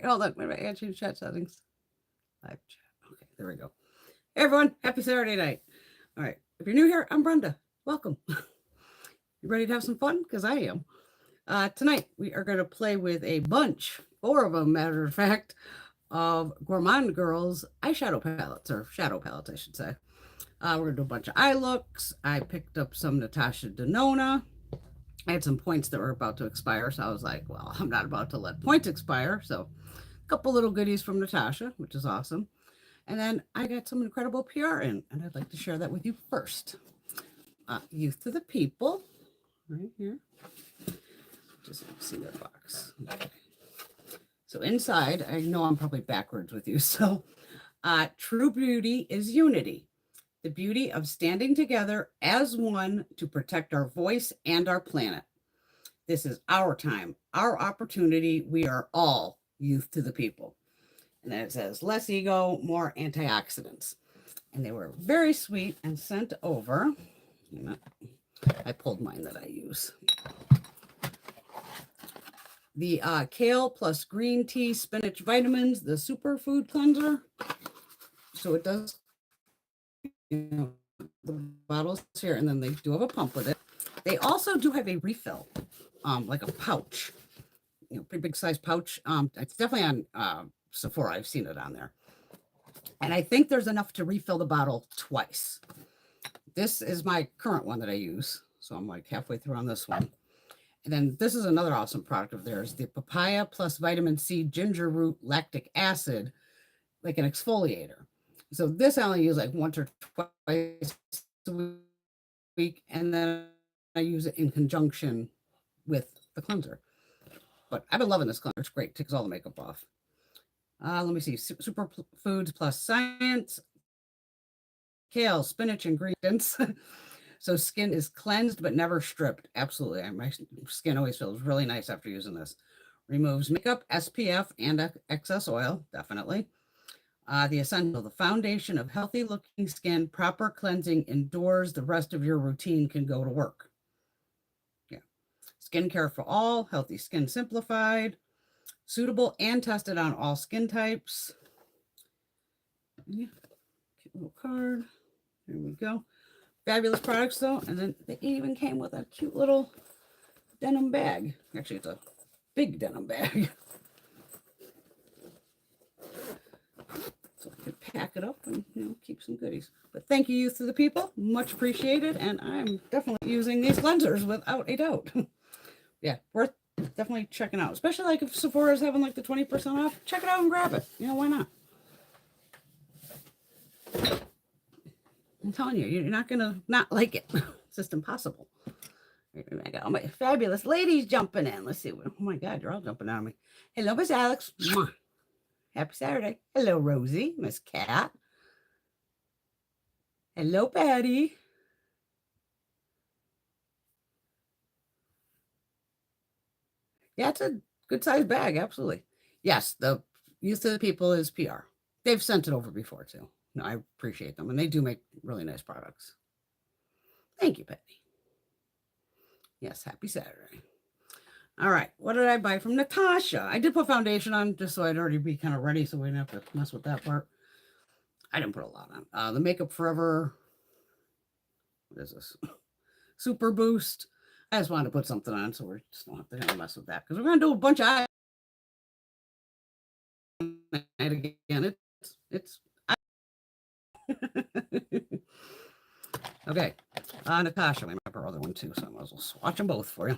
hold on. Wait a minute. I got to change chat settings. Live chat. Okay, there we go. Hey, everyone. Happy Saturday night. All right. If you're new here, I'm Brenda. Welcome. You ready to have some fun? Because I am. Tonight, we are going to play with a bunch, 4 of them, matter of fact, of Gourmande Girls eyeshadow palettes, or shadow palettes, I should say. We're going to do a bunch of eye looks. I picked up some Natasha Denona. I had some points that were about to expire, so I was like, well, I'm not about to let points expire. So a couple little goodies from Natasha, which is awesome. And then I got some incredible PR in, and I'd like to share that with you first. Youth to the People, right here. Just see their box. Okay. So inside, I know I'm probably backwards with you. So true beauty is unity. The beauty of standing together as one to protect our voice and our planet. This is our time, our opportunity. We are all youth to the people. And then it says less ego, more antioxidants. And they were very sweet and sent over. I pulled mine that I use. The Kale plus green tea, spinach vitamins, the Superfood cleanser. So it does, the bottles here, and then they do have a pump with it. They also do have a refill, like a pouch, pretty big size pouch. It's definitely on Sephora. I've seen it on there. And I think there's enough to refill the bottle twice. This is my current one that I use. So I'm like halfway through on this one. And then this is another awesome product of theirs, the papaya plus vitamin C ginger root lactic acid, like an exfoliator. So this I only use like once or twice a week, and then I use it in conjunction with the cleanser. But I've been loving this cleanser. It's great. It takes all the makeup off. Let me see. Superfoods plus science, kale, spinach, ingredients. So skin is cleansed but never stripped. Absolutely. My skin always feels really nice after using this. Removes makeup, SPF, and excess oil, definitely. The essential, the foundation of healthy looking skin, proper cleansing indoors. The rest of your routine can go to work. Yeah. Skincare for all, healthy skin simplified, suitable and tested on all skin types. Yeah. Cute little card. There we go. Fabulous products though. And then they even came with a cute little denim bag. Actually, it's a big denim bag. So I could pack it up and keep some goodies. But thank you, youth to the people. Much appreciated. And I'm definitely using these cleansers without a doubt. Yeah, worth definitely checking out. Especially like if Sephora is having like the 20% off. Check it out and grab it. Why not? I'm telling you, you're not going to not like it. It's just impossible. I got all my fabulous ladies jumping in. Let's see. Oh, my God, you're all jumping on me. Hello, Miss Alex. Mwah. Happy Saturday. Hello, Rosie. Miss Cat. Hello, Patty. Yeah, it's a good-sized bag, absolutely. Yes, the Youth to the People is PR. They've sent it over before, too. No, I appreciate them, and they do make really nice products. Thank you, Patty. Yes, happy Saturday. All right, what did I buy from Natasha? I did put foundation on just so I'd already be kind of ready so we didn't have to mess with that part. I didn't put a lot on. The Makeup Forever, what is this? Super Boost. I just wanted to put something on so we just don't have to mess with that because we're going to do a bunch of eye again. It's okay. Natasha, I remember her other one too, so I might as well swatch them both for you.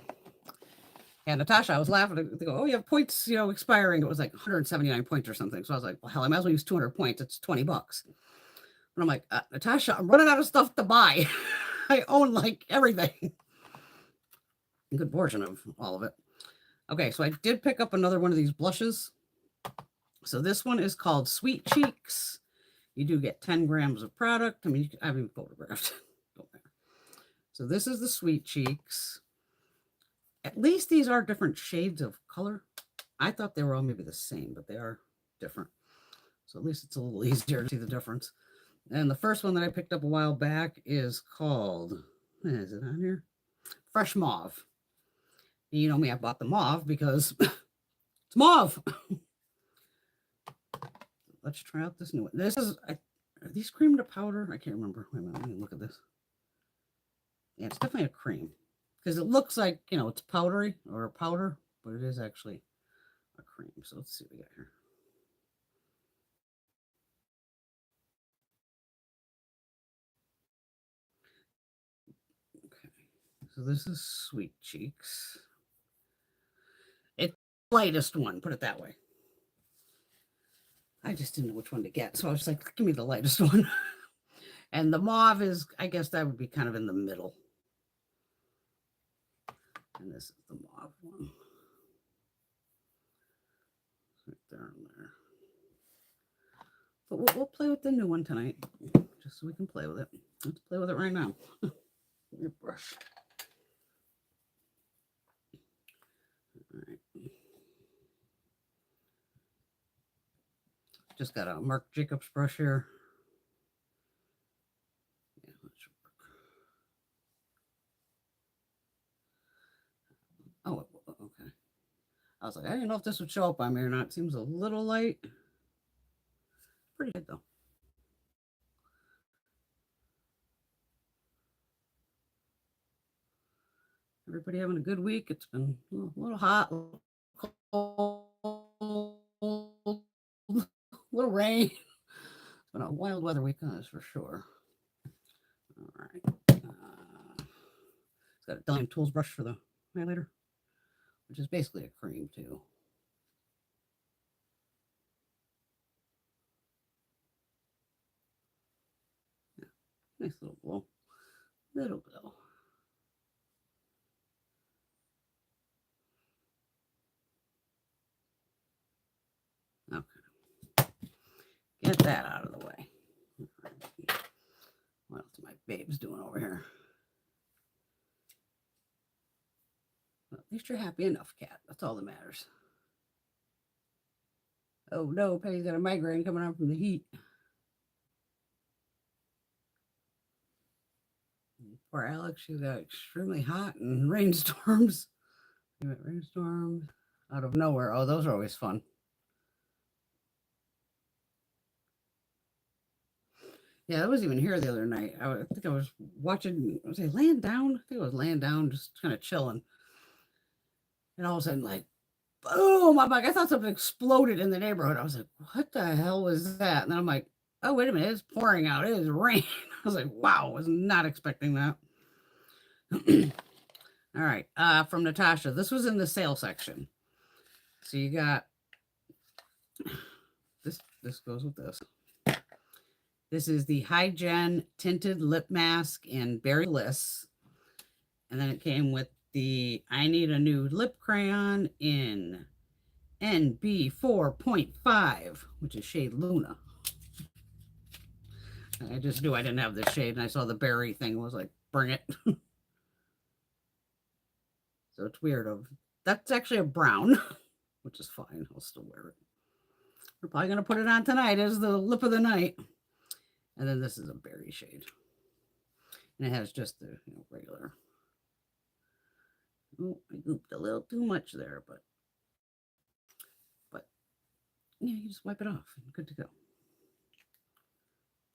And Natasha, I was laughing. They go, oh, you have points, expiring. It was like 179 points or something. So I was like, well, hell, I might as well use 200 points. It's $20. But I'm like, Natasha, I'm running out of stuff to buy. I own like everything. A good portion of all of it. Okay, so I did pick up another one of these blushes. So this one is called Sweet Cheeks. You do get 10 grams of product. I mean, I haven't even photographed. So this is the Sweet Cheeks. At least these are different shades of color. I thought they were all maybe the same, but they are different. So at least it's a little easier to see the difference. And the first one that I picked up a while back is called, is it on here? Fresh Mauve. You know me, I bought the mauve because it's mauve. let's try out this new one. This is, are these cream to powder? I can't remember. Wait a minute, let me look at this. Yeah, it's definitely a cream because it looks like, you know, it's powdery or a powder, but it is actually a cream. So let's see what we got here. Okay, so this is Sweet Cheeks. It's the lightest one, put it that way. I just didn't know which one to get, so I was like, give me the lightest one. And the mauve is, I guess that would be kind of in the middle. And this is the mauve one. Right there and there. But we'll play with the new one tonight, just so we can play with it. Let's play with it right now. Your brush. All right. Just got a Marc Jacobs brush here. Yeah, that should work. Oh, okay. I was like, I didn't know if this would show up on me or not. It seems a little light. Pretty good though. Everybody having a good week? It's been a little hot, a little cold, a little rain. It's been a wild weather week, that's for sure. All right. It's got a Bdellium Tools brush for the highlighter, which is basically a cream too. Yeah. Nice little glow. Little glow. Okay. Get that out of the way. What else are my babes doing over here? Well, at least you're happy enough, cat. That's all that matters. Oh no, Penny's got a migraine coming on from the heat. Poor Alex, she got extremely hot and rainstorms. Rainstorms out of nowhere. Oh, those are always fun. Yeah, I was even here the other night. I think I was watching, was I laying down? I think I was laying down, just kind of chilling. And all of a sudden, like, boom, I'm like, I thought something exploded in the neighborhood. I was like, what the hell was that? And then I'm like, oh, wait a minute, it's pouring out. It is rain. I was like, wow, I was not expecting that. All right, from Natasha. This was in the sale section. So you got this. This goes with this. This is the Hygen Tinted Lip Mask in Berry Bliss. And then it came with the I Need a New Lip Crayon in NB 4.5, which is shade Luna. I just knew I didn't have this shade, and I saw the berry thing. I was like, bring it. So it's weird. That's actually a brown, which is fine. I'll still wear it. We're probably going to put it on tonight as the lip of the night. And then this is a berry shade. And it has just the regular. Oh, I gooped a little too much there, but yeah, you just wipe it off. Good to go.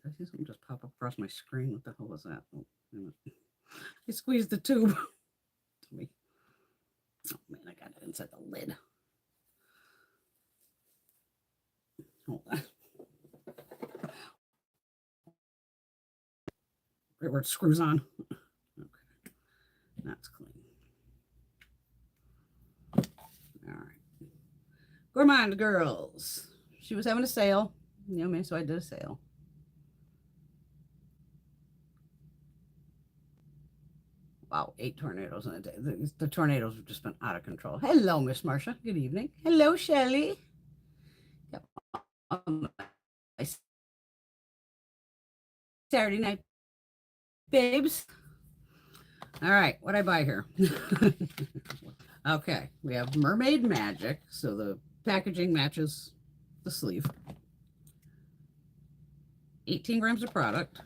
Did I see something just pop up across my screen? What the hell was that? Oh, I squeezed the tube. Oh man, I got it inside the lid. Hold on. Right where it screws on. Okay, that's clean. All right. Gourmande Girls. She was having a sale. You know me, so I did a sale. Wow, 8 tornadoes in a day. The tornadoes have just been out of control. Hello, Miss Marcia. Good evening. Hello, Shelley. Yep. Saturday night, babes. All right, what I buy here? Okay, we have Mermaid Magic. So the packaging matches the sleeve. 18 grams of product.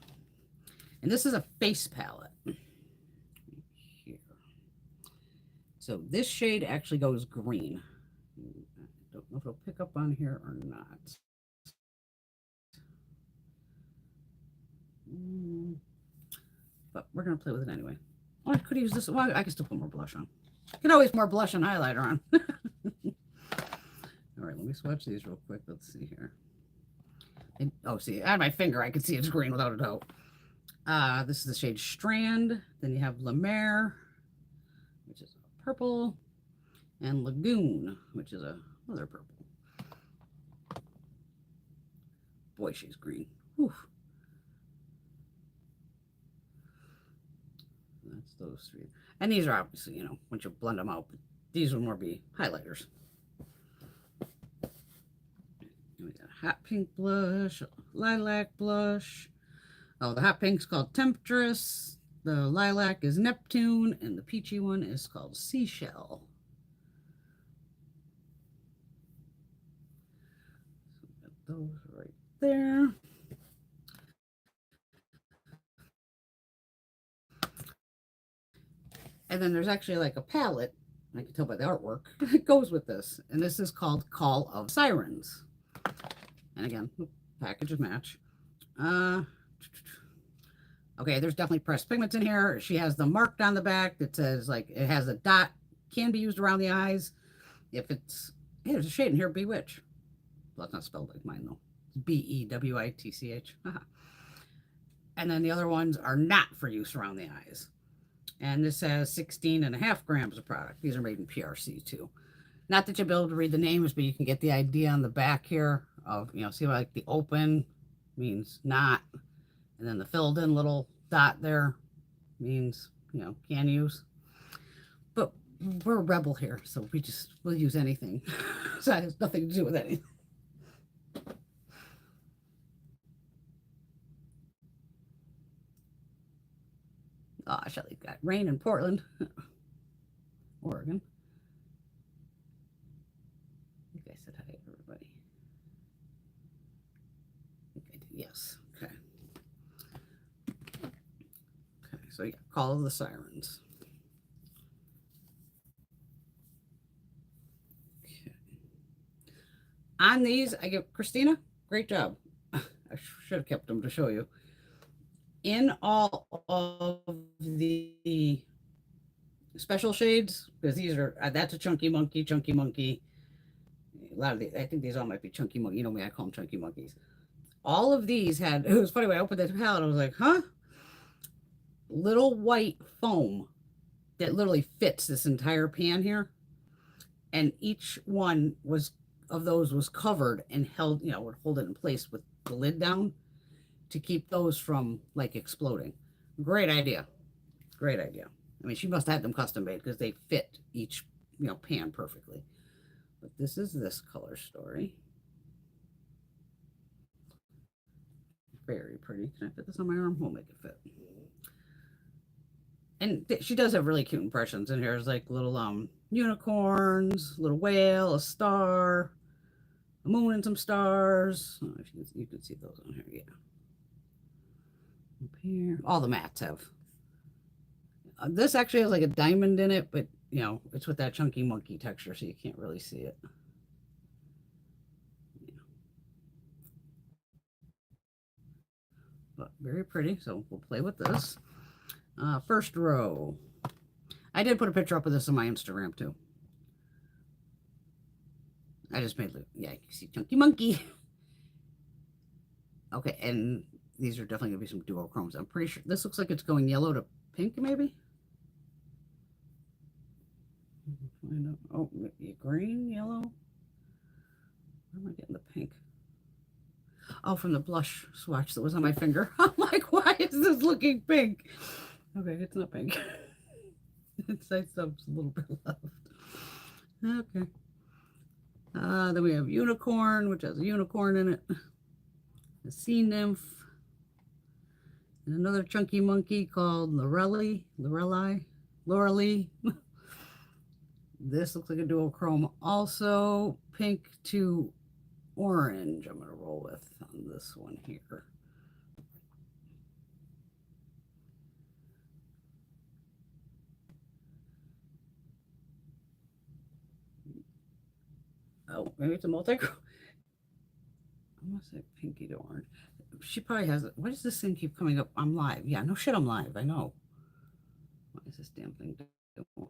And this is a face palette. Here. So this shade actually goes green. I don't know if it'll pick up on here or not. But we're going to play with it anyway. Oh, I could use this. Well, I can still put more blush on. You can always more blush and highlighter on. All right, let me swatch these real quick. Let's see here. Oh, see, I had my finger. I can see it's green without a doubt. This is the shade Strand. Then you have La Mer, which is purple, and Lagoon, which is another purple. Boy, she's green. Whew. That's those three. And these are obviously, you know, once you blend them out, these will more be highlighters. We got a hot pink blush, lilac blush. Oh, the hot pink's called Temptress. The lilac is Neptune, and the peachy one is called Seashell. So got those right there. And then there's actually like a palette, I can tell by the artwork, it goes with this. And this is called Call of Sirens. And again, packages match. Okay, there's definitely pressed pigments in here. She has the marked on the back that says, like, it has a dot, can be used around the eyes. If it's, hey, there's a shade in here, Bewitch. Well, it's not spelled like mine, though. It's Bewitch. And then the other ones are not for use around the eyes. And this has 16.5 grams of product. These are made in PRC, too. Not that you'll be able to read the names, but you can get the idea on the back here of, you know, see like the open means not. And then the filled in little dot there means, you know, can use. But we're a rebel here, so we'll use anything. So it has nothing to do with anything. Oh, Shelly got rain in Portland, Oregon. I think I said hi to everybody. I think I did, yes. Okay. Okay, so yeah, Call of the Sirens. Okay. On these, I give Christina, great job. I should have kept them to show you. In all of the special shades, because these are, that's a chunky monkey. A lot of these, I think these all might be chunky monkey. You know me, I call them chunky monkeys. All of these had, it was funny when I opened the palette, I was like, huh? Little white foam that literally fits this entire pan here. And each one was of those was covered and held, you know, would hold it in place with the lid down to keep those from like exploding. Great idea. Great idea. I mean, she must have had them custom made because they fit each, you know, pan perfectly. But this is this color story. Very pretty. Can I fit this on my arm? We'll make it fit. And she does have really cute impressions in here. There's like little unicorns, little whale, a star, a moon and some stars. I don't know if you can see those on here. Yeah. Up here. All the mats have. This actually has like a diamond in it, but you know, it's with that chunky monkey texture, so you can't really see it. Yeah. But very pretty, so we'll play with this. First row. I did put a picture up of this on my Instagram too. I just made, yeah, you can see chunky monkey. Okay, and these are definitely gonna be some duochromes. I'm pretty sure this looks like it's going yellow to pink, maybe. Find out. Oh, green, yellow. Where am I getting the pink? Oh, from the blush swatch that was on my finger. I'm like, why is this looking pink? Okay, it's not pink. It's nice stuff's a little bit left. Okay. Then we have unicorn, which has a unicorn in it. A sea nymph. And another chunky monkey called Lorelei. This looks like a duochrome. Also pink to orange. I'm going to roll with on this one here. Oh, maybe it's a multi. I want to Is it pinky to orange? She probably has it. Why does this thing keep coming up? I'm live. Yeah, no shit, I'm live. I know. Why is this damn thing doing?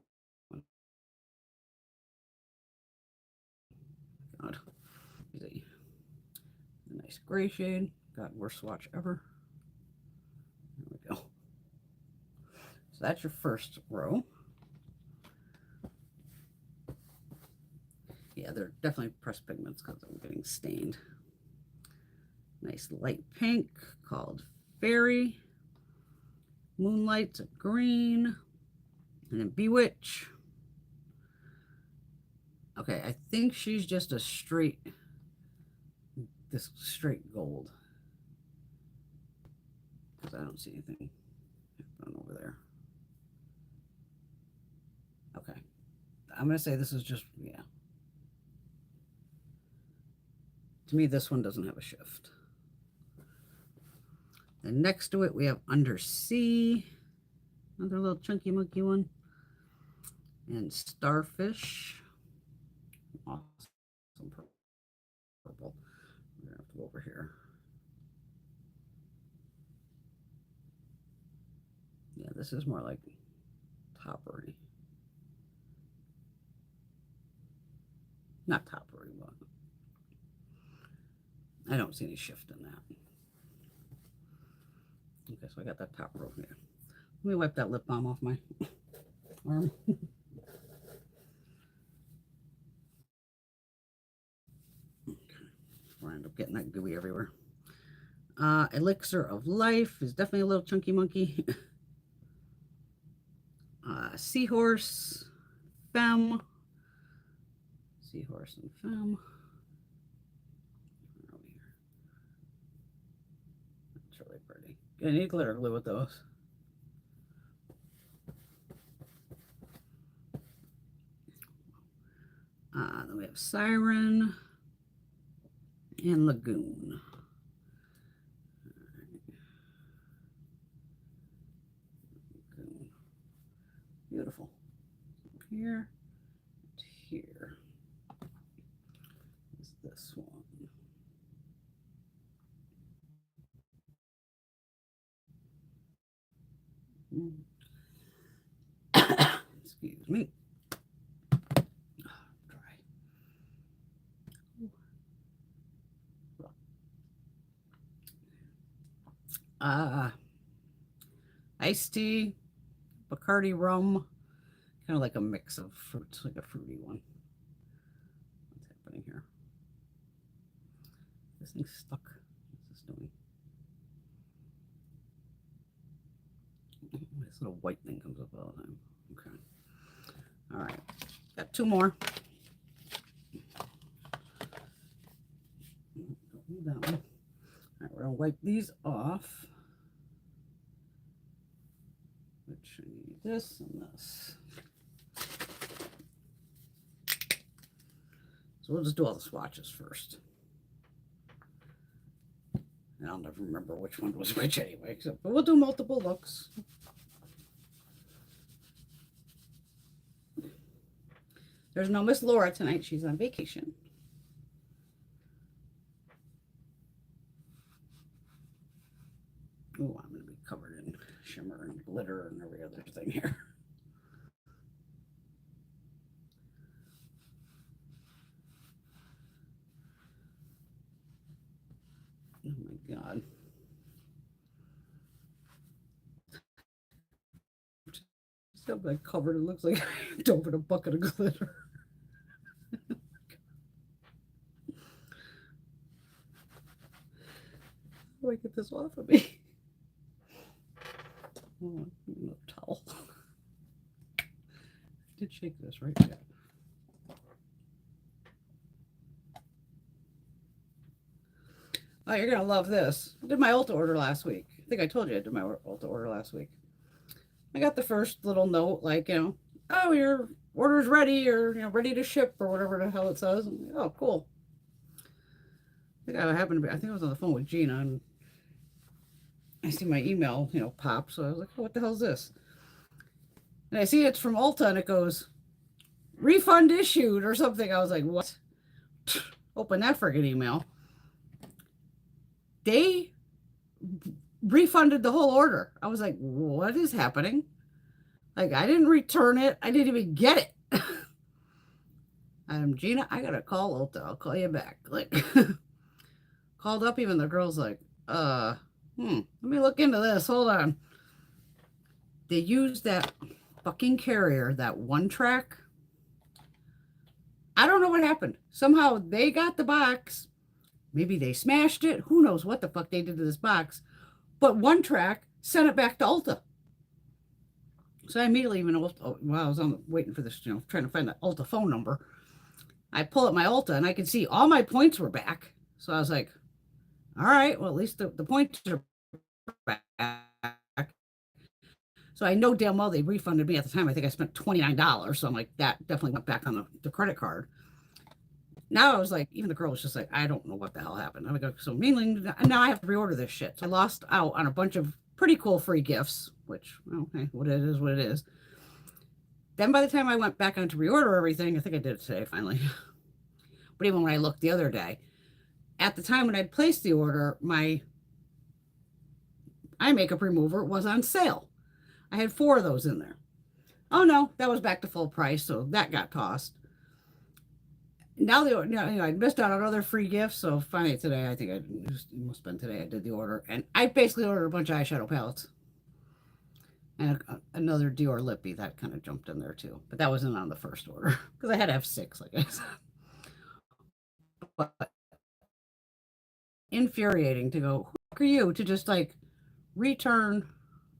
God. A nice gray shade. God, worst swatch ever. There we go. So that's your first row. Yeah, they're definitely pressed pigments because I'm getting stained. Nice light pink called Fairy. Moonlight's a green. And then Bewitch. Okay, I think she's just a straight, this straight gold. Because I don't see anything over there. Okay. I'm going to say this is just, yeah. To me, this one doesn't have a shift. And next to it, we have Undersea. Another little chunky monkey one. And Starfish. Awesome purple. We're going to have to go over here. Yeah, this is more like toppery. Not toppery, but I don't see any shift in that. Okay, so I got that top row here. Let me wipe that lip balm off my arm. Okay, before I end up getting that gooey everywhere. Elixir of Life is definitely a little chunky monkey. Seahorse, Femme. Seahorse and Femme. Over here. That's really pretty. I need glitter glue with those. Then we have Siren and Lagoon. Lagoon. Beautiful. Here and here is this one. Excuse me. Iced tea, Bacardi rum, kind of like a mix of fruits, like a fruity one. What's happening here? This thing's stuck. What's this doing? This little white thing comes up all the time. Okay. All right. Got two more. Don't need that one. All right, we're gonna wipe these off. Which I need this and this. So we'll just do all the swatches first. And I'll never remember which one was which anyway, but we'll do multiple looks. There's no Miss Laura tonight. She's on vacation. Oh, I'm going to be covered in shimmer and glitter and every other thing here. Oh my God. Still got covered. It looks like I dove in a bucket of glitter. How do I get this off of me? Oh, no towel. I did shake this, right? Yeah. Oh, you're gonna love this. I did my Ulta order last week. I think I told you I did my Ulta order last week. I got the first little note, like, you know, oh, your order's ready, or, you know, ready to ship, or whatever the hell it says. I'm like, oh, cool. I think I happened to be, I think I was on the phone with Gina, and I see my email, you know, pop. So I was like, oh, what the hell is this? And I see it's from Ulta, and it goes, refund issued or something. I was like, what? Open that friggin' email. They refunded the whole order. I was like, what is happening? Like, I didn't return it. I didn't even get it. Gina, I gotta call Ulta. I'll call you back. Like, called up, even the girl's like, let me look into this. Hold on. They used that fucking carrier, that one track. I don't know what happened. Somehow they got the box. Maybe they smashed it. Who knows what the fuck they did to this box. But one track sent it back to Ulta. So I immediately, even while I was waiting for this, trying to find the Ulta phone number, I pull up my Ulta and I could see all my points were back. So I was like, all right, well, at least the points are back. So I know damn well they refunded me at the time. I think I spent $29. So I'm like, that definitely went back on the credit card. Now I was like, even the girl was just like, I don't know what the hell happened. I'm like, so mainly now I have to reorder this shit. So I lost out on a bunch of pretty cool free gifts, which, okay, what it is, what it is. Then by the time I went back on to reorder everything, I think I did it today finally. But even when I looked the other day, at the time when I'd placed the order, my eye makeup remover was on sale. I had 4 of those in there. Oh no, that was back to full price, so that got tossed. Now I missed out on other free gifts, so finally today, I think it must have been today I did the order, and I basically ordered a bunch of eyeshadow palettes and another Dior lippy that kind of jumped in there too, but that wasn't on the first order because I had to have 6, like I said. But infuriating to go, who are you to just like return?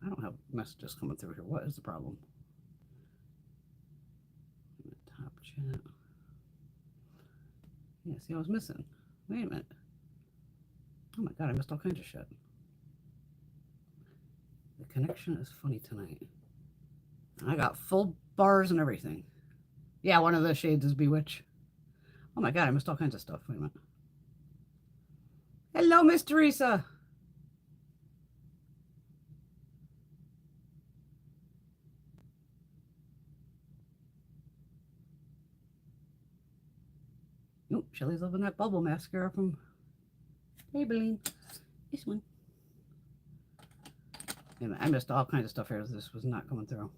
I don't have messages coming through here. What is the problem? Top chat. Yeah, see, I was missing. Wait a minute. Oh my God, I missed all kinds of shit. The connection is funny tonight. I got full bars and everything. Yeah, one of the shades is Bewitch. Oh my God, I missed all kinds of stuff. Wait a minute. Hello, Miss Teresa. Nope, Shelly's loving that bubble mascara from Maybelline. This one. I missed all kinds of stuff here. This was not coming through.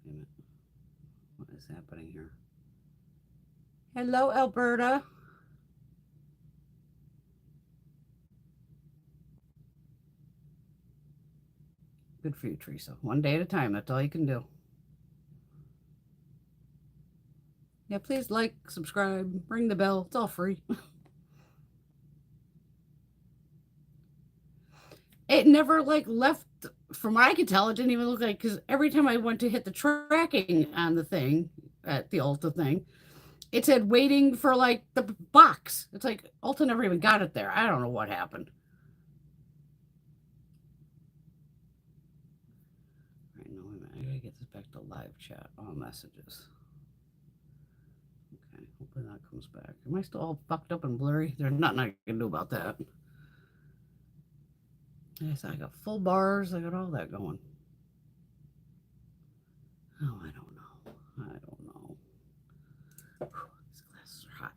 Wait a minute. What is happening here? Hello, Alberta. Good for you, Teresa. One day at a time. That's all you can do. Yeah, please like, subscribe, ring the bell. It's all free. It never like left, from what I could tell, it didn't even look like, because every time I went to hit the tracking on the thing, at the Ulta thing, it said waiting for like the box. It's like Ulta never even got it there. I don't know what happened. All right, no, wait a minute. I gotta get this back to live chat. All messages. Okay, hopefully that comes back. Am I still all fucked up and blurry? There's nothing I can do about that. Yes, I got full bars. I got all that going. Oh, I don't know. I don't know. Whew, these glasses are hot.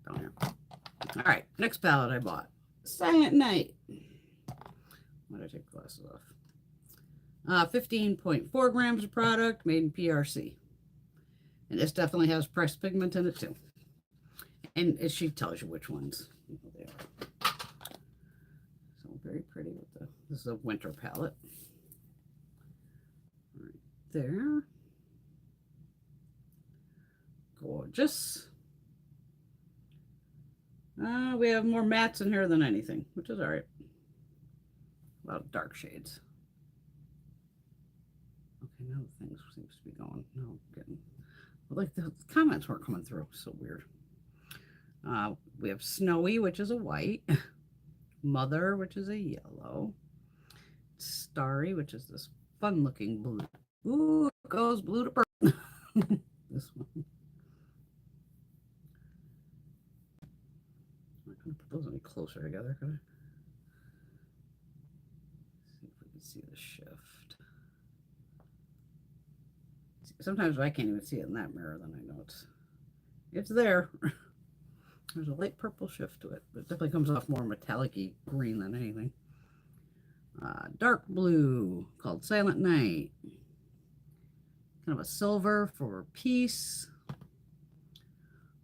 Down here. All right, next palette I bought. Silent Night. Why did I take glasses off? 15.4 grams of product made in PRC. And this definitely has pressed pigment in it too. And she tells you which ones they are. So very pretty with this is a winter palette. Right there. Gorgeous. We have more mattes in here than anything, which is all right. A lot of dark shades. Okay, now things seems to be going. No, getting like the comments weren't coming through. So weird. We have Snowy, which is a white. Mother, which is a yellow. Starry, which is this fun-looking blue. Ooh, it goes blue to purple. This one. I'm not going to put those any closer together, could I? See if we can see the shift. Sometimes I can't even see it in that mirror, then I know it's there. There's a light purple shift to it, but it definitely comes off more metallic-y green than anything. Dark blue called Silent Night. Kind of a silver for peace.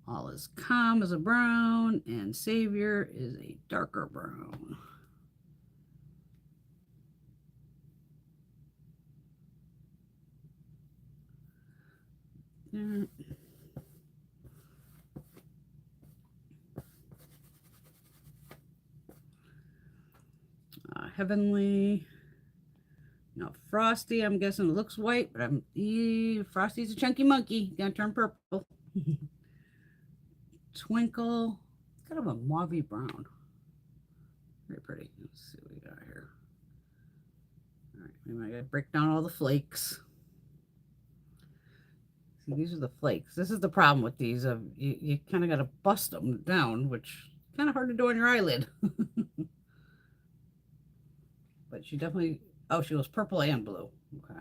All is calm is a brown, and Savior is a darker brown. There. Heavenly. Now Frosty, I'm guessing it looks white, but Frosty's a chunky monkey. Gonna turn purple. Twinkle. It's kind of a mauvey brown. Very pretty. Let's see what we got here. All right, maybe I gotta break down all the flakes. See, these are the flakes. This is the problem with these. You kind of got to bust them down, which is kind of hard to do on your eyelid. But she definitely, oh, she was purple and blue. Okay.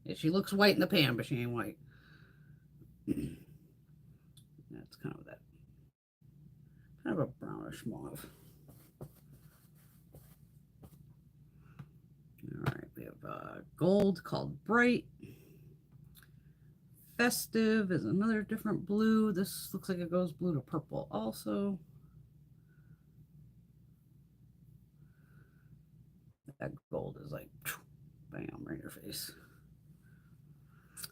Yeah, she looks white in the pan, but she ain't white. That's kind of that. Kind of a brownish mauve. All right, we have gold called Bright. Festive is another different blue. This looks like it goes blue to purple also. That gold is like, bam, right in your face.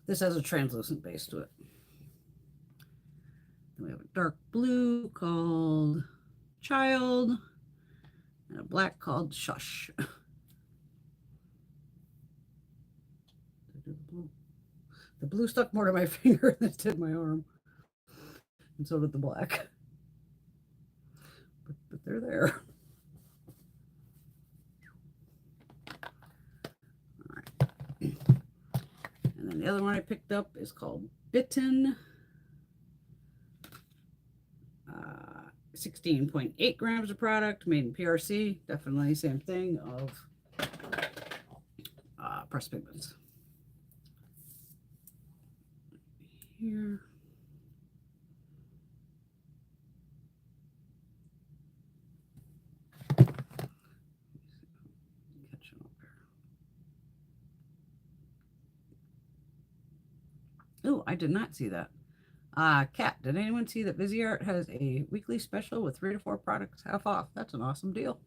This has a translucent base to it. Then we have a dark blue called Child and a black called Shush. The blue stuck more to my finger than it did my arm. And so did the black. But they're there. All right. And then the other one I picked up is called Bitten. 16.8 grams of product, made in PRC. Definitely same thing of pressed pigments. Here. Oh, I did not see that. Kat, did anyone see that Viseart has a weekly special with 3 to 4 products half off? That's an awesome deal.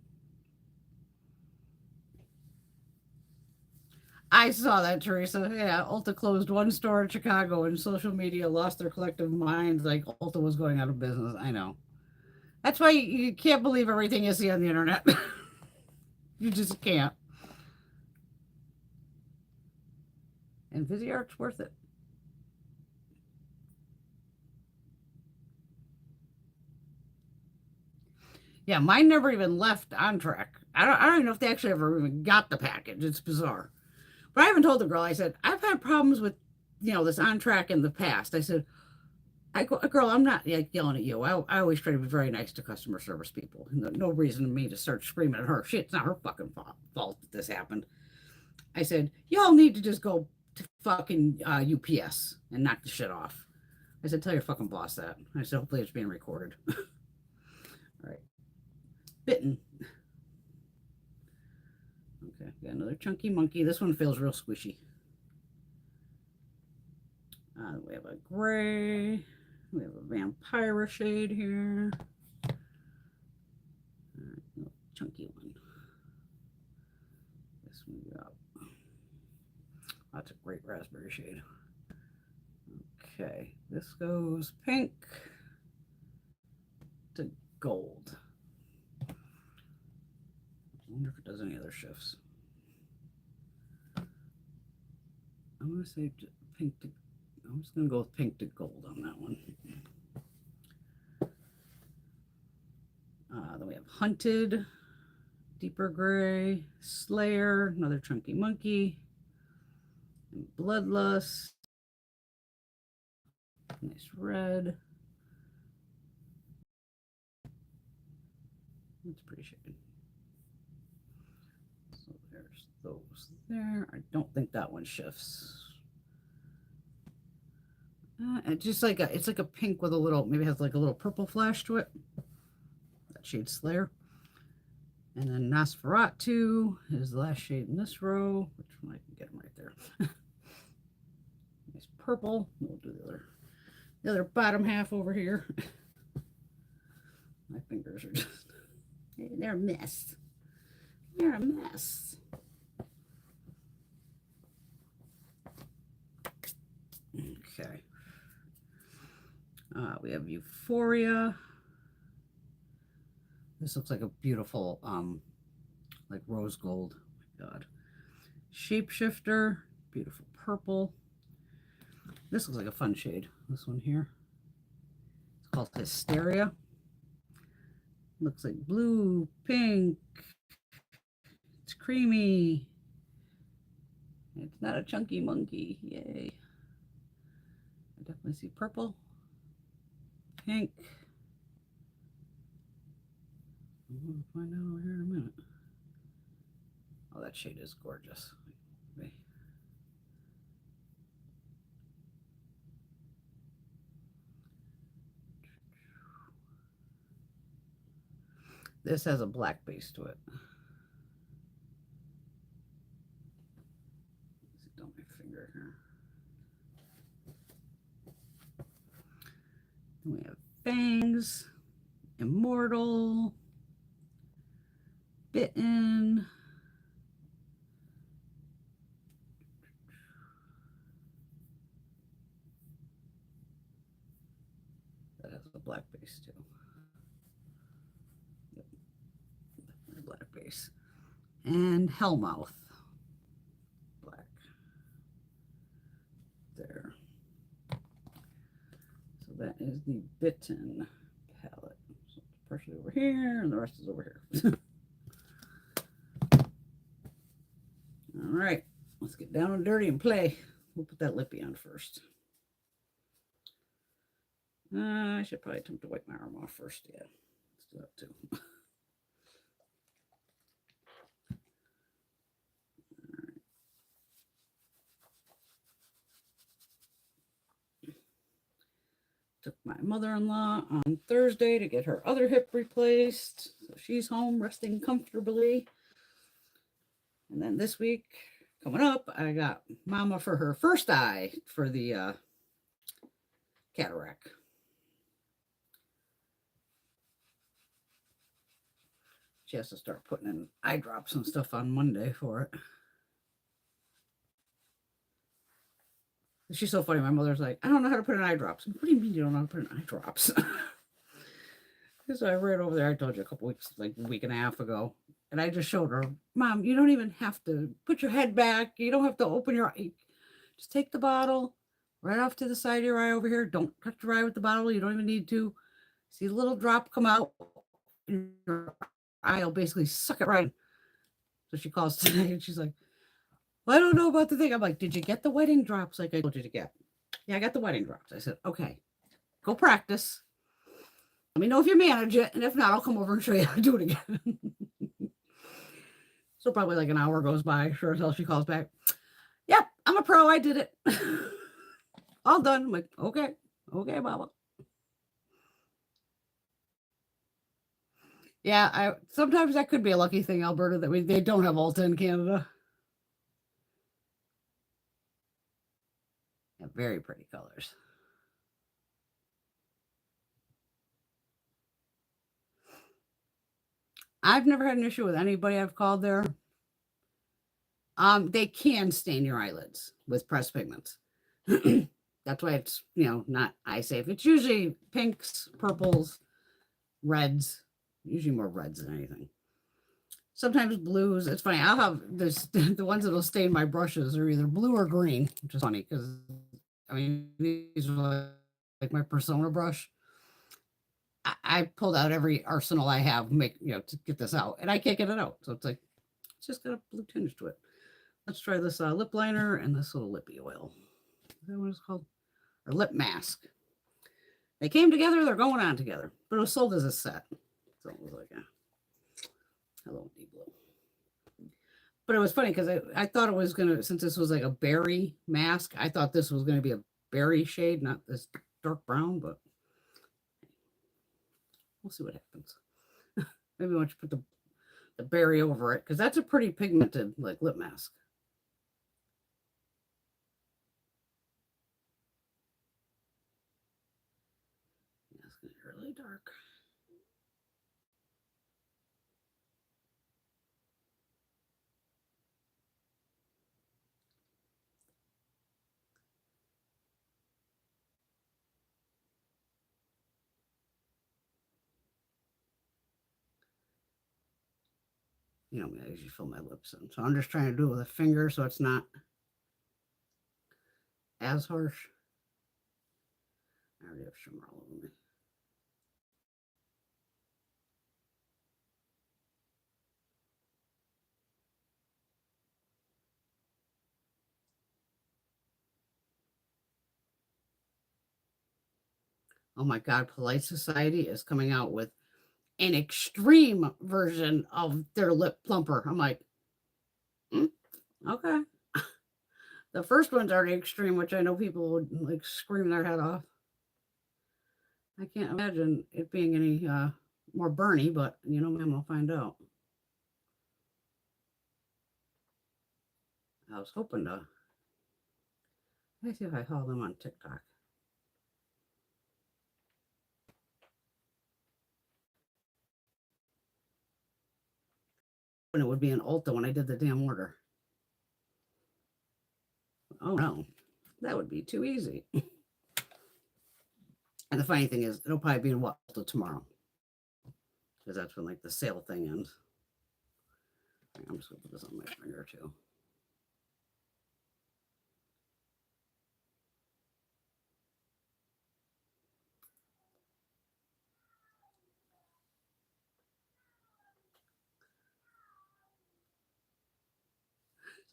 I saw that, Teresa. Yeah, Ulta closed one store in Chicago and social media lost their collective minds like Ulta was going out of business. I know. That's why you can't believe everything you see on the internet. You just can't. And Viseart's worth it. Yeah, mine never even left on track. I don't even know if they actually ever even got the package. It's bizarre. But I haven't told the girl. I said, I've had problems with, this on track in the past. I said, girl, I'm not like yelling at you. I always try to be very nice to customer service people. No reason to me to start screaming at her. Shit, it's not her fucking fault that this happened. I said, y'all need to just go to fucking UPS and knock the shit off. I said, tell your fucking boss that. I said, hopefully it's being recorded. All right. Bitten. Okay, got another chunky monkey. This one feels real squishy. We have a gray. We have a vampire shade here. Chunky one. This one we got. That's a great raspberry shade. Okay, this goes pink to gold. I wonder if it does any other shifts. I'm going to say pink to, I'm just going to go with pink to gold on that one. Then we have Hunted, deeper gray, Slayer, another chunky monkey, and Bloodlust, nice red. That's pretty shade. So there's those there. I don't think that one shifts. Just like it's like a pink with a little, maybe it has like a little purple flash to it. That shade Slayer. And then Nosferatu is the last shade in this row, which one I can get them right there. Nice purple. We'll do the other bottom half over here. My fingers are just, they're a mess. They're a mess. Okay. We have Euphoria. This looks like a beautiful, like rose gold. Oh my God. Shapeshifter, beautiful purple. This looks like a fun shade. This one here. It's called Hysteria. Looks like blue, pink. It's creamy. It's not a chunky monkey. Yay. I definitely see purple, pink. I'm going to find out over here in a minute. Oh, that shade is gorgeous. Okay. This has a black base to it. Let's see, my finger here. Then we have Fangs, Immortal, Bitten. That has a black base too. Yep. Black base. And Hellmouth. Black. There. So that is the Bitten palette. So it's partially over here and the rest is over here. All right, let's get down and dirty and play. We'll put that lippy on first. I should probably attempt to wipe my arm off first. Yeah, let's do that too. Took my mother-in-law on Thursday to get her other hip replaced. So she's home resting comfortably. And then this week, coming up, I got Mama for her first eye for the cataract. She has to start putting in eye drops and stuff on Monday for it. She's so funny. My mother's like, I don't know how to put in eye drops. What do you mean you don't know how to put in eye drops? So I read over there, I told you a couple weeks, like a week and a half ago. And I just showed her, Mom, you don't even have to put your head back. You don't have to open your eye. Just take the bottle right off to the side of your eye over here. Don't touch your eye with the bottle. You don't even need to. See a little drop come out. Your eye will basically suck it right. So she calls today and she's like, well, I don't know about the thing. I'm like, did you get the wedding drops like I told you to get? Yeah, I got the wedding drops. I said, okay, go practice. Let me know if you manage it. And if not, I'll come over and show you how to do it again. So probably like an hour goes by. Sure as hell she calls back. Yep, I'm a pro. I did it. All done. I'm like, okay, Mama. Yeah, sometimes that could be a lucky thing, Alberta, that they don't have Ulta in Canada. Yeah, very pretty colors. I've never had an issue with anybody I've called there. They can stain your eyelids with pressed pigments. That's why it's, not eye safe. It's usually pinks, purples, reds, usually more reds than anything. Sometimes blues. It's funny. I'll have this, the ones that'll stain my brushes are either blue or green, which is funny because, these are like my Persona brush. I pulled out every arsenal I have, to get this out, and I can't get it out. So it's like, it's just got a blue tinge to it. Let's try this lip liner and this little lippy oil. Is that what it's called? Or lip mask. They came together. They're going on together. But it was sold as a set. So it was like, hello, deep blue. But it was funny because I thought it was going to, since this was like a berry mask, I thought this was going to be a berry shade, not this dark brown, but we'll see what happens. Maybe once you put the berry over it, because that's a pretty pigmented like lip mask. Yeah, it's gonna be really dark. You know, I usually fill my lips in. So I'm just trying to do it with a finger so it's not as harsh. I already have shimmer all over me. Oh my God, Polite Society is coming out with an extreme version of their lip plumper. I'm like, okay. The first one's already extreme, which I know people would like scream their head off. I can't imagine it being any more burny, but you know, man, we'll find out. I was hoping to. Let me see if I follow them on TikTok. And it would be an Ulta when I did the damn order. Oh no, that would be too easy. And the funny thing is, it'll probably be in Ulta tomorrow, because that's when like the sale thing ends. I'm just gonna put this on my finger too.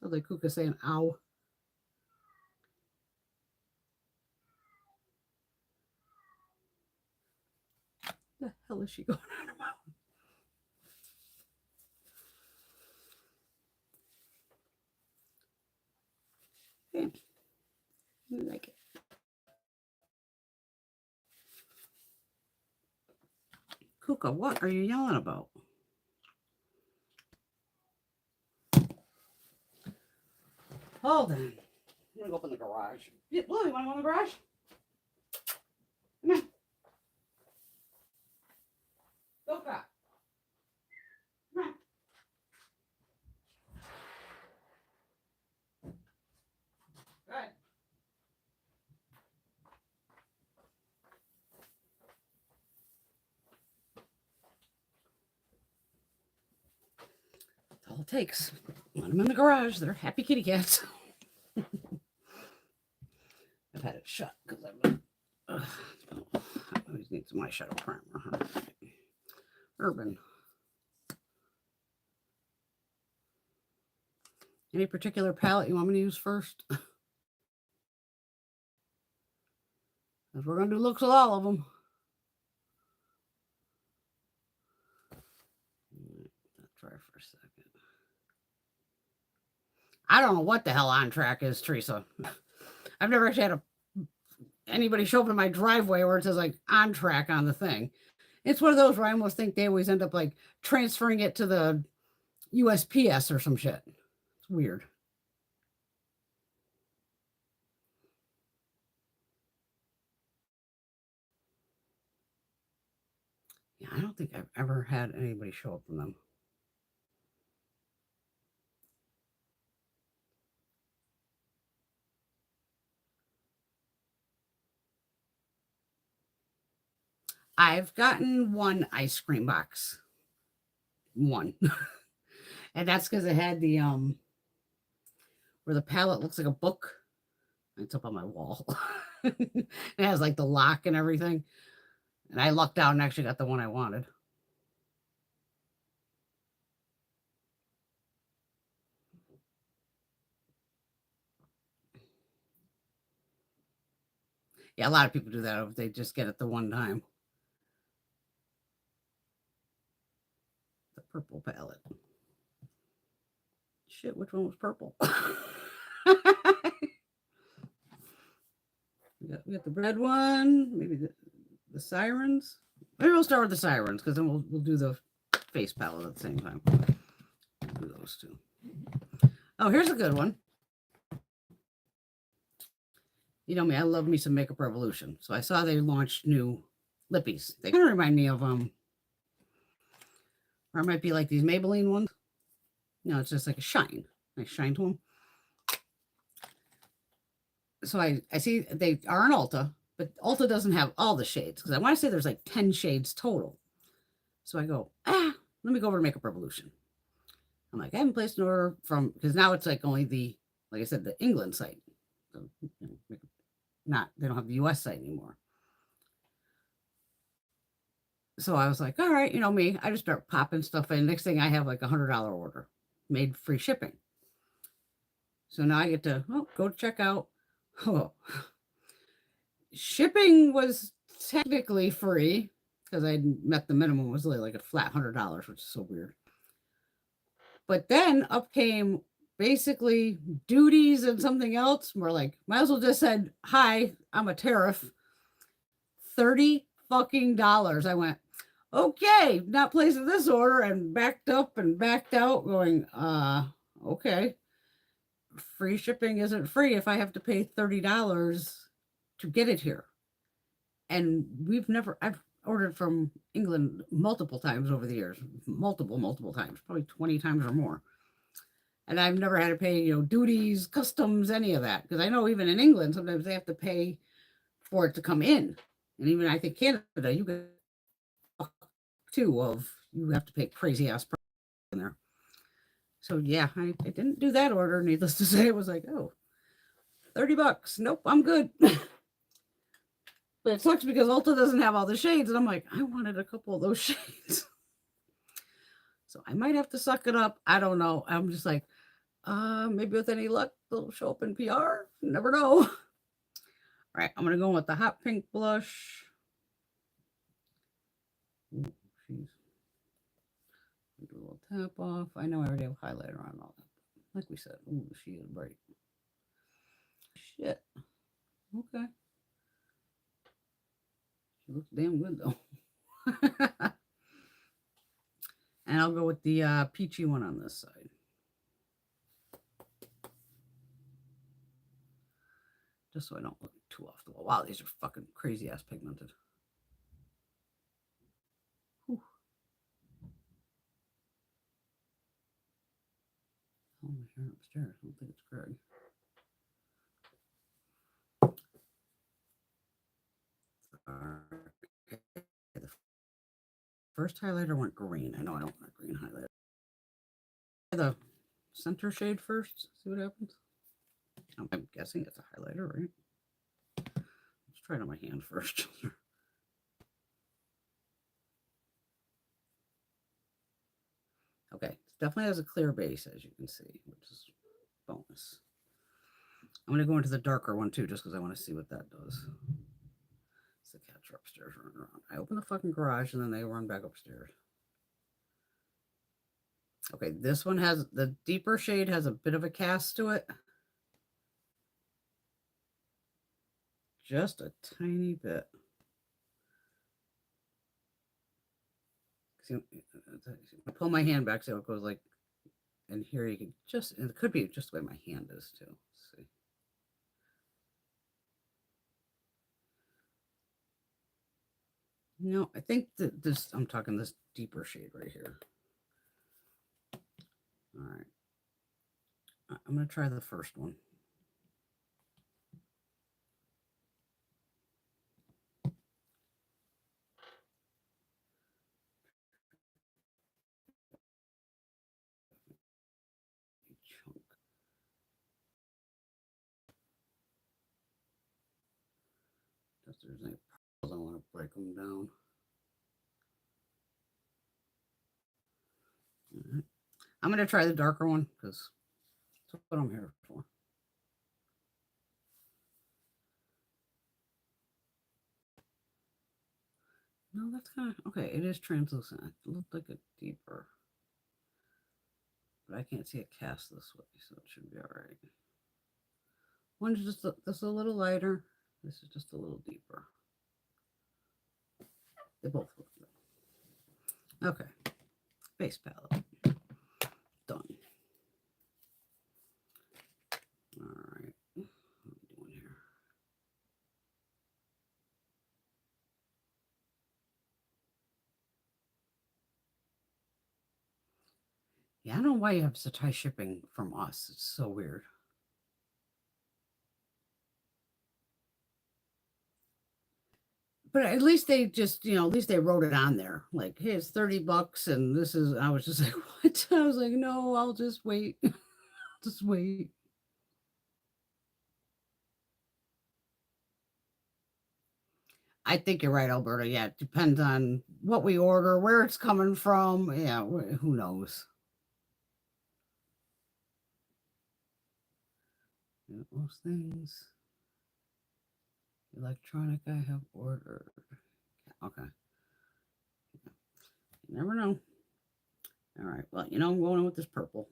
So the Kuka saying, ow. The hell is she going on about? Okay. I like it. Kuka, what are you yelling about? Hold on. I'm gonna go up in the garage. Yeah, Blue, you wanna go in the garage? Come on. Kuka. Come on. Good. That's all it takes. Let them in the garage. They're happy kitty cats. I've had it shut because I've I always need some eyeshadow primer. Huh? Urban. Any particular palette you want me to use first? Because we're going to do looks with all of them. Let's try for a second. I don't know what the hell On Track is, Teresa. I've never actually had anybody show up in my driveway where it says like On Track on the thing. It's one of those where I almost think they always end up like transferring it to the USPS or some shit. It's weird. Yeah, I don't think I've ever had anybody show up from them. I've gotten one ice cream box. One. And that's because it had the where the palette looks like a book. It's up on my wall. It has like the lock and everything. And I lucked out and actually got the one I wanted. Yeah, a lot of people do that if they just get it the one time. The purple palette. Shit, which one was purple? We got the red one, maybe the sirens. Maybe we'll start with the sirens because then we'll do the face palette at the same time. We'll do those two. Oh, here's a good one. You know me, I love me some Makeup Revolution. So I saw they launched new lippies. They kind of remind me of or it might be like these Maybelline ones. No, it's just like a shine. Nice shine to them. So I see they are in Ulta, but Ulta doesn't have all the shades because I want to say there's like 10 shades total. So I go, let me go over to Makeup Revolution. I'm like, I haven't placed an order from, because now it's like only the, like I said, the England site. So, they don't have the US site anymore. So I was like, all right, you know me, I just start popping stuff in. Next thing I have like $100 order, made free shipping. So now I get to go check out. Oh, shipping was technically free because I met the minimum was like a flat $100, which is so weird. But then up came basically duties and something else. We're like, might as well just said, hi, I'm a tariff. $30 fucking dollars. I went, okay, not placing this order, and backed up and backed out going, okay. Free shipping isn't free if I have to pay $30 to get it here. And I've ordered from England multiple times over the years, multiple times, probably 20 times or more. And I've never had to pay, duties, customs, any of that. Because I know even in England, sometimes they have to pay for it to come in. And even I think Canada, you get you have to pay crazy ass price in there. So yeah, I didn't do that order. Needless to say, it was like, $30. Nope, I'm good. But it sucks because Ulta doesn't have all the shades. And I'm like, I wanted a couple of those shades. So I might have to suck it up. I don't know. I'm just like, maybe with any luck, they'll show up in PR. Never know. All right, I'm going to go with the hot pink blush. Ooh, geez. Do a little tap off. I know I already have highlighter on all that. Like we said, ooh, she is bright. Shit. Okay. She looks damn good though. And I'll go with the peachy one on this side. Just so I don't look too off the wall. Wow, these are fucking crazy ass pigmented. Whew. Oh, my hair upstairs. I don't think it's Greg. The first highlighter went green. I know I don't want a green highlighter. The center shade first. See what happens. I'm guessing it's a highlighter, right? Let's try it on my hand first. Okay, it definitely has a clear base, as you can see, which is bonus. I'm going to go into the darker one too, just because I want to see what that does. It's the cats are upstairs running around. I open the fucking garage and then they run back upstairs. Okay, this one has the deeper shade, has a bit of a cast to it. Just a tiny bit. See, I pull my hand back so it goes like, and here you can just, and it could be just the way my hand is too. Let's see. No, I think that this, I'm talking this deeper shade right here. All right. I'm going to try the first one. If there's any pearls, I want to break them down. Right. I'm going to try the darker one because that's what I'm here for. No, that's kind of, okay, it is translucent. It looked like a deeper. But I can't see it cast this way, so it should be all right. One's just a little lighter. This is just a little deeper. They both look good. Okay. Base palette. Done. All right. What are we doing here? Yeah, I don't know why you have such high shipping from us. It's so weird. But at least they just, at least they wrote it on there. Like, hey, it's $30 and this is, I was just like, what? I was like, no, I'll just wait. Just wait. I think you're right, Alberta. Yeah, it depends on what we order, where it's coming from. Yeah, who knows? Most things. Electronic I have ordered. Okay. You never know. All right. Well, I'm going with this purple.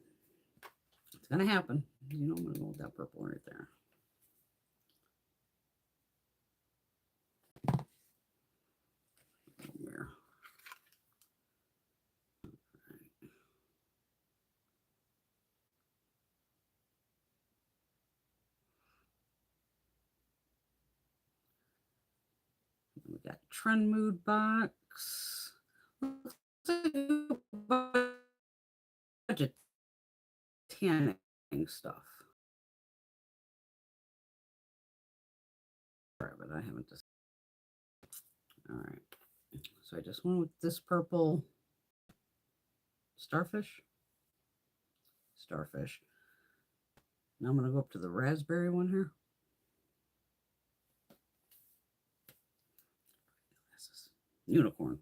It's going to happen. I'm going to go with that purple right there. Where? We got Trend Mood box. Budget tanning stuff. But I haven't just. All right. So I just went with this purple starfish. Starfish. Now I'm going to go up to the raspberry one here. This is unicorn.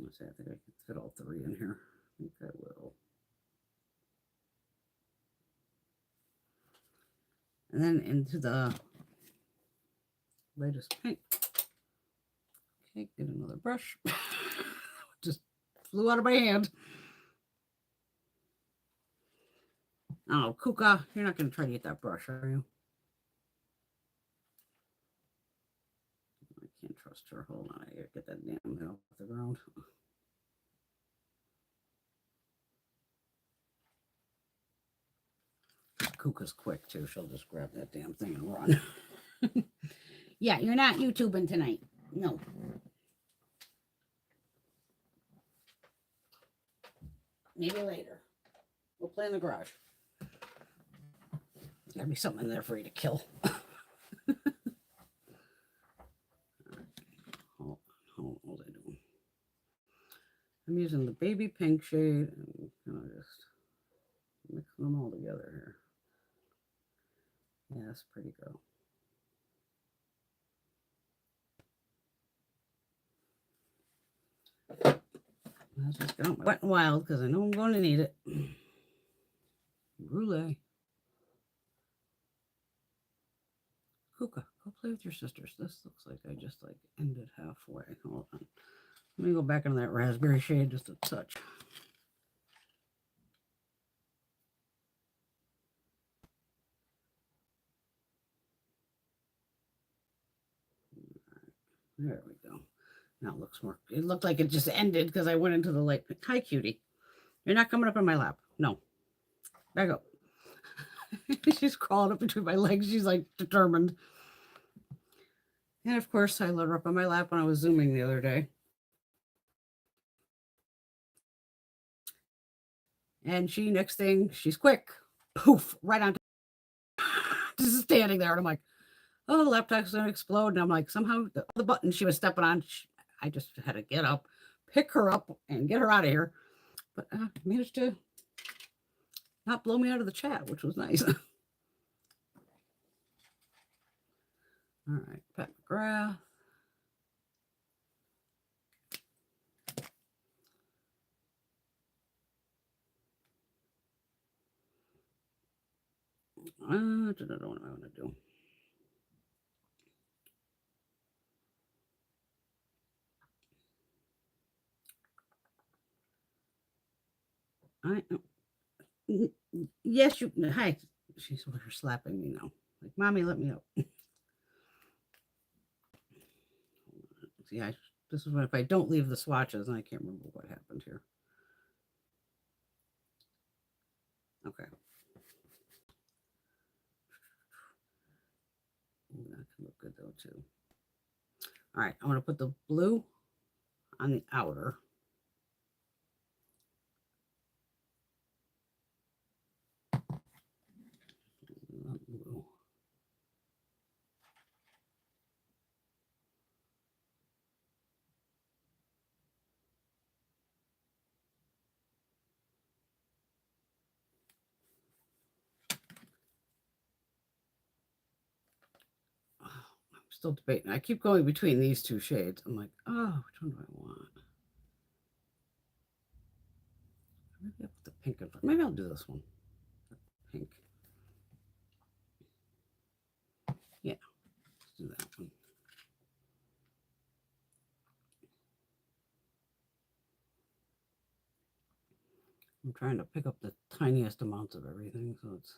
Let's see, I think I can fit all three in here. I think I will. And then into the latest pink. Okay, get another brush. Just flew out of my hand. Oh, Kuka, you're not going to try to get that brush, are you? I can't trust her. Hold on, I gotta get that damn thing off the ground. Kuka's quick too. She'll just grab that damn thing and run. Yeah, you're not YouTubing tonight. No. Maybe later. We'll play in the garage. There's gotta be something in there for you to kill. What was I doing? I'm using the baby pink shade and just mix them all together here. Yes, pretty girl. I'll just get out my Wet n Wild because I know I'm going to need it. Brulee. Kuka, go play with your sisters. This looks like I just ended halfway. Hold on. Let me go back into that raspberry shade just a touch. There we go. Now it looks more. It looked like it just ended because I went into the light. Hi, cutie. You're not coming up in my lap. No. Back up. She's crawling up between my legs. She's like determined. And of course, I let her up on my lap when I was Zooming the other day. And she, next thing, she's quick. Poof, right on. Just standing there. And I'm like, oh, the laptop's going to explode. And I'm like, somehow the button she was stepping on, I just had to get up, pick her up, and get her out of here. But I managed to not blow me out of the chat, which was nice. All right, Pat McGrath. I don't know what I want to do. Yes, you. Hi. She's slapping me now. Like, mommy, let me up. See, this is when if I don't leave the swatches, and I can't remember what happened here. Okay. Ooh, that can look good though too. All right, I'm going to put the blue on the outer. Blue. I'm still debating. I keep going between these two shades. I'm like, oh, which one do I want? Maybe I'll put the pink in front. Maybe I'll do this one. Pink. Yeah, let's do that one. I'm trying to pick up the tiniest amounts of everything, so it's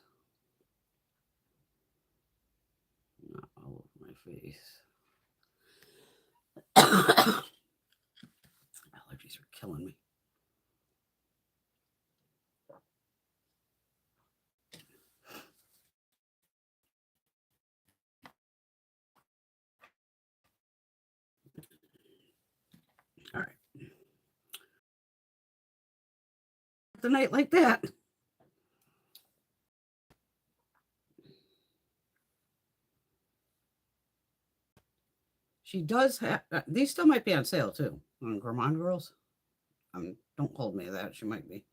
not all over my face. Allergies are killing me. All right. The night like that. She does have, these still might be on sale too on Gourmande Girls. Don't hold me to that. She might be.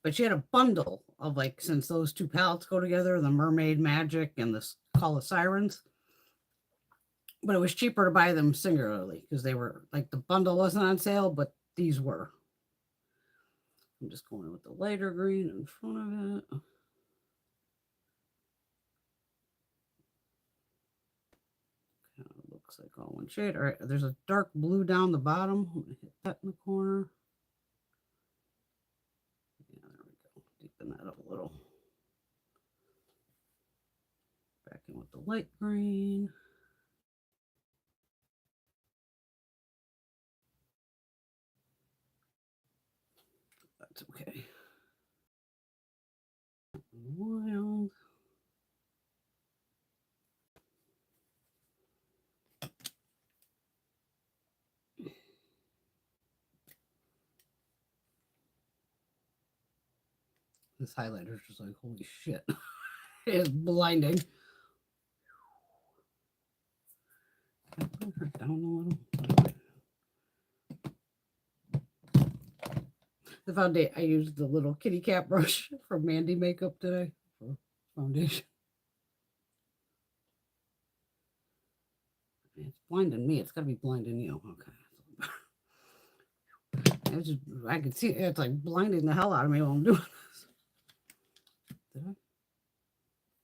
But she had a bundle of like, since those two palettes go together, the Mermaid Magic and the Call of Sirens. But it was cheaper to buy them singularly because they were like the bundle wasn't on sale, but these were. I'm just going with the lighter green in front of it. Kind of looks like all one shade. All right, there's a dark blue down the bottom. I'm gonna hit that in the corner. Yeah, there we go. Deepen that up a little. Back in with the light green. That's okay. Wild. This highlighter is just like, holy shit. It is blinding. Can I put her down a little? The foundation, I used the little kitty cat brush from Mandy Makeup today for foundation. It's blinding me. It's got to be blinding you. Okay. I can see it's like blinding the hell out of me while I'm doing this. Did I?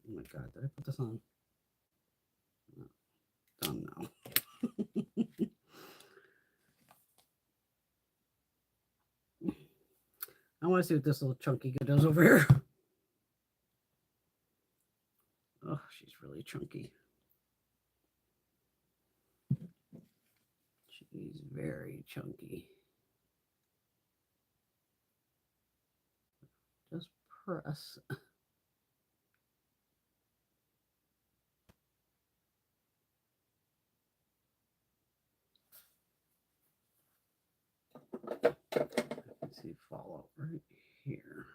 Oh my God, did I put this on? No. Done now. I want to see what this little chunky guy does over here. Oh, she's really chunky. She's very chunky. Just press. Let's see, follow right here.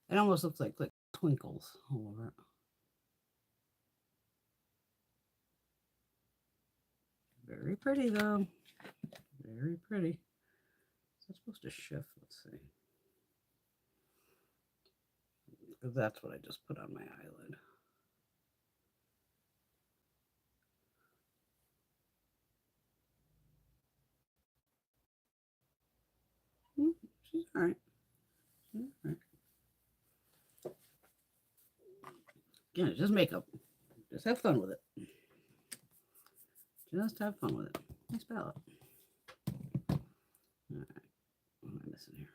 It almost looks like twinkles all over it. Very pretty though. Very pretty. Is that supposed to shift? Let's see. Because that's what I just put on my eyelid. Right. Yeah, just makeup. Just have fun with it. Just have fun with it. Nice palette. All right. What am I missing here?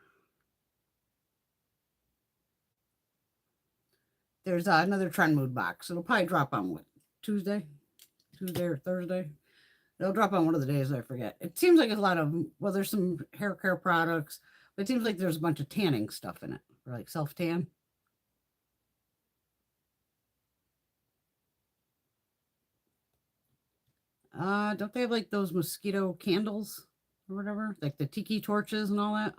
There's another Trend Mood box. It'll probably drop on what? Tuesday or Thursday. It'll drop on one of the days, I forget. It seems like a lot of, well, there's some hair care products, but it seems like there's a bunch of tanning stuff in it, or like self-tan. Don't they have like those mosquito candles or whatever? Like the tiki torches and all that?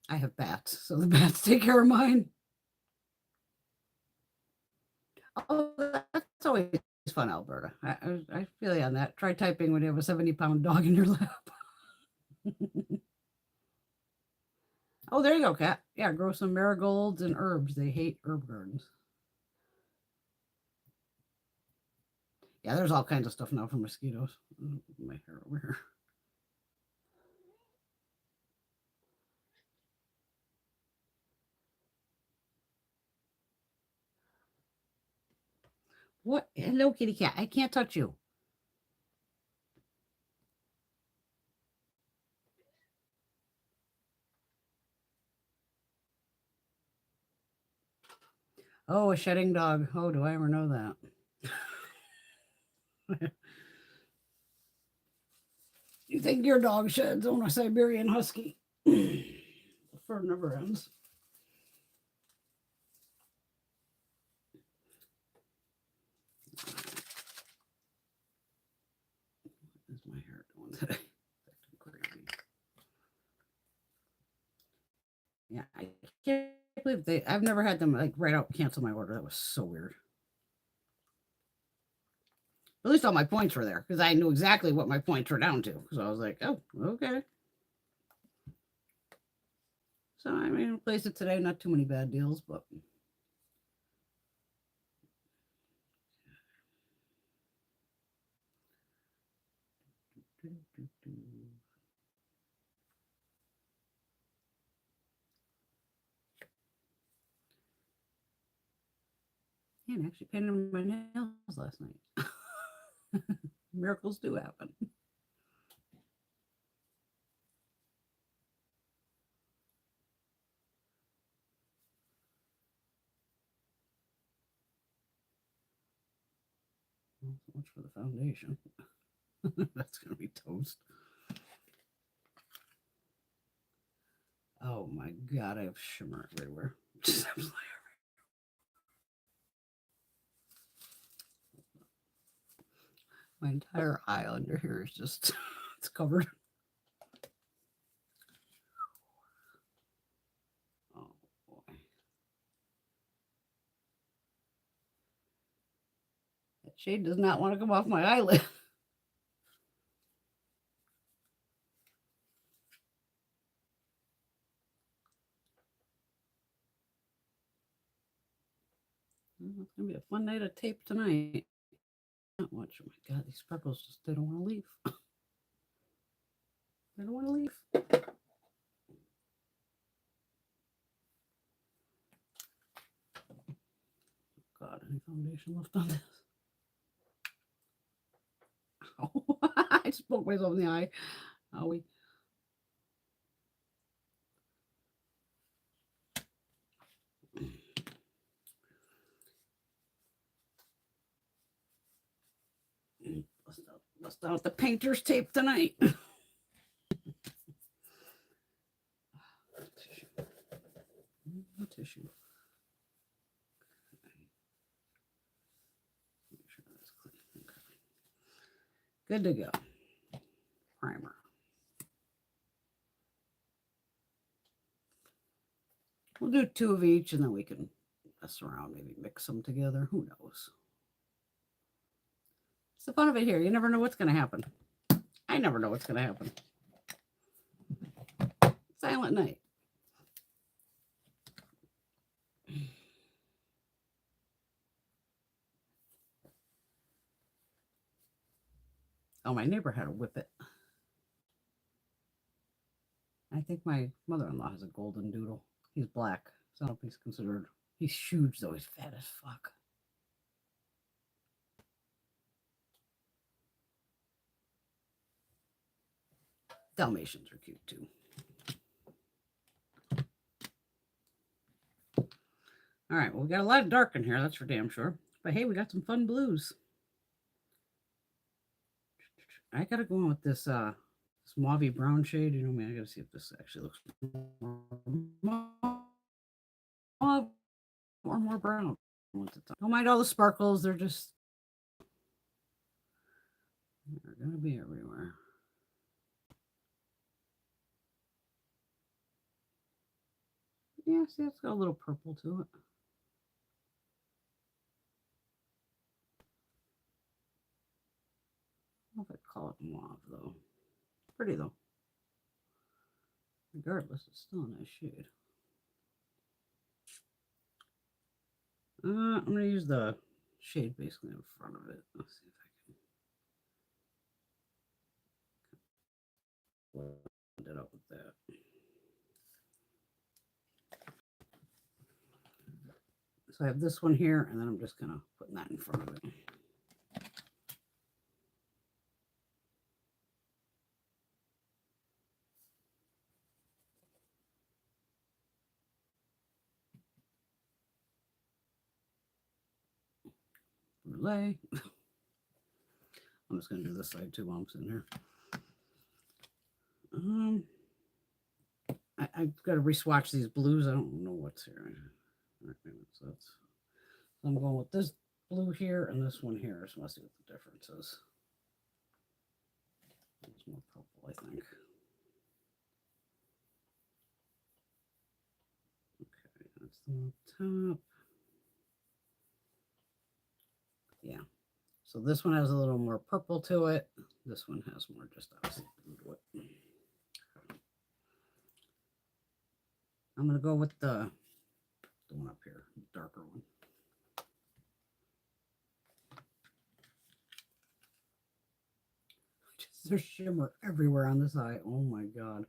I have bats, so the bats take care of mine. Oh, that's always fun, Alberta. I feel you on that. Try typing when you have a 70-pound dog in your lap. Oh, there you go, Kat. Yeah, grow some marigolds and herbs. They hate herb gardens. Yeah, there's all kinds of stuff now for mosquitoes. My hair over here. What? Hello, kitty cat. I can't touch you. Oh, a shedding dog. Oh, do I ever know that? You think your dog sheds on a Siberian Husky? The fur never ends. What's my hair doing today? Yeah, I can't believe I've never had them like right out cancel my order. That was so weird. At least all my points were there because I knew exactly what my points were down to. So I was like, oh, okay. So I mean, replaced it today. Not too many bad deals, but yeah, I actually painted my nails last night. Miracles do happen. Well, so much for the foundation. That's gonna be toast. Oh my god, I have shimmer everywhere. My entire eye under here is just it's covered. Oh boy. That shade does not want to come off my eyelid. It's gonna be a fun night of tape tonight. Not much. Oh my god, these sparkles just they don't want to leave. They don't want to leave. God, any foundation left on this? Oh, I just poked myself in the eye. Owie. Bust out the painter's tape tonight. Tissue. Make sure that's clean. Okay. Good to go. Primer. We'll do 2 of each and then we can mess around, maybe mix them together. Who knows? It's the fun of it here. You never know what's going to happen. I never know what's going to happen. Silent night. Oh, my neighbor had a whippet. I think my mother-in-law has a golden doodle. He's black, so I don't know if he's considered. He's huge though. He's fat as fuck. Dalmatians are cute too. All right, well, we got a lot of dark in here, that's for damn sure. But hey, we got some fun blues. I gotta go in with this this mauve brown shade. You know me, I gotta see if this actually looks mauve or more brown. Don't mind all the sparkles, they're gonna be everywhere. Yeah, see, it's got a little purple to it. I don't know if I'd call it mauve though. Pretty though. Regardless, it's still a nice shade. I'm gonna use the shade basically in front of it. Let's see if I can blend it up with that. So I have this one here, and then I'm just kind of putting that in front of it. Relay. I'm just going to do this side too while I'm sitting here. I've got to re-swatch these blues. I don't know what's here. So I'm going with this blue here and this one here. So let's see what the difference is. It's more purple, I think. Okay, that's the top. Yeah. So this one has a little more purple to it. This one has more just obviously blue to it. I'm going to go with the one up here, the darker one. There's shimmer everywhere on this eye. Oh my God.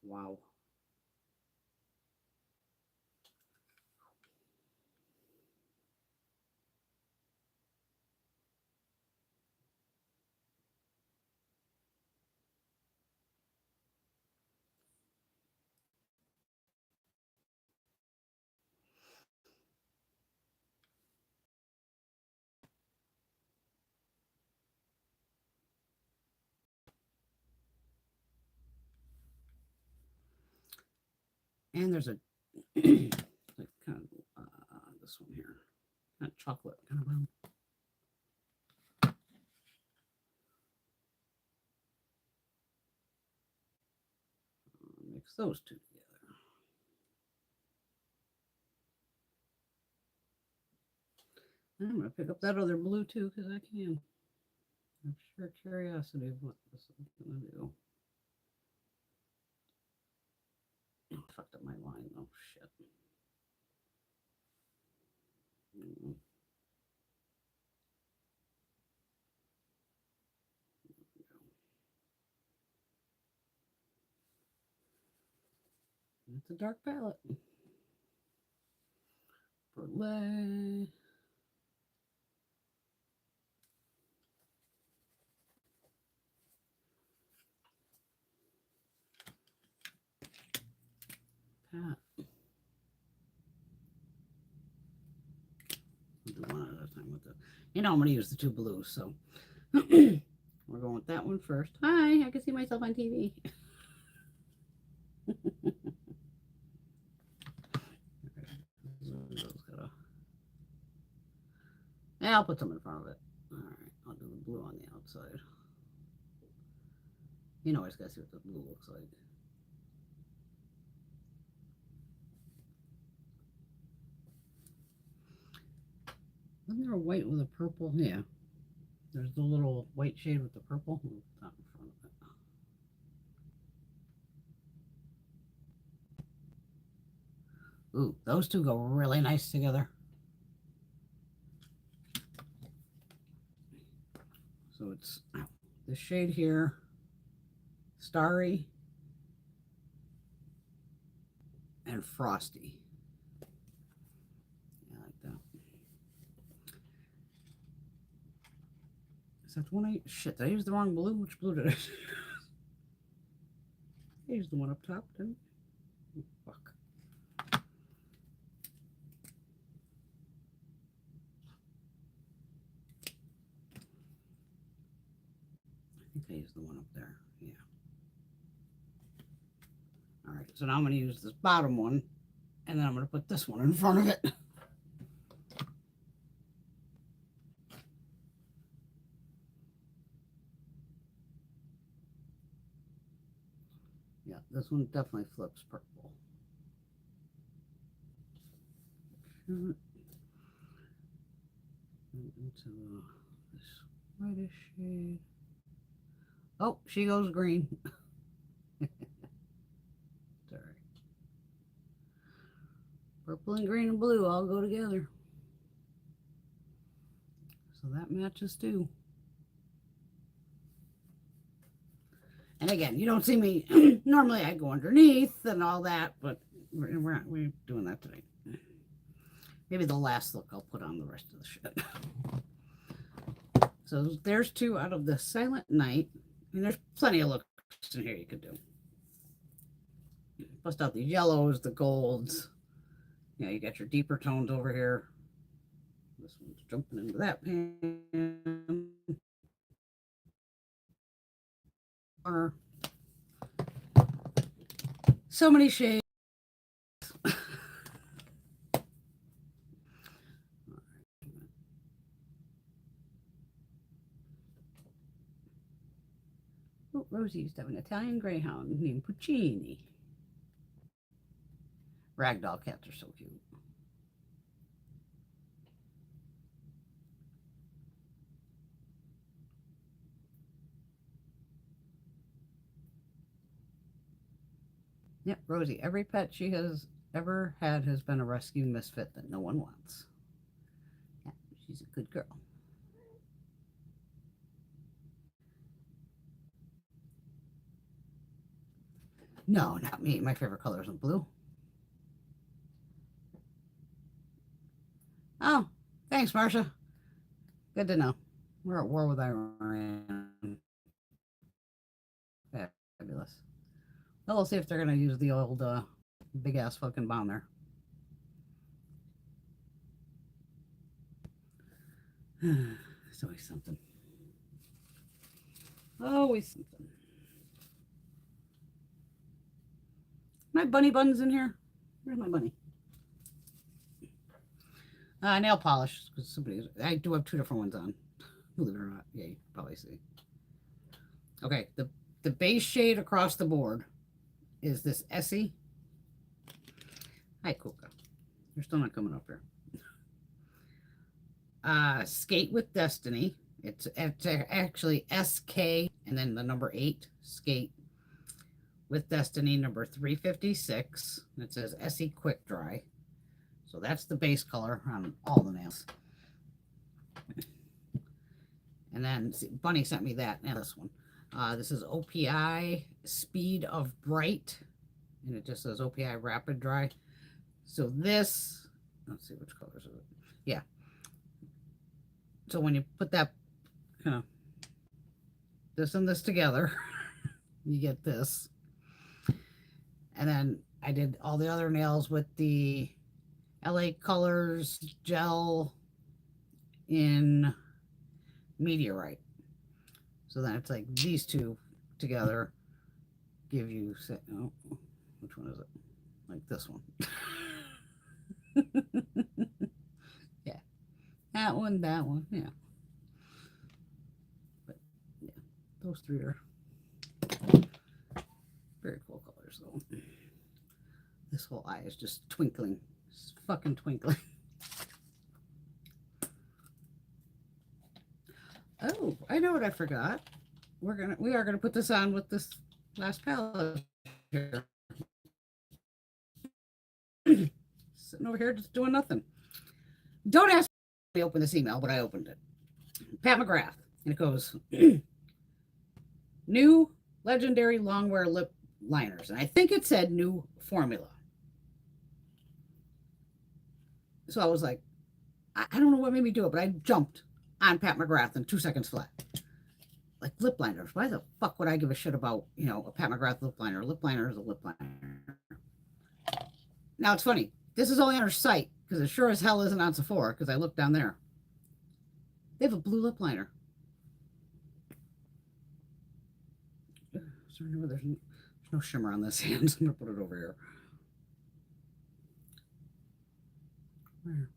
Wow. And there's a like kind of this one here, not chocolate, kind of brown. Mix those two together. And I'm gonna pick up that other blue too because I can. I'm sure curiosity of what this is gonna do. Oh, fucked up my line. Oh shit. It's a dark palette. Burlay. Pat. I'll do one at a time with the. You know, I'm going to use the two blues, so we're going with that one first. Hi, I can see myself on TV. Yeah, I'll put some in front of it. All right, I'll do the blue on the outside. You know, I just got to see what the blue looks like. Isn't there a white with a purple? Yeah. There's the little white shade with the purple. Not in front of it. Ooh, those two go really nice together. So it's this shade here, Starry, and frosty. Yeah, like that. Is that the one shit, did I use the wrong blue? Which blue did I use? I used the one up top, didn't I? Oh, fuck. I think I used the one up there. Yeah. All right, so now I'm going to use this bottom one, and then I'm going to put this one in front of it. Yeah, this one definitely flips purple. Into this whitish shade. Oh, she goes green. It's all right. Purple and green and blue all go together. So that matches too. And again, you don't see me, normally I go underneath and all that, but we're doing that today. Maybe the last look I'll put on the rest of the shit. So there's two out of the Silent Night. I mean, there's plenty of looks in here you could do. Bust out the yellows, the golds. You know, you got your deeper tones over here. This one's jumping into that pan. So many shades. Oh, Rosie used to have an Italian greyhound named Puccini. Ragdoll cats are so cute. Yep, Rosie, every pet she has ever had has been a rescue misfit that no one wants. Yeah, she's a good girl. No, not me. My favorite color isn't blue. Oh, thanks, Marcia. Good to know. We're at war with Iran. Fabulous. Well, we'll see if they're going to use the old big-ass fucking bomb there. It's always something. Always something. My bunny buns in here. Where's my bunny? Nail polish, because somebody. I do have two different ones on. Believe it or not. Yeah, you can probably see. Okay, the base shade across the board is this Essie. Hi, Coca. You're still not coming up here. Skate with Destiny. It's actually SK and then the number 8. Skate with Destiny number 356. It says Essie Quick Dry. So that's the base color on all the nails. And then Bunny sent me that and this one. This is OPI Speed of Bright. And it just says OPI Rapid Dry. So this, let's see which colors is it. Yeah. So when you put that kind of this and this together, you get this. And then I did all the other nails with the LA Colors gel in Meteorite. So then it's like these two together give you, oh, which one is it? Like this one. Yeah. That one, yeah. But yeah, those three are very cool colors though. This whole eye is just twinkling. It's fucking twinkling. Oh, I know what I forgot. We are gonna put this on with this last palette here. Sitting over here just doing nothing. Don't ask me to open this email, but I opened it. Pat McGrath. And it goes, new legendary longwear lip liners. And I think it said new formula. So I was like, I don't know what made me do it, but I jumped on Pat McGrath in 2 seconds flat. Like lip liners. Why the fuck would I give a shit about, a Pat McGrath lip liner? Lip liner is a lip liner. Now it's funny. This is only on her site because it sure as hell isn't on Sephora because I looked down there. They have a blue lip liner. There's no shimmer on this hand, so I'm going to put it over here. Where?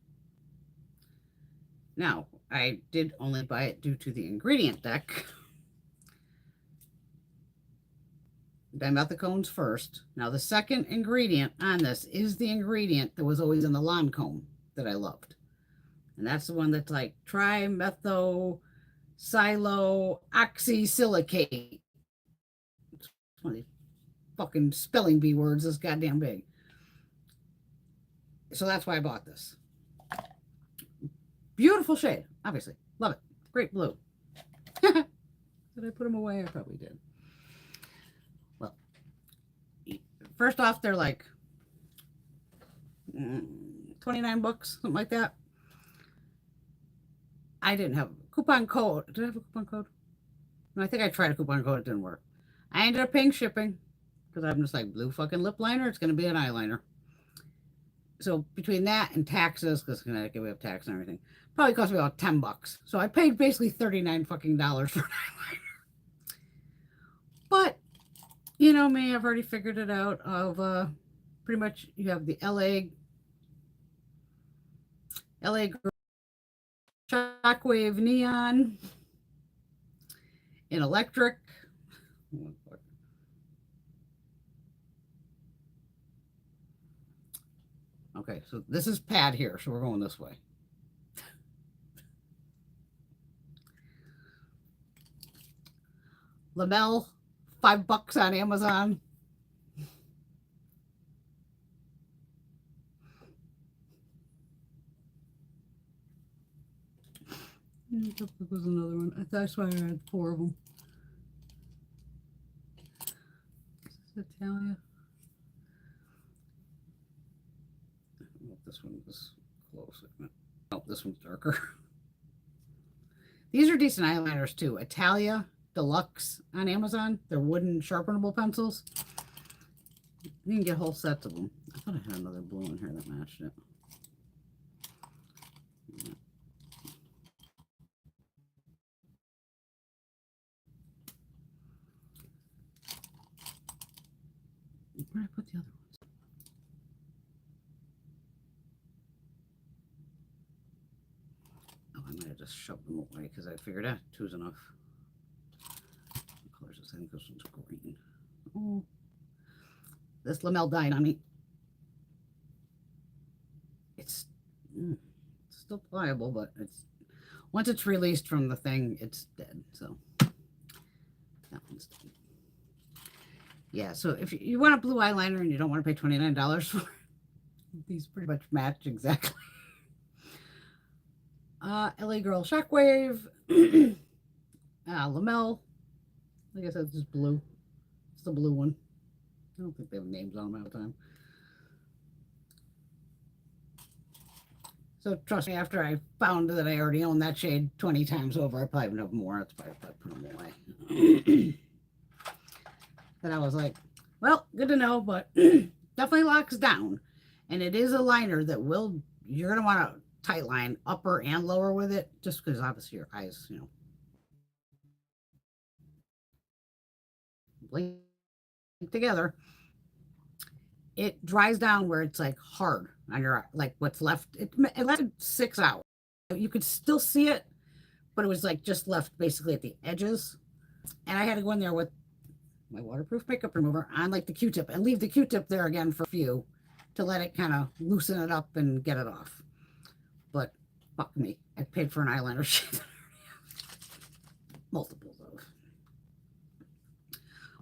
Now, I did only buy it due to the ingredient deck. I bought the cones first. Now, the second ingredient on this is the ingredient that was always in the Lancome that I loved. And that's the one that's like trimethylsiloxysilicate. It's one of these fucking spelling bee words is goddamn big. So that's why I bought this. Beautiful shade, obviously. Love it. Great blue. Did I put them away? I probably did. Well, first off, they're like 29 bucks, something like that. I didn't have a coupon code. Did I have a coupon code? No, I think I tried a coupon code. It didn't work. I ended up paying shipping because I'm just like, blue fucking lip liner. It's going to be an eyeliner. So between that and taxes, because Connecticut we have tax and everything, probably cost me about 10 bucks. So I paid basically $39 fucking for an eyeliner. But you know me, I've already figured it out. Of pretty much you have the LA Shockwave Neon in electric. Okay, so this is pad here, so we're going this way. Lamel, $5 on Amazon. There was another one. That's why I had 4 of them. Is this Italia? This one is close. Oh, this one's darker. These are decent eyeliners too. Italia Deluxe on Amazon. They're wooden sharpenable pencils. You can get whole sets of them. I thought I had another blue in here that matched it. Where did I put the other ones? Oh, I might have just shoved them away because I figured out 2's enough. What colors is this? I think this one's green. Oh, this Lamel died on me. It's still pliable, but it's once it's released from the thing, it's dead. So that one's dead. Yeah, so if you want a blue eyeliner and you don't want to pay $29 for it, these pretty much match exactly. LA Girl Shockwave, Lamel. Like I said, this is blue. It's the blue one. I don't think they have names on them all the time. So trust me, after I found that I already owned that shade 20 times over, I probably have more. That's probably if I put them away. Then I was like, well, good to know, but definitely locks down. And it is a liner that you're going to want to tight line upper and lower with it, just because obviously your eyes, blink together. It dries down where it's like hard on your eye, like what's left. It lasted 6 hours. You could still see it, but it was like just left basically at the edges. And I had to go in there with my waterproof makeup remover on like the Q-tip and leave the Q-tip there again for a few to let it kind of loosen it up and get it off. But fuck me, I paid for an eyeliner shade. Multiples of.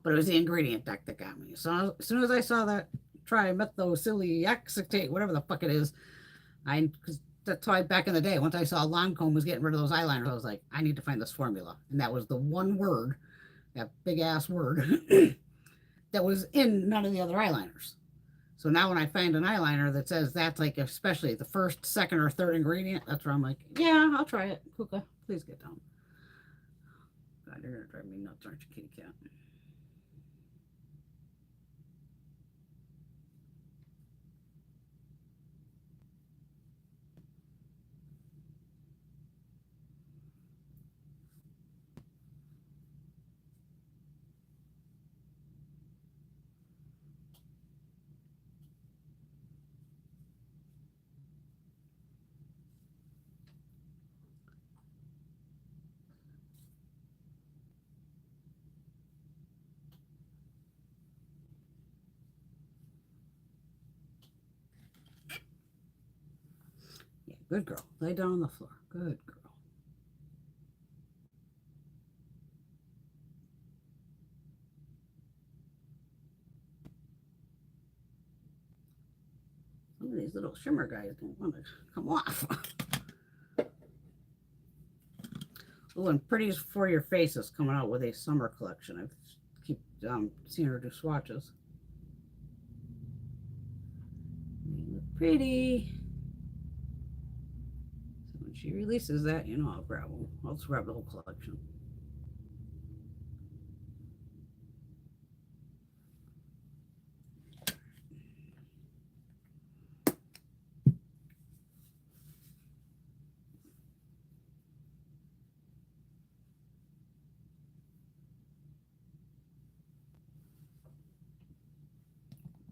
But it was the ingredient deck that got me. So as soon as I saw that trimethylsiloxysilicate, whatever the fuck it is, because that's why back in the day, once I saw Lancome was getting rid of those eyeliners, I was like, I need to find this formula. And that was the one word, that big ass word, that was in none of the other eyeliners. So So now when I find an eyeliner that says that's like especially the first, second, or third ingredient, that's where I'm like, yeah, I'll try it. Kuka, please get down. God, you're gonna drive me nuts, aren't you, kitty cat? Yeah, good girl. Lay down on the floor. Good girl. Some of these little shimmer guys don't want to come off. Oh, and Pretty's For Your Face is coming out with a summer collection. I keep seeing her do swatches. They look pretty. So when she releases that, you know, I'll grab them. I'll just grab the whole collection.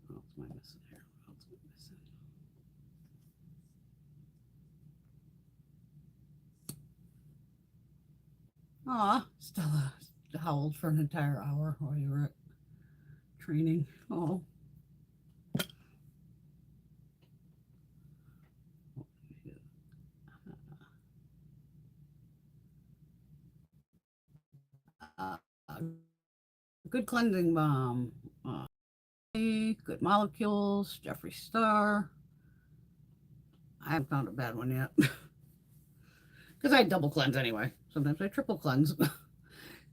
What else am I missing here? What else am I missing? Aw, Stella howled for an entire hour while you were at training. Oh. Uh, good cleansing balm. Good molecules. Jeffree Star. I haven't found a bad one yet. Because I double cleanse anyway. Sometimes I triple cleanse.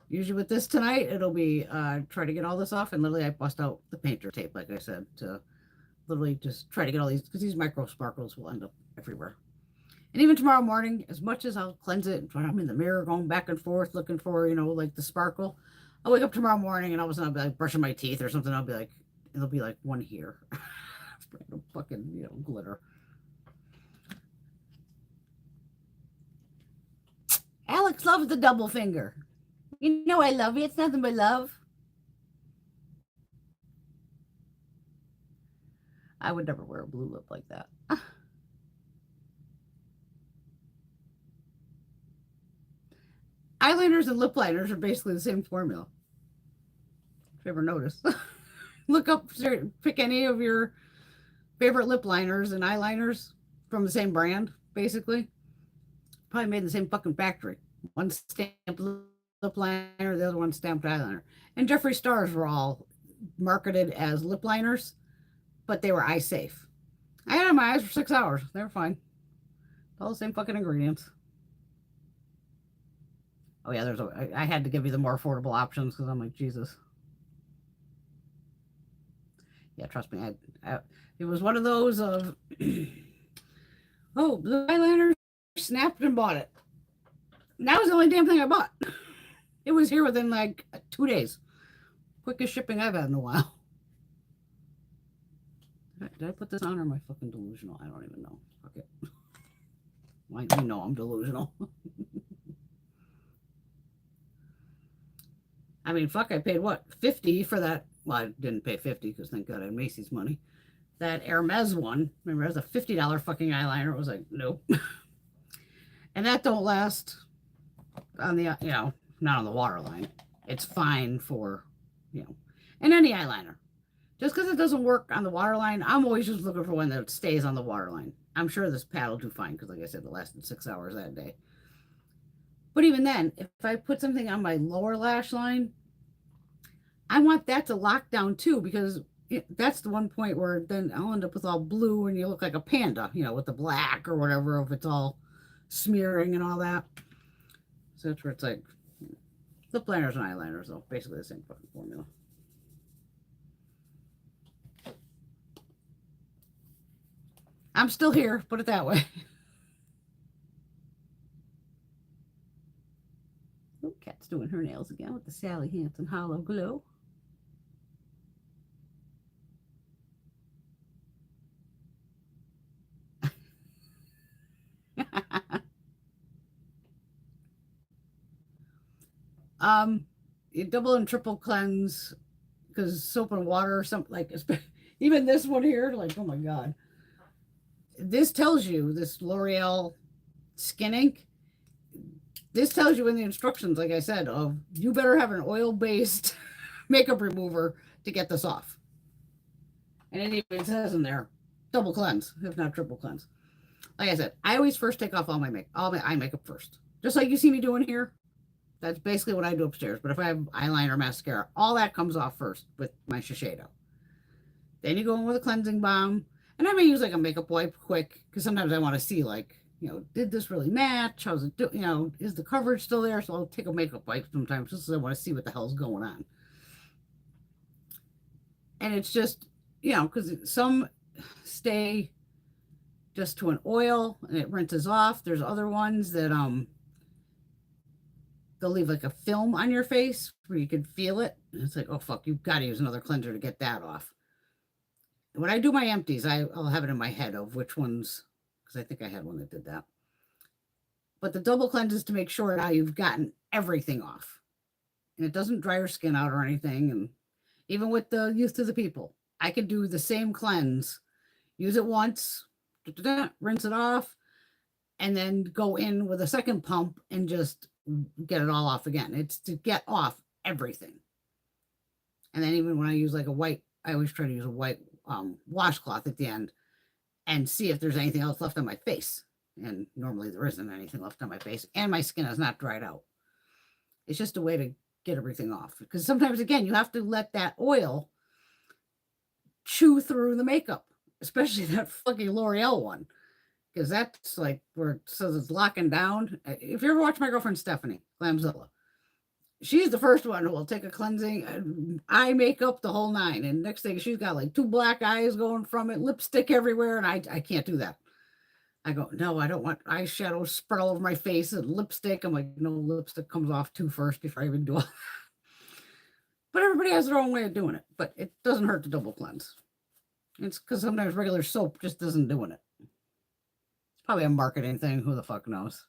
Usually with this tonight, it'll be try to get all this off. And literally I bust out the painter tape, like I said, to literally just try to get all these, because these micro sparkles will end up everywhere. And even tomorrow morning, as much as I'll cleanse it, and I'm in the mirror going back and forth looking for, you know, like the sparkle, I'll wake up tomorrow morning and all of a sudden I'll be like brushing my teeth or something. I'll be like, it'll be like one here. Fucking, you know, glitter. Alex loves the double finger. You know I love you. It's nothing but love. I would never wear a blue lip like that. Eyeliners and lip liners are basically the same formula. If you ever noticed. Look up, pick any of your favorite lip liners and eyeliners from the same brand, basically. Probably made in the same fucking factory. One stamped lip liner, the other one stamped eyeliner. And Jeffree Stars were all marketed as lip liners, but they were eye safe. I had my eyes for 6 hours. They were fine. All the same fucking ingredients. Oh yeah, I had to give you the more affordable options because I'm like, Jesus. Yeah, trust me. It was one of those of, oh, blue eyeliner, snapped and bought it. And that was the only damn thing I bought. It was here within like 2 days. Quickest shipping I've had in a while. Did I put this on or am I fucking delusional? I don't even know. Fuck it. Why do you know I'm delusional? I mean, fuck, I paid what? 50 for that. Well, I didn't pay 50 because thank God I had Macy's money. That Hermes one, remember, it was a $50 fucking eyeliner. It was like, nope. And that don't last on the, you know, not on the waterline. It's fine for, you know, and any eyeliner. Just because it doesn't work on the waterline, I'm always just looking for one that stays on the waterline. I'm sure this pad will do fine because, like I said, it lasted 6 hours that day. But even then, if I put something on my lower lash line, I want that to lock down too because that's the one point where then I'll end up with all blue and you look like a panda, you know, with the black or whatever, if it's all smearing and all that. So that's where it's like lip liners and eyeliners, though, basically the same fucking formula. I'm still here, put it that way. Oh, Kat's doing her nails again with the Sally Hansen Hollow Glow. You double and triple cleanse because soap and water or something like even this one here, like, oh my god. This tells you this L'Oreal Skin Ink. This tells you in the instructions, like I said, of you better have an oil-based makeup remover to get this off. And it even says in there, double cleanse, if not triple cleanse. Like I said, I always first take off all my eye makeup first. Just like you see me doing here. That's basically what I do upstairs. But if I have eyeliner, mascara, all that comes off first with my Shiseido. Then you go in with a cleansing balm. And I may use like a makeup wipe quick because sometimes I want to see like, did this really match? How's it do? Is the coverage still there? So I'll take a makeup wipe sometimes just because I want to see what the hell's going on. And it's just, because some stay just to an oil and it rinses off. There's other ones that they'll leave like a film on your face where you can feel it. And it's like, oh fuck, you've got to use another cleanser to get that off. When I do my empties, I'll have it in my head of which ones, because I think I had one that did that. But the double cleanse is to make sure now you've gotten everything off. And it doesn't dry your skin out or anything. And even with the Youth to the People, I could do the same cleanse, use it once, rinse it off, and then go in with a second pump and just get it all off again. It's to get off everything. And then even when I use like a white, I always try to use a white washcloth at the end and see if there's anything else left on my face. And normally there isn't anything left on my face, and my skin is not dried out. It's just a way to get everything off. Because sometimes, again, you have to let that oil chew through the makeup, especially that fucking L'Oreal one. Because that's like where it says it's locking down. If you ever watch my girlfriend Stephanie, Glamzilla, she's the first one who will take a cleansing, eye makeup, the whole nine. And next thing, she's got like 2 black eyes going from it, lipstick everywhere. And I can't do that. I go, no, I don't want eyeshadow spread all over my face and lipstick. I'm like, no, lipstick comes off too first before I even do it. But everybody has their own way of doing it. But it doesn't hurt to double cleanse. It's because sometimes regular soap just isn't doing it. It's probably a marketing thing. Who the fuck knows?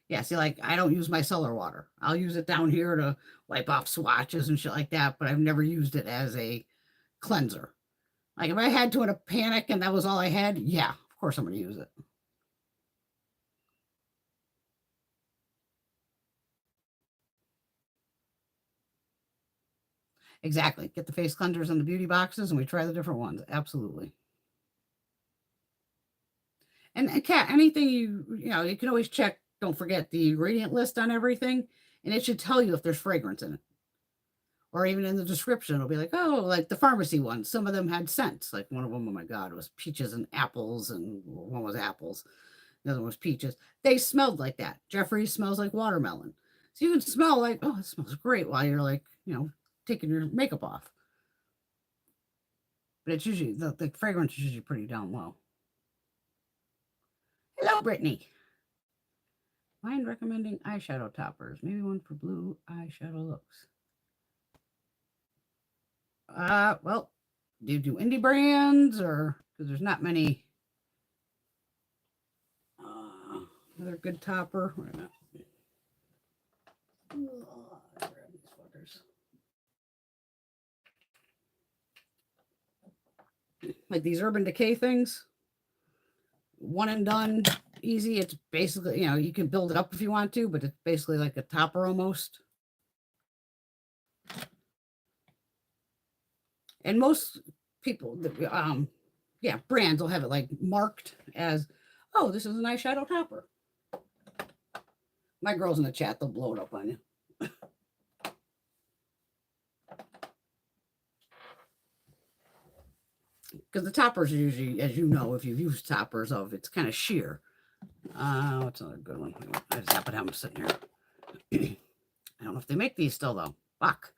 Yeah, see, like, I don't use my cellar water. I'll use it down here to wipe off swatches and shit like that, but I've never used it as a cleanser. Like, if I had to in a panic and that was all I had, yeah, of course I'm going to use it. Exactly. Get the face cleansers in the beauty boxes and we try the different ones. Absolutely. And Kat, anything you can always check, don't forget the ingredient list on everything, and it should tell you if there's fragrance in it. Or even in the description, it'll be like, oh, like the pharmacy ones. Some of them had scents. Like one of them, oh my God, it was peaches and apples, and one was apples. The other one was peaches. They smelled like that. Jeffrey's smells like watermelon. So you can smell like, oh, it smells great while you're like, taking your makeup off. But it's usually, the fragrance is usually pretty down low. Hello, Brittany. Mind recommending eyeshadow toppers. Maybe one for blue eyeshadow looks. Well, do you do indie brands or because there's not many? Another good topper. Wait a minute. Oh, grab these fuckers. Like these Urban Decay things. One and done, easy. It's basically, you can build it up if you want to, but it's basically like a topper almost. And most people, brands will have it like marked as, oh, this is an eyeshadow topper. My girls in the chat, they'll blow it up on you. Because the toppers are usually, as you know, if you've used toppers it's kind of sheer. What's another good one? I just happen to have them sitting here. I don't know if they make these still, though. Fuck.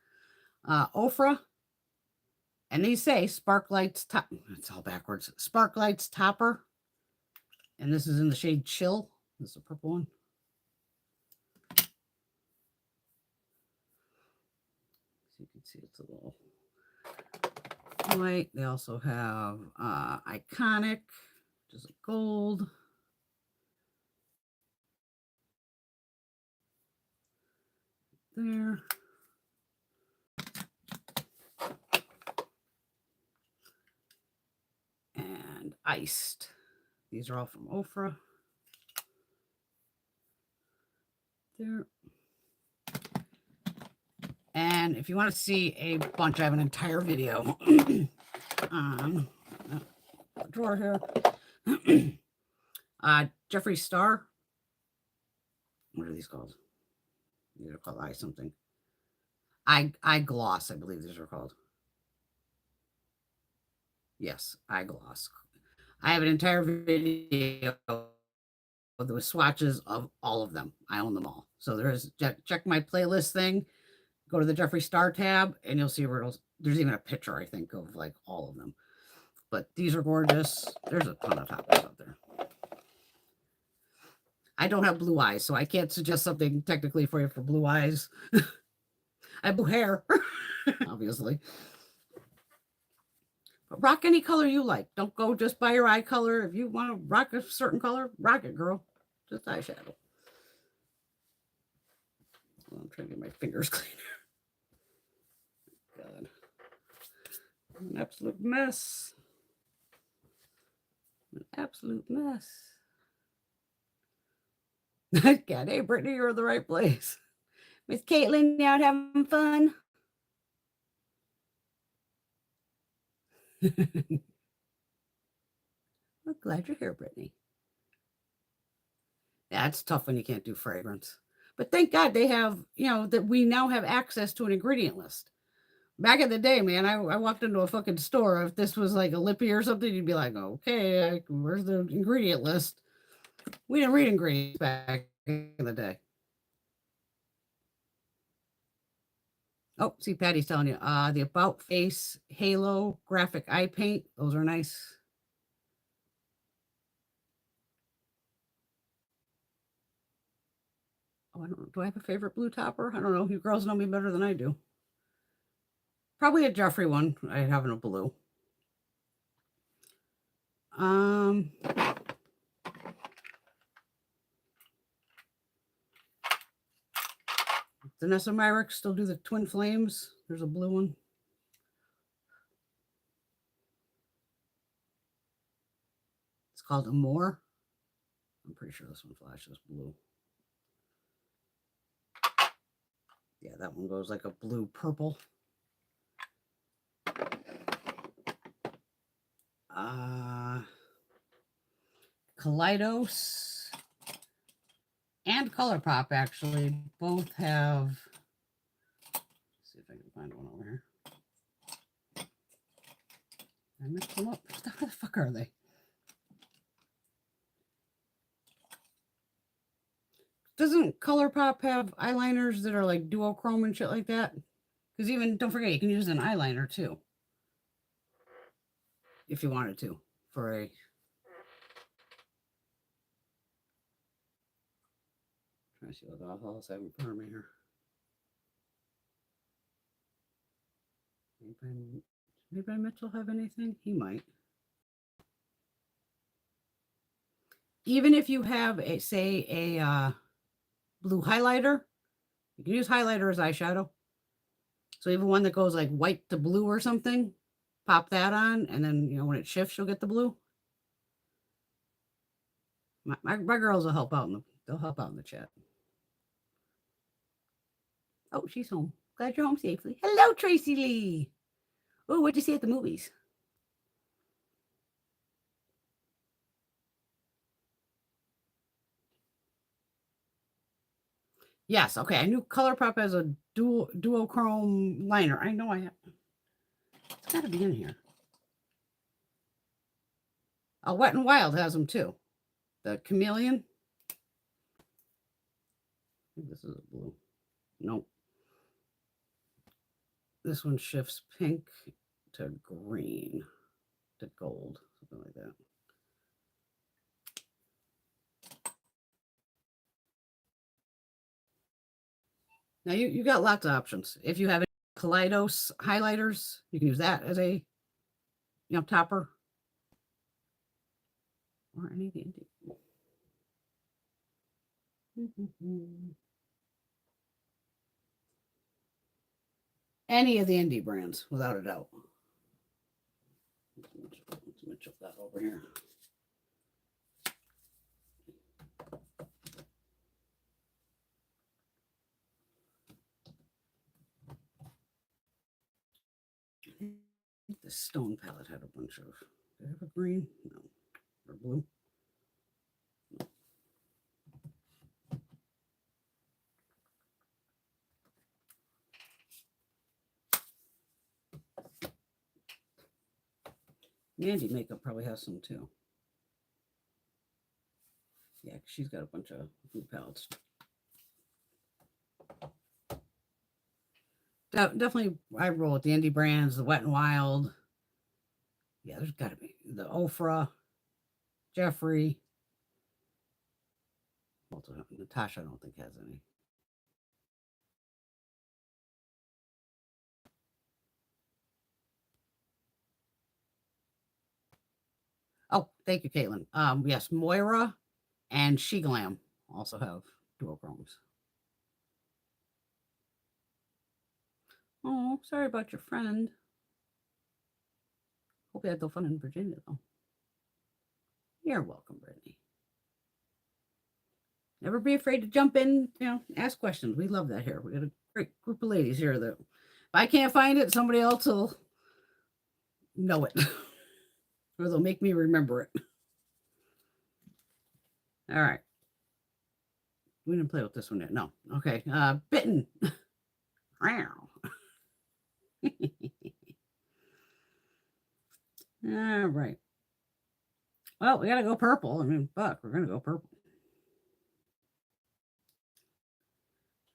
Ofra And these say Sparklights top. It's all backwards. Sparklights topper. And this is in the shade Chill. This is a purple one. So you can see it's a little white. They also have Iconic, which is a gold. There. And Iced. These are all from Ofra. There. And if you want to see a bunch, I have an entire video on the drawer here. Jeffree Star. What are these called? These are called eye something. Eye gloss, I believe these are called. Yes, eye gloss. I have an entire video with swatches of all of them. I own them all. So there's, check my playlist thing. Go to the Jeffree Star tab, and you'll see where there's even a picture, I think, of like all of them. But these are gorgeous. There's a ton of toppers out there. I don't have blue eyes, so I can't suggest something technically for you for blue eyes. I have blue hair, obviously. But rock any color you like. Don't go just by your eye color. If you want to rock a certain color, rock it, girl. Just eyeshadow. Well, I'm trying to get my fingers cleaner. God. An absolute mess. An absolute mess. God, hey, Brittany, you're in the right place. Miss Caitlin, you out having fun? I'm glad you're here, Brittany. Yeah, it's tough when you can't do fragrance. But thank God they have, that we now have access to an ingredient list. Back in the day, man, I walked into a fucking store. If this was like a lippy or something, you'd be like, okay, where's the ingredient list? We didn't read ingredients back in the day. Oh, see, Patty's telling you, the About Face Halo Graphic Eye Paint. Those are nice. Oh, I don't know. Do I have a favorite blue topper? I don't know. You girls know me better than I do. Probably a Jeffree one. I have in a blue. Vanessa Myrick still do the Twin Flames. There's a blue one. It's called Amore. I'm pretty sure this one flashes blue. Yeah, that one goes like a blue purple. Kaleidos and ColourPop actually both have. Let's see if I can find one over here. I mixed them up. Where the fuck are they? Doesn't ColourPop have eyeliners that are like duochrome and shit like that? Because even, don't forget, you can use an eyeliner too. If you wanted to, for a. Trying to see what else I have in front of me here. Maybe Mitchell have anything? He might. Even if you have a, say, a blue highlighter, you can use highlighter as eyeshadow. So even one that goes like white to blue or something, pop that on, and then when it shifts, you'll get the blue. My girls will help out they'll help out in the chat. Oh, she's home. Glad you're home safely. Hello, Tracy Lee. Oh, what'd you see at the movies? Yes, okay. I knew ColourPop has a duochrome liner. I know I have. It's got to be in here. Oh, Wet n Wild has them too. The Chameleon. I think this is a blue. Nope. This one shifts pink to green to gold, something like that. Now you got lots of options. If you have Kaleidos highlighters, you can use that as a topper. Or any of the indie. Any of the indie brands, without a doubt. Let's match up that over here. I think the stone palette had a bunch of. Did it have a green? No. Or blue? No. Mandy makeup probably has some too. Yeah, she's got a bunch of blue palettes. Definitely, I roll with the indie brands, the Wet and Wild. Yeah, there's got to be the Ofra, Jeffrey. Natasha, I don't think has any. Oh, thank you, Caitlin. Yes, Moira and She Glam also have duochromes. Oh, sorry about your friend. Hope you had no fun in Virginia, though. You're welcome, Brittany. Never be afraid to jump in, ask questions. We love that here. We got a great group of ladies here that if I can't find it, somebody else will know it. Or they'll make me remember it. All right. We didn't play with this one yet. No. Okay. Bitten. All right. Well, we got to go purple. I mean, fuck, we're going to go purple.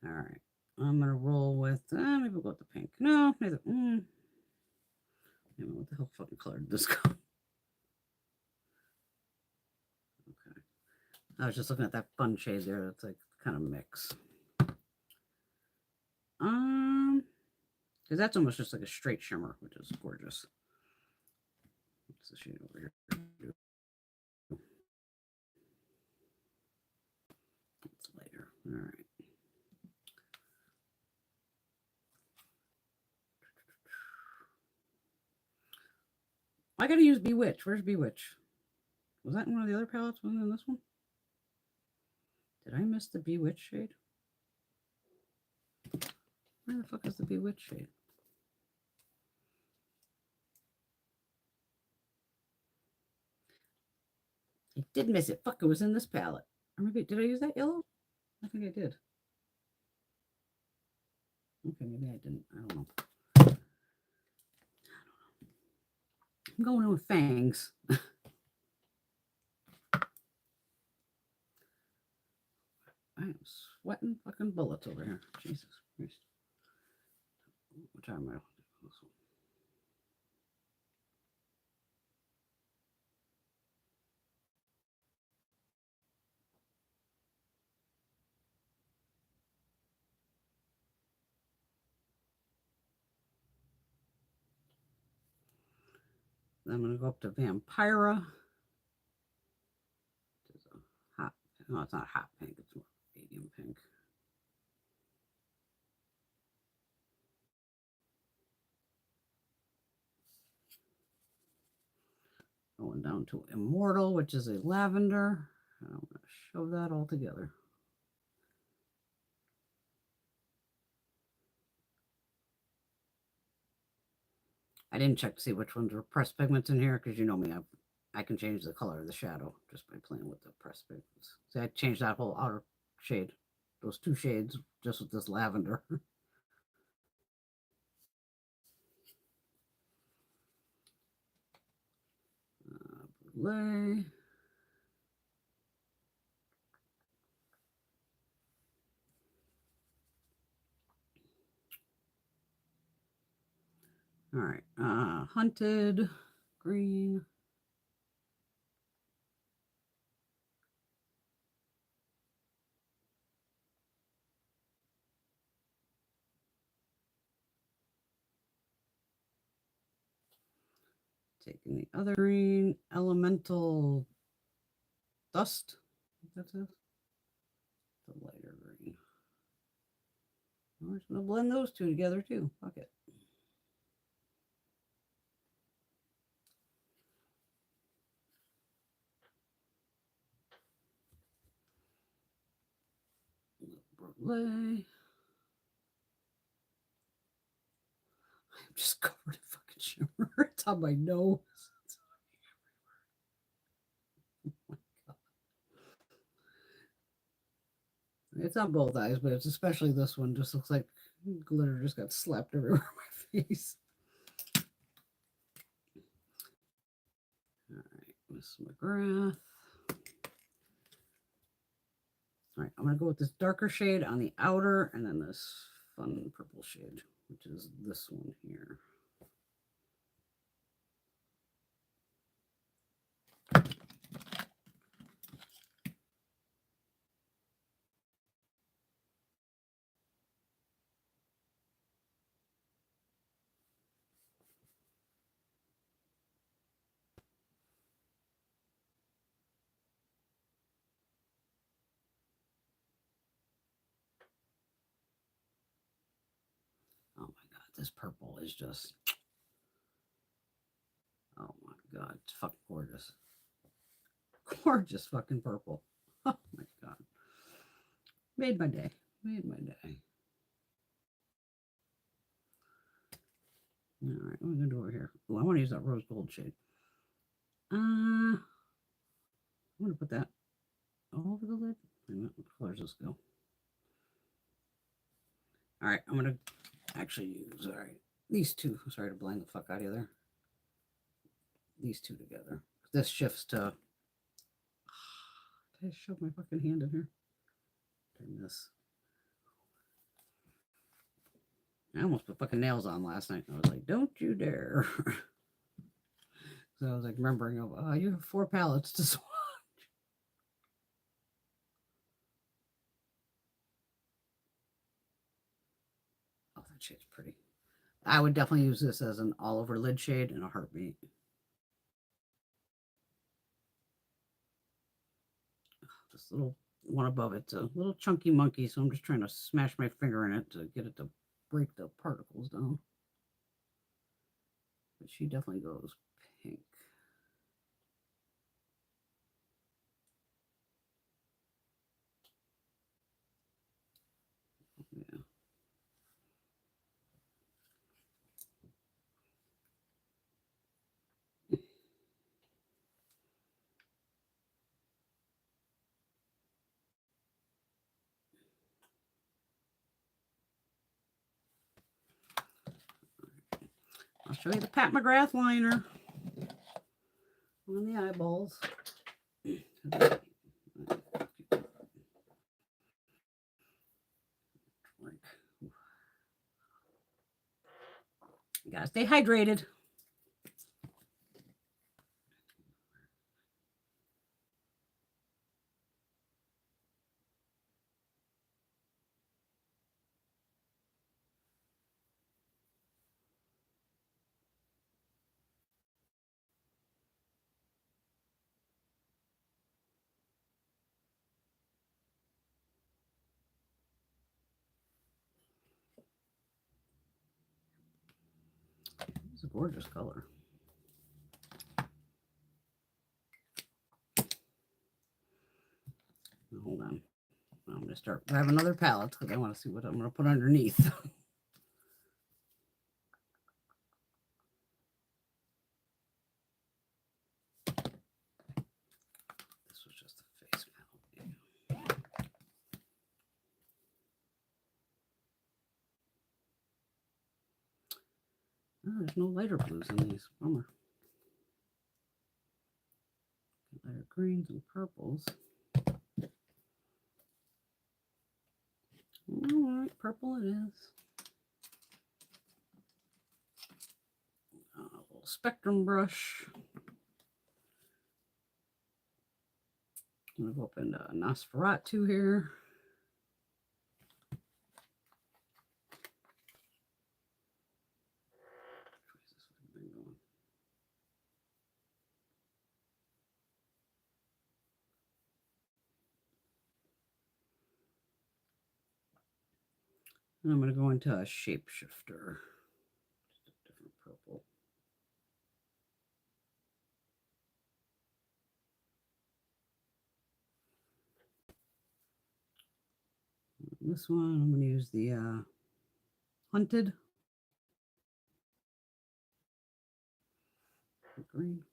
All right. I'm going to roll with, maybe we'll go with the pink. No, maybe, what the hell fucking color did this go? Okay. I was just looking at that fun shade there. It's like kind of mix. Because that's almost just like a straight shimmer, which is gorgeous. What's the shade over here? It's lighter. All right. I got to use Bewitch. Where's Bewitch? Was that in one of the other palettes? Wasn't it in this one? Did I miss the Bewitch shade? Where the fuck is the Bewitch shade? I did miss it. Fuck, it was in this palette. Or maybe, did I use that yellow? I think I did. Okay, maybe I didn't. I don't know. I'm going in with fangs. I am sweating fucking bullets over here. Jesus Christ. What time am I? Then I'm going to go up to Vampira. It's a hot, no, it's not hot pink. It's more medium pink. Going down to Immortal, which is a lavender. I'm going to show that all together. I didn't check to see which ones were pressed pigments in here because you know me, I can change the color of the shadow just by playing with the pressed pigments. See, I changed that whole outer shade, those two shades, just with this lavender. Brulee. All right. Hunted green. Taking the other green, elemental dust. That's it. The lighter green. I'm just gonna blend those two together too. Fuck it. Brulee. I'm just covered in fucking shimmer. It's on my nose. It's on both eyes, but it's especially this one. Just looks like glitter just got slapped everywhere on my face. All right, Miss McGrath. All right, I'm going to go with this darker shade on the outer and then this fun purple shade, which is this one here. Oh my God, this purple is just, oh my God, it's fucking gorgeous. Gorgeous fucking purple. Oh my God. Made my day. Made my day. All right, what am I going to do over here? Oh, I want to use that rose gold shade. I'm going to put that all over the lid. Wait a minute, what colors does this go? All right, I'm going to actually use, all right, these two. Sorry to blind the fuck out of you there. These two together. This shifts to, did I shove my fucking hand in here? Turn this. I almost put fucking nails on last night. I was like, don't you dare. So I was like remembering, you have 4 palettes to swatch. Oh, that shade's pretty. I would definitely use this as an all over lid shade in a heartbeat. This little one above it's a little chunky monkey, so I'm just trying to smash my finger in it to get it to break the particles down. But she definitely goes pink. Yeah. I'll show you the Pat McGrath liner on the eyeballs. You gotta stay hydrated. It's a gorgeous color. Hold on. I'm going to start grabbing other palettes because I want to see what I'm going to put underneath. This was just a face palette. Oh, there's no lighter blues in these. Bummer. Lighter greens and purples. All right, purple it is. spectrum brush. I'm going to go up into Nosferatu here. And I'm going to go into a shapeshifter. Just a different purple. This one, I'm going to use the Hunted green.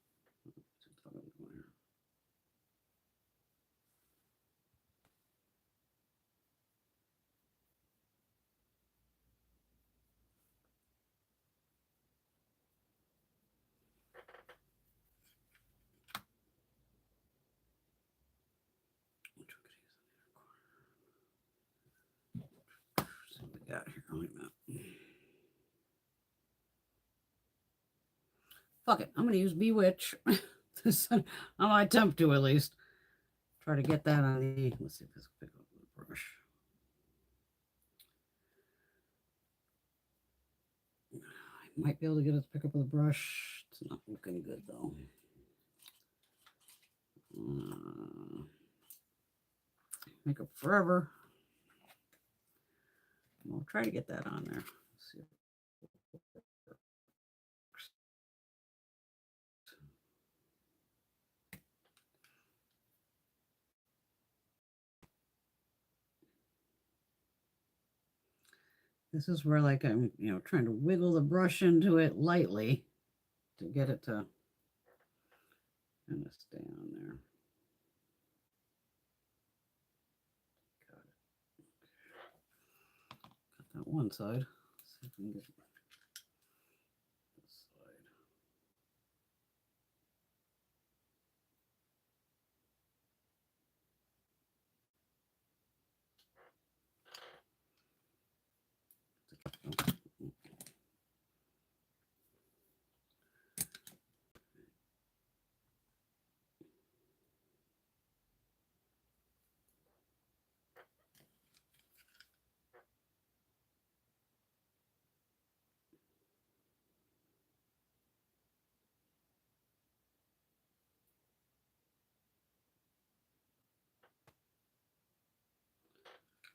So we got here. Wait a minute. Fuck it. I'm going to use Bewitch. I'm going to attempt to at least. Try to get that on the. Let's see if this will pick up with a brush. I might be able to get it to pick up with a brush. It's not looking good though. Makeup forever. We'll try to get that on there. Let's see. This is where like I'm, trying to wiggle the brush into it lightly to get it to kind of stay on there. Got it. Got that one side. Let's see if we can get this side.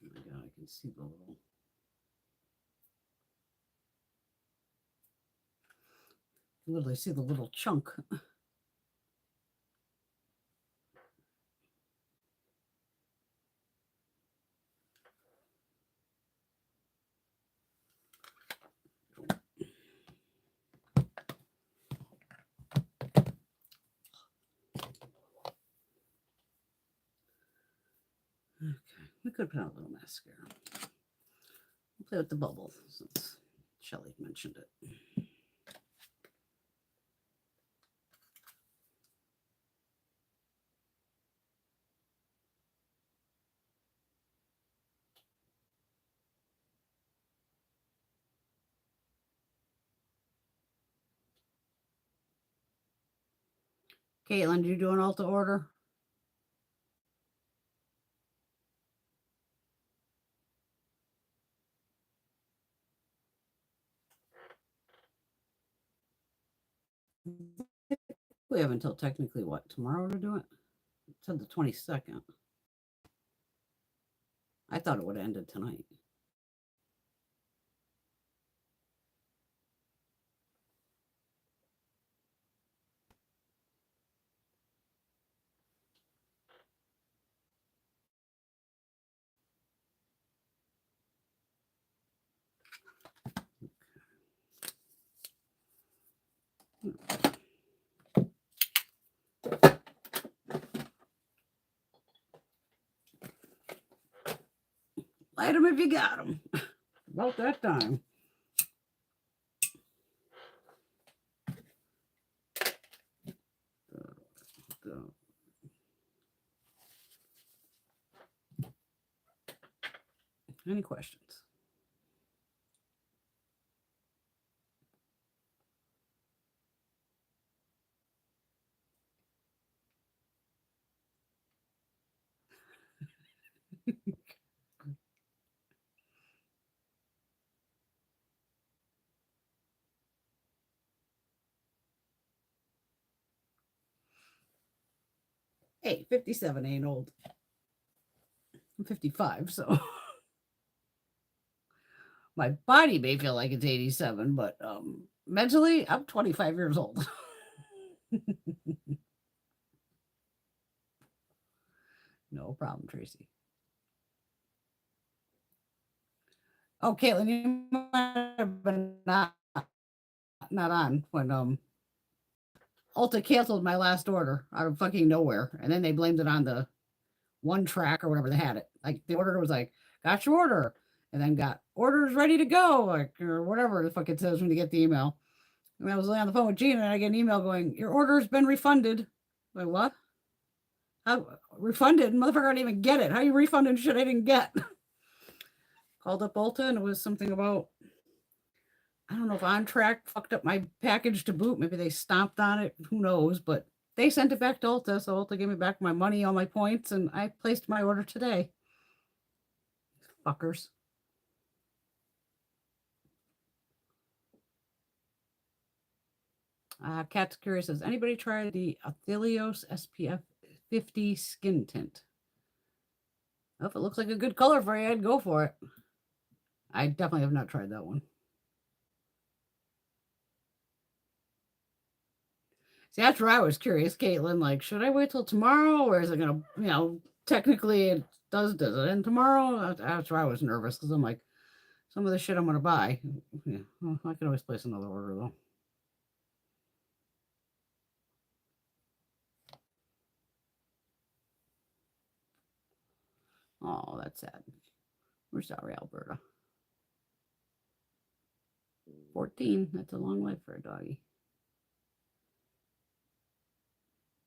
Oh my God, I can see the little. Literally see the little chunk. Okay, we could put out a little mascara. We'll play with the bubble since Shelly mentioned it. Caitlin, did you do an Ulta order? We have until technically what, tomorrow to do it? It said the 22nd. I thought it would have ended tonight. Light them if you got them. About that time. Any questions? Hey, 57 ain't old. I'm 55, so my body may feel like it's 87, but mentally, I'm 25 years old. No problem, Tracy. Oh, Caitlin, you might have been not on when Ulta canceled my last order out of fucking nowhere, and then they blamed it on the one track or whatever they had it. Like the order was like, got your order, and then got orders ready to go, like or whatever the fuck it says when you get the email. And I was on the phone with Gina, and I get an email going, "Your order's been refunded." Like what? How refunded? Motherfucker, I didn't even get it. How you refunding shit I didn't get? Called up Ulta, and it was something about I don't know if On Track fucked up my package to boot. Maybe they stomped on it. Who knows? But they sent it back to Ulta, so Ulta gave me back my money, all my points, and I placed my order today. Fuckers. Cat's Curious says, anybody try the Athelios SPF 50 skin tint? Well, if it looks like a good color for you, I'd go for it. I definitely have not tried that one. See, that's where I was curious, Caitlin. Like, should I wait till tomorrow, or is it gonna, technically it does it end tomorrow? That's where I was nervous because I'm like, some of the shit I'm gonna buy. Yeah, well, I can always place another order though. Oh, that's sad. We're sorry, Alberta. 14. That's a long life for a doggy.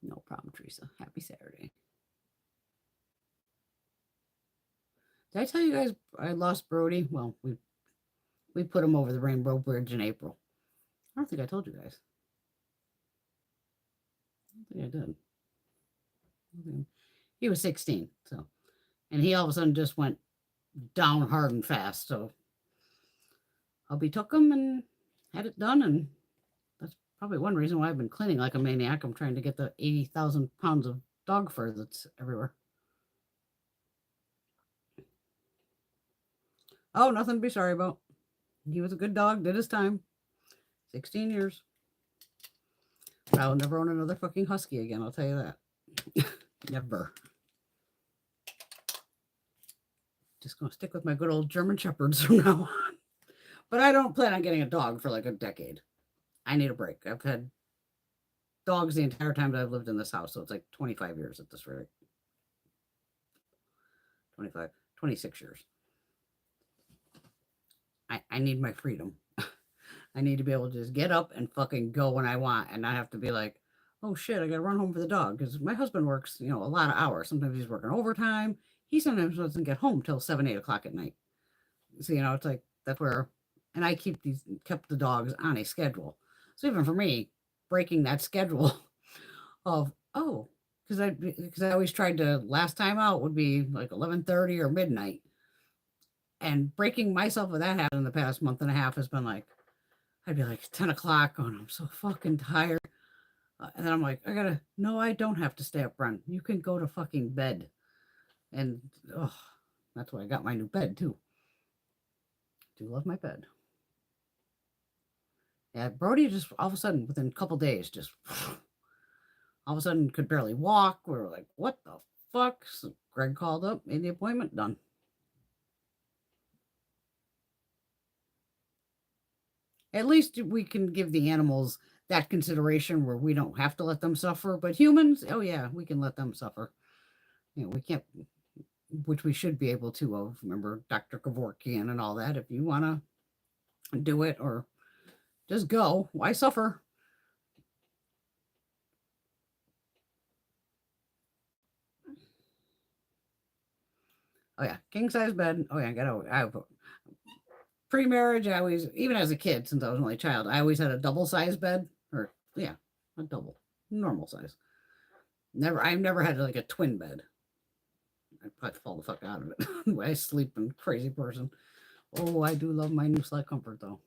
No problem, Teresa. Happy Saturday. Did I tell you guys I lost Brody? Well, we put him over the Rainbow Bridge in April. I don't think I told you guys. I don't think I did. He was 16, so and he all of a sudden just went down hard and fast. So Hubby took him and had it done, and that's probably one reason why I've been cleaning like a maniac. I'm trying to get the 80,000 pounds of dog fur that's everywhere. Oh, nothing to be sorry about. He was a good dog, did his time. 16 years. But I'll never own another fucking husky again, I'll tell you that. Never. Just gonna stick with my good old German Shepherds from now on. But I don't plan on getting a dog for like a decade. I need a break. I've had dogs the entire time that I've lived in this house, so it's like 25 years at this rate. 25, 26 years. I need my freedom. I need to be able to just get up and fucking go when I want and not have to be like, oh shit, I got to run home for the dog. Because my husband works, a lot of hours. Sometimes he's working overtime. He sometimes doesn't get home till 7, 8 o'clock at night. So, it's like, that's where, and I kept the dogs on a schedule. So even for me, breaking that schedule of, because I always tried to, last time out would be like 11:30 or midnight. And breaking myself with that happened in the past month and a half has been like, I'd be like 10 o'clock going, I'm so fucking tired. And then I'm like, no, I don't have to stay up front. You can go to fucking bed. And that's why I got my new bed too. Do love my bed. Yeah, Brody just all of a sudden, within a couple days, just all of a sudden could barely walk. We were like, what the fuck? So Greg called up, made the appointment, done. At least we can give the animals that consideration where we don't have to let them suffer. But humans, oh yeah, we can let them suffer. We can't, which we should be able to. Remember Dr. Kevorkian and all that. If you want to do it or just go, why suffer? Oh yeah, king size bed. Oh yeah, I pre-marriage, I always, even as a kid, since I was only a child, I always had a double size bed, or yeah, a double, normal size. I've never had like a twin bed. I'd probably fall the fuck out of it. The way I sleep and crazy person. Oh, I do love my new Slide Comfort though.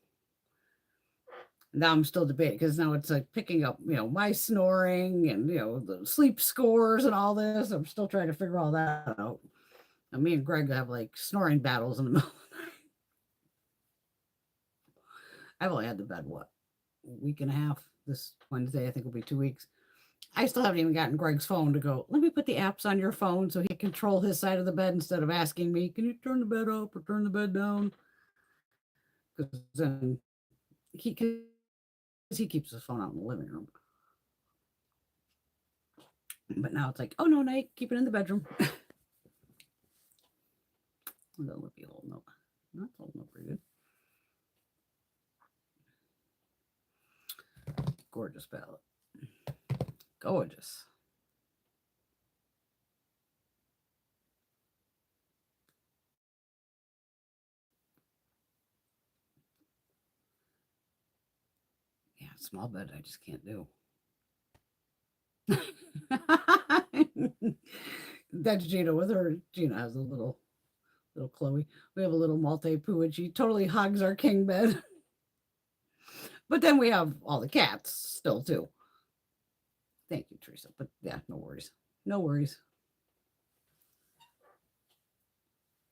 Now I'm still debating because now it's like picking up, my snoring and, the sleep scores and all this. I'm still trying to figure all that out. And me and Greg have like snoring battles in the middle of the night. I've only had the bed, a week and a half. This Wednesday, I think will be 2 weeks. I still haven't even gotten Greg's phone to go, let me put the apps on your phone so he can control his side of the bed instead of asking me, can you turn the bed up or turn the bed down? Because then he keeps his phone out in the living room. But now it's like, oh no, Nate, keep it in the bedroom. That would be a little note. That's holding up pretty good. Gorgeous palette. Gorgeous. Yeah, small bed I just can't do. That's Gina with her. Gina has a little Chloe. We have a little Maltese and she totally hogs our king bed. But then we have all the cats still too. Thank you, Teresa. But yeah, no worries. No worries.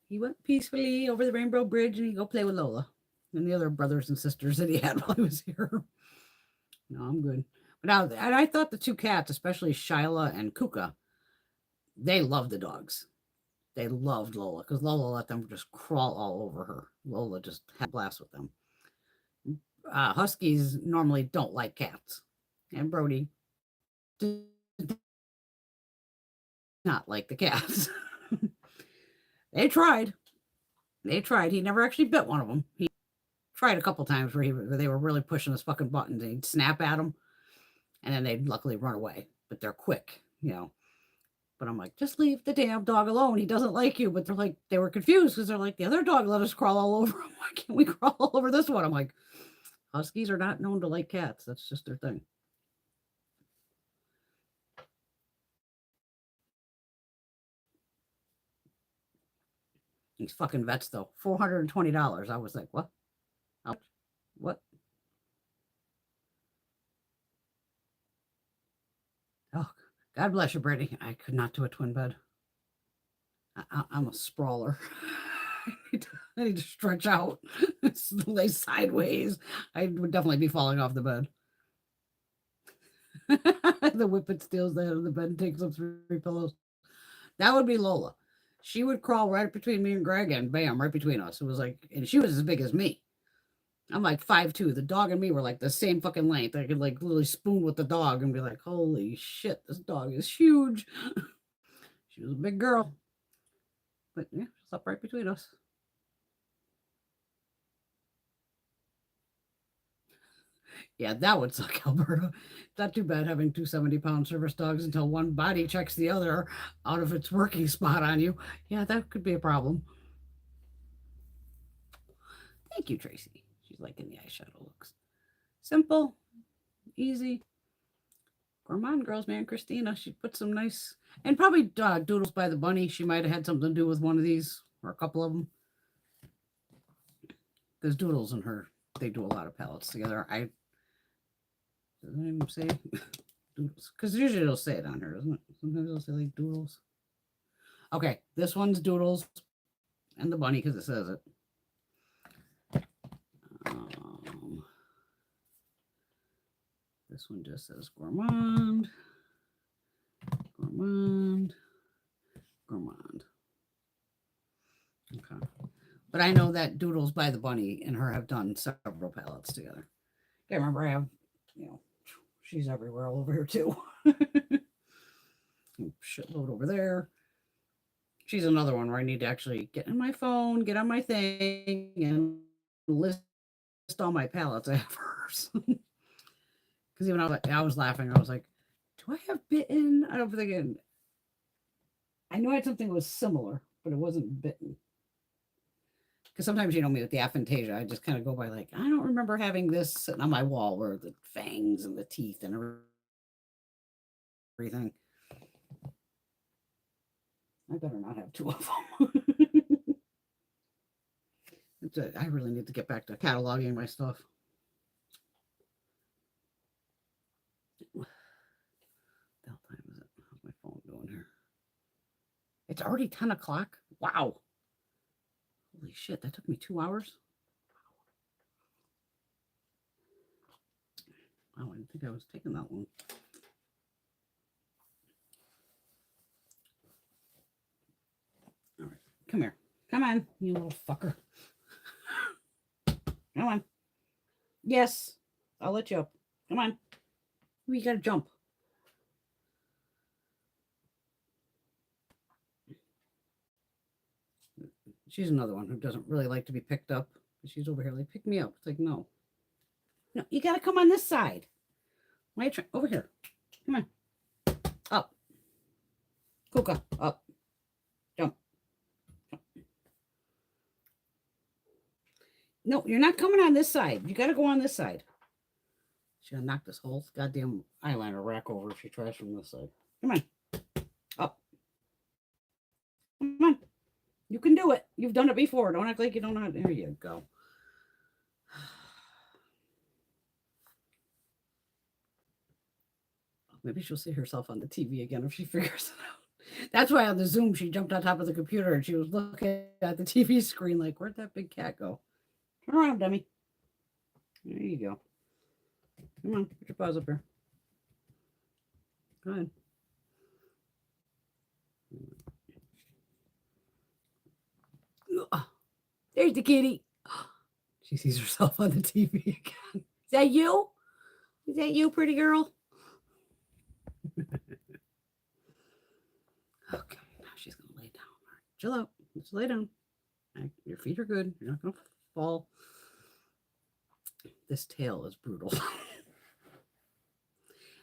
He went peacefully over the Rainbow Bridge and he go play with Lola and the other brothers and sisters that he had while he was here. No, I'm good. But now, and I thought the two cats, especially Shyla and Kuka, they loved the dogs. They loved Lola because Lola let them just crawl all over her. Lola just had a blast with them. Huskies normally don't like cats. And Brody did not like the cats. They tried. He never actually bit one of them. He tried a couple times where they were really pushing his fucking buttons and he'd snap at them and then they'd luckily run away. But they're quick, But I'm like, just leave the damn dog alone. He doesn't like you. But they were confused because they're like, the other dog let us crawl all over him. Why can't we crawl all over this one? I'm like, Huskies are not known to like cats. That's just their thing. These fucking vets, though. $420. I was like, what? What? Oh, God bless you, Brittany. I could not do a twin bed. I'm a sprawler. I need to stretch out, lay sideways. I would definitely be falling off the bed. The whippet steals the head of the bed and takes up 3 pillows. That would be Lola. She would crawl right between me and Greg and bam, right between us. It was like, and she was as big as me. I'm like 5'2". The dog and me were like the same fucking length. I could like literally spoon with the dog and be like, holy shit, this dog is huge. She was a big girl. But yeah, she's up right between us. Yeah, that would suck, Alberta. Not too bad having 270-pound service dogs until one body checks the other out of its working spot on you. Yeah, that could be a problem. Thank you, Tracy. She's liking the eyeshadow looks. Simple, easy. Gourmande Girls, man. Christina, she put some nice, and probably Doodles by the Bunny. She might have had something to do with one of these or a couple of them. Because Doodles and her, they do a lot of palettes together. Doesn't even say Doodles. Because usually it'll say it on her, doesn't it? Sometimes it'll say like Doodles. Okay, this one's Doodles and the Bunny because it says it. This one just says Gourmande. Gourmande. Okay. But I know that Doodles by the Bunny and her have done several palettes together. I remember I have, she's everywhere all over here too. Shitload over there. She's another one where I need to actually get in my phone, get on my thing, and list all my palettes I have hers. Because even I was laughing. I was like, do I have Bitten? I don't think I knew I had something that was similar, but it wasn't Bitten. Because sometimes, me with the aphantasia, I just kind of go by like, I don't remember having this sitting on my wall where the fangs and the teeth and everything. I better not have two of them. I really need to get back to cataloging my stuff. What time is it? How's my phone doing here? It's already 10 o'clock. Wow. Holy shit, that took me 2 hours. Oh, I didn't think I was taking that one. All right, come here. Come on, you little fucker. Come on. Yes, I'll let you up. Come on. You gotta jump. She's another one who doesn't really like to be picked up. She's over here like, pick me up. It's like, no. No, you got to come on this side. Why are you trying? Over here. Come on. Up. Kuka, up. Jump. No, you're not coming on this side. You got to go on this side. She's going to knock this whole goddamn eyeliner rack over if she tries from this side. Come on. Up. Come on. You can do it. You've done it before. Don't act like you don't know how to. There you go. Maybe she'll see herself on the TV again if she figures it out. That's why on the Zoom, she jumped on top of the computer and she was looking at the TV screen like, where'd that big cat go? Turn around, dummy. There you go. Come on, put your paws up here. Go ahead. There's the kitty. She sees herself on the TV again. Is that you? Is that you, pretty girl? Okay, now she's going to lay down. All right, chill out. Let's lay down. Right, your feet are good. You're not going to fall. This tail is brutal.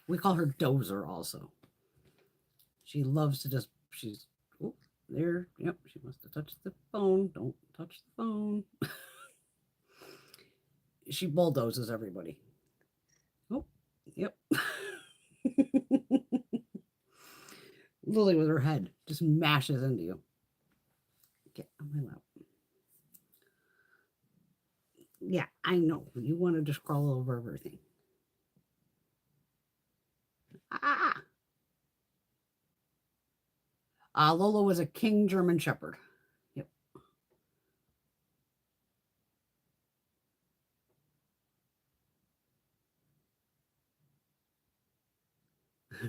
We call her Dozer also. She loves to just, she's, oh, there. Yep, she must have touched the phone. Don't touch the phone. She bulldozes everybody. Oh, yep. Lily with her head just mashes into you. Get on my lap. Yeah, I know. You want to just crawl over everything. Lola was a King German Shepherd. Yep.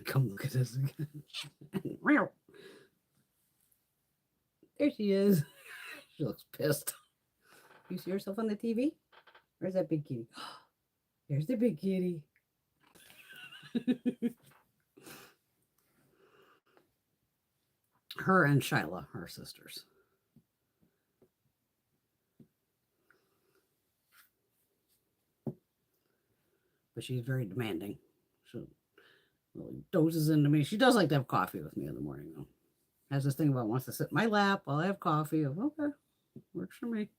Come look at this again. There she is. She looks pissed. You see yourself on the TV? Where's that big kitty? There's the big kitty. Her and Shyla are sisters. But she's very demanding. She really dozes into me. She does like to have coffee with me in the morning, though. Has this thing about wants to sit in my lap while I have coffee. Okay, works for me.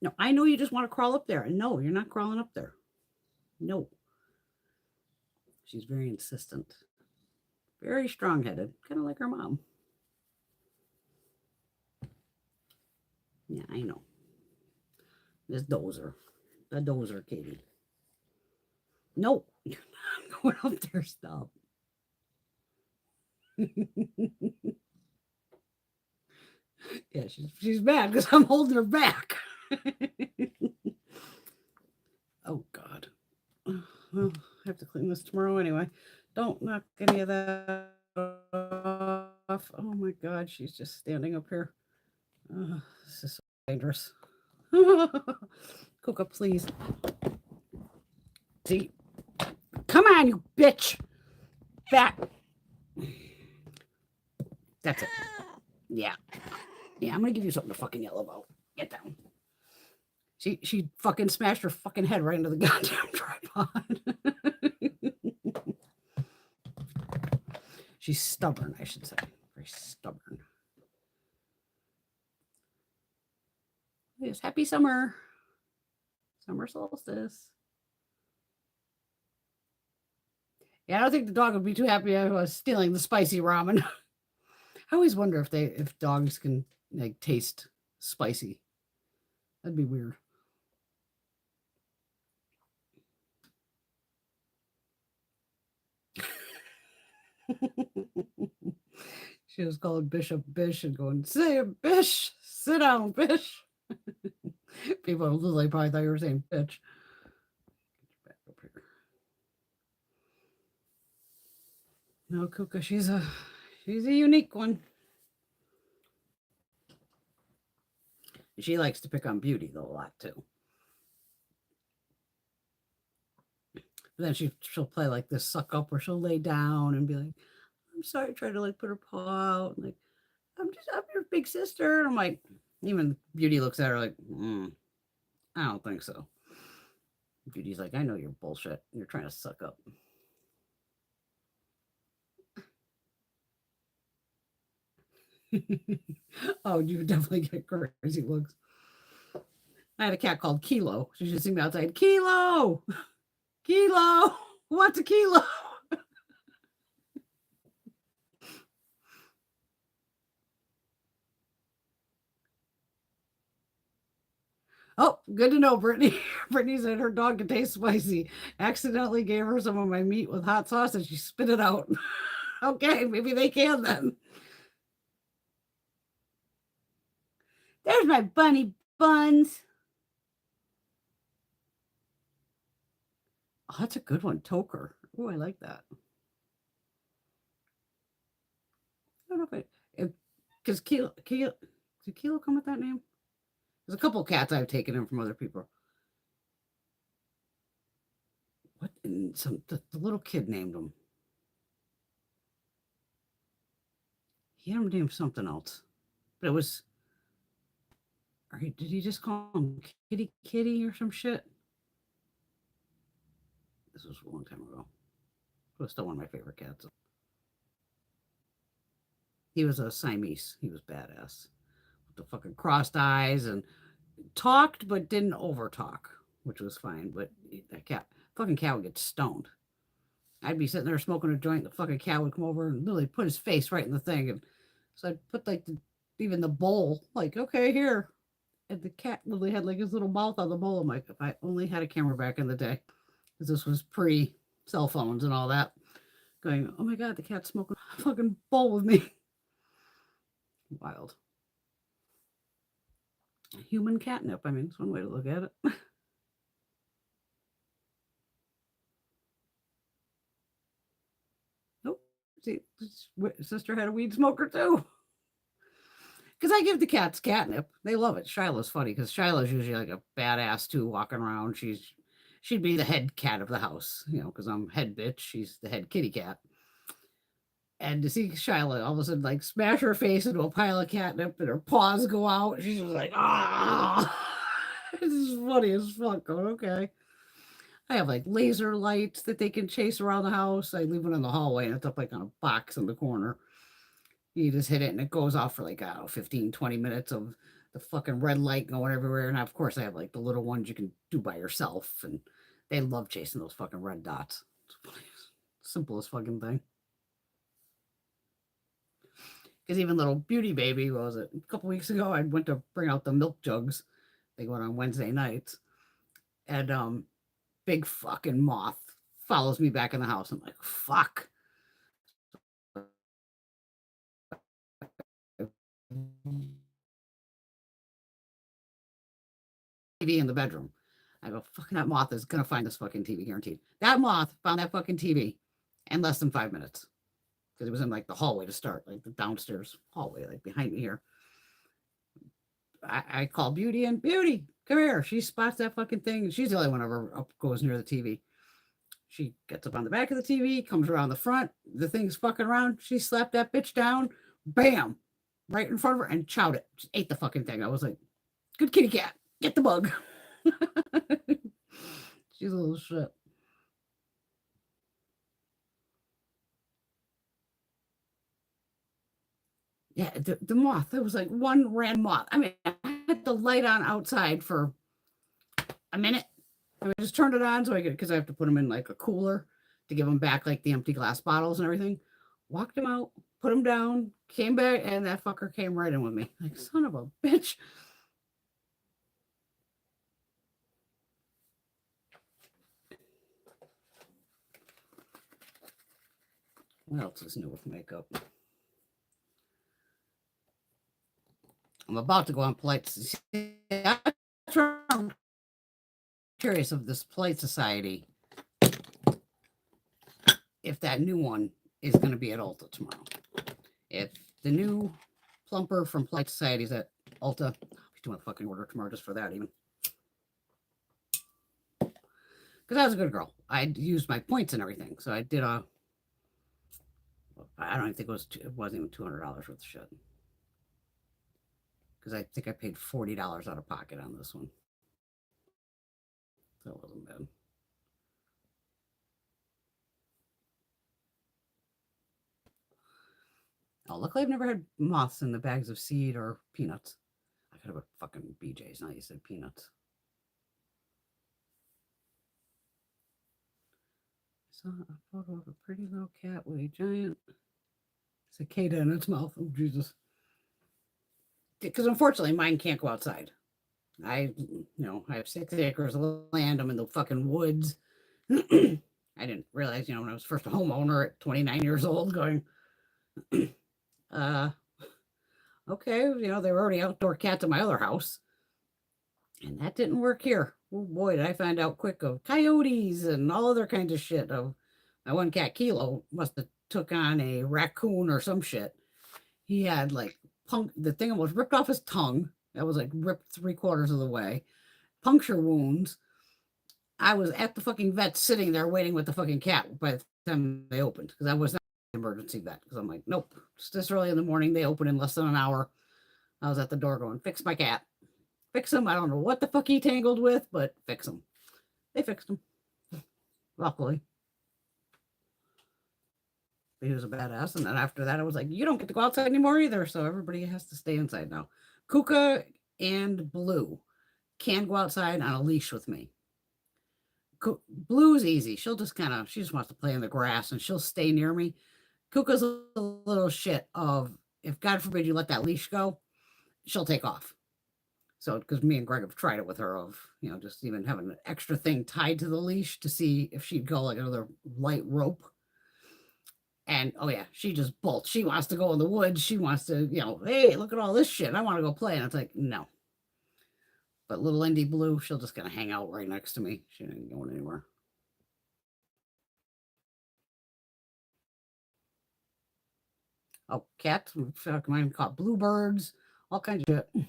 No, I know you just want to crawl up there. And no, you're not crawling up there. No. She's very insistent. Very strong-headed. Kind of like her mom. Yeah, I know. This Dozer. The Dozer kitty. No, you're not going up there. Stop. Yeah, she's mad because I'm holding her back. Oh, God. Well, I have to clean this tomorrow anyway. Don't knock any of that off. Oh, my God. She's just standing up here. This is so dangerous. Coca, please. See? Come on, you bitch. Back. That's it. Yeah. Yeah, I'm going to give you something to fucking yell about. Get down. She fucking smashed her fucking head right into the goddamn tripod. She's stubborn, I should say. Very stubborn. Yes, happy summer. Summer solstice. Yeah, I don't think the dog would be too happy if I was stealing the spicy ramen. I always wonder if dogs can like taste spicy. That'd be weird. She was calling Bishop Bish and going, say it, Bish, sit down, Bish. People literally probably thought you were saying bitch. Back up here. No, Kuka, she's a unique one. She likes to pick on Beauty though a lot too. But then she'll play like this suck up where she'll lay down and be like, I'm sorry, try to like put her paw out and like, I'm your big sister. And I'm like, even Beauty looks at her like, I don't think so. Beauty's like, I know you're bullshit. You're trying to suck up. Oh, you would definitely get crazy looks. I had a cat called Kilo. She should see me outside. Kilo! Kilo! What's a kilo? Oh, good to know, Brittany. Brittany said her dog can taste spicy. Accidentally gave her some of my meat with hot sauce and she spit it out. Okay, maybe they can then. There's my bunny buns. Oh, that's a good one. Toker. Oh, I like that. I don't know if because Kilo, did Kilo come with that name? There's a couple cats I've taken in from other people. What? And the little kid named him. He had him named something else, but it was. Or did he just call him Kitty or some shit? This was a long time ago. It was still one of my favorite cats. He was a Siamese. He was badass. With the fucking crossed eyes and talked but didn't over talk, which was fine. But that fucking cat would get stoned. I'd be sitting there smoking a joint. The fucking cat would come over and literally put his face right in the thing. And so I'd put like even the bowl, like, okay, here. And the cat literally had like his little mouth on the bowl. I'm like, if I only had a camera back in the day, because this was pre cell phones and all that. Going, oh my God, the cat's smoking a fucking bowl with me. Wild. Human catnip. I mean, it's one way to look at it. Nope. See, sister had a weed smoker too. Because I give the cats catnip. They love it. Shiloh's funny because Shiloh's usually like a badass too, walking around. She'd be the head cat of the house, because I'm head bitch. She's the head kitty cat. And to see Shiloh all of a sudden like smash her face into a pile of catnip and her paws go out, she's just like, ah. This is funny as fuck. Going, okay. I have like laser lights that they can chase around the house. I leave one in the hallway and it's up like on a box in the corner. You just hit it and it goes off for like, I don't know, 15, 20 minutes of the fucking red light going everywhere. And of course, I have like the little ones you can do by yourself. And they love chasing those fucking red dots. Simplest fucking thing. Because even little Beauty Baby, what was it? A couple weeks ago, I went to bring out the milk jugs. They go on Wednesday nights. And big fucking moth follows me back in the house. I'm like, fuck. TV in the bedroom. I go, fucking that moth is gonna find this fucking TV, guaranteed. That moth found that fucking TV in less than 5 minutes. Because it was in like the hallway to start, like the downstairs hallway, like behind me here. I call Beauty and Beauty, come here. She spots that fucking thing. She's the only one ever up goes near the TV. She gets up on the back of the TV, comes around the front. The thing's fucking around. She slapped that bitch down. Bam. Right in front of her and chowed it. Just ate the fucking thing. I was like, good kitty cat. Get the bug. She's a little shit. Yeah, the moth. There was like one random moth. I mean, I had the light on outside for a minute. I just turned it on so I could, because I have to put them in like a cooler to give them back like the empty glass bottles and everything. Walked them out, put them down, came back, and that fucker came right in with me. Like, son of a bitch. What else is new with makeup? I'm about to go on Polite Society. I'm curious of this Polite Society, if that new one is going to be at Ulta tomorrow. If the new plumper from Polite Society is at Ulta, I'll be doing a fucking order tomorrow just for that even. Because I was a good girl. I used my points and everything. So I did a, I don't even think it wasn't even $200 worth of shit. Because I think I paid $40 out of pocket on this one. So it wasn't bad. Oh, luckily I've never had moths in the bags of seed or peanuts. I could have a fucking BJ's. Now you said peanuts. I saw a photo of a pretty little cat with a giant cicada in its mouth. Oh, Jesus. Because unfortunately, mine can't go outside. I have 6 acres of land. I'm in the fucking woods. I didn't realize, when I was first a homeowner at 29 years old, going, okay, they were already outdoor cats at my other house. And that didn't work here. Oh boy, did I find out quick of coyotes and all other kinds of shit. Of my one cat, Kale, must have took on a raccoon or some shit. He had like the thing almost ripped off his tongue. That was like ripped 3/4 of the way. Puncture wounds. I was at the fucking vet sitting there waiting with the fucking cat by the time they opened, because I was not an emergency vet, because I'm like, nope, it's this early in the morning. They open in less than an hour. I was at the door going, fix my cat. Fix him. I don't know what the fuck he tangled with, but fix him. They fixed him. Luckily. He was a badass. And then after that, I was like, you don't get to go outside anymore either. So everybody has to stay inside now. Kuka and Blue can go outside on a leash with me. Blue's easy. She just wants to play in the grass and she'll stay near me. Kuka's a little shit of, if God forbid you let that leash go, she'll take off. So, because me and Greg have tried it with her of, just even having an extra thing tied to the leash to see if she'd go like another light rope. And, oh yeah, she just bolts. She wants to go in the woods. She wants to, hey, look at all this shit. I want to go play. And it's like, no. But little Indy Blue, she'll just kind of hang out right next to me. She ain't going anywhere. Oh, cats. Mine caught bluebirds. All kinds of shit.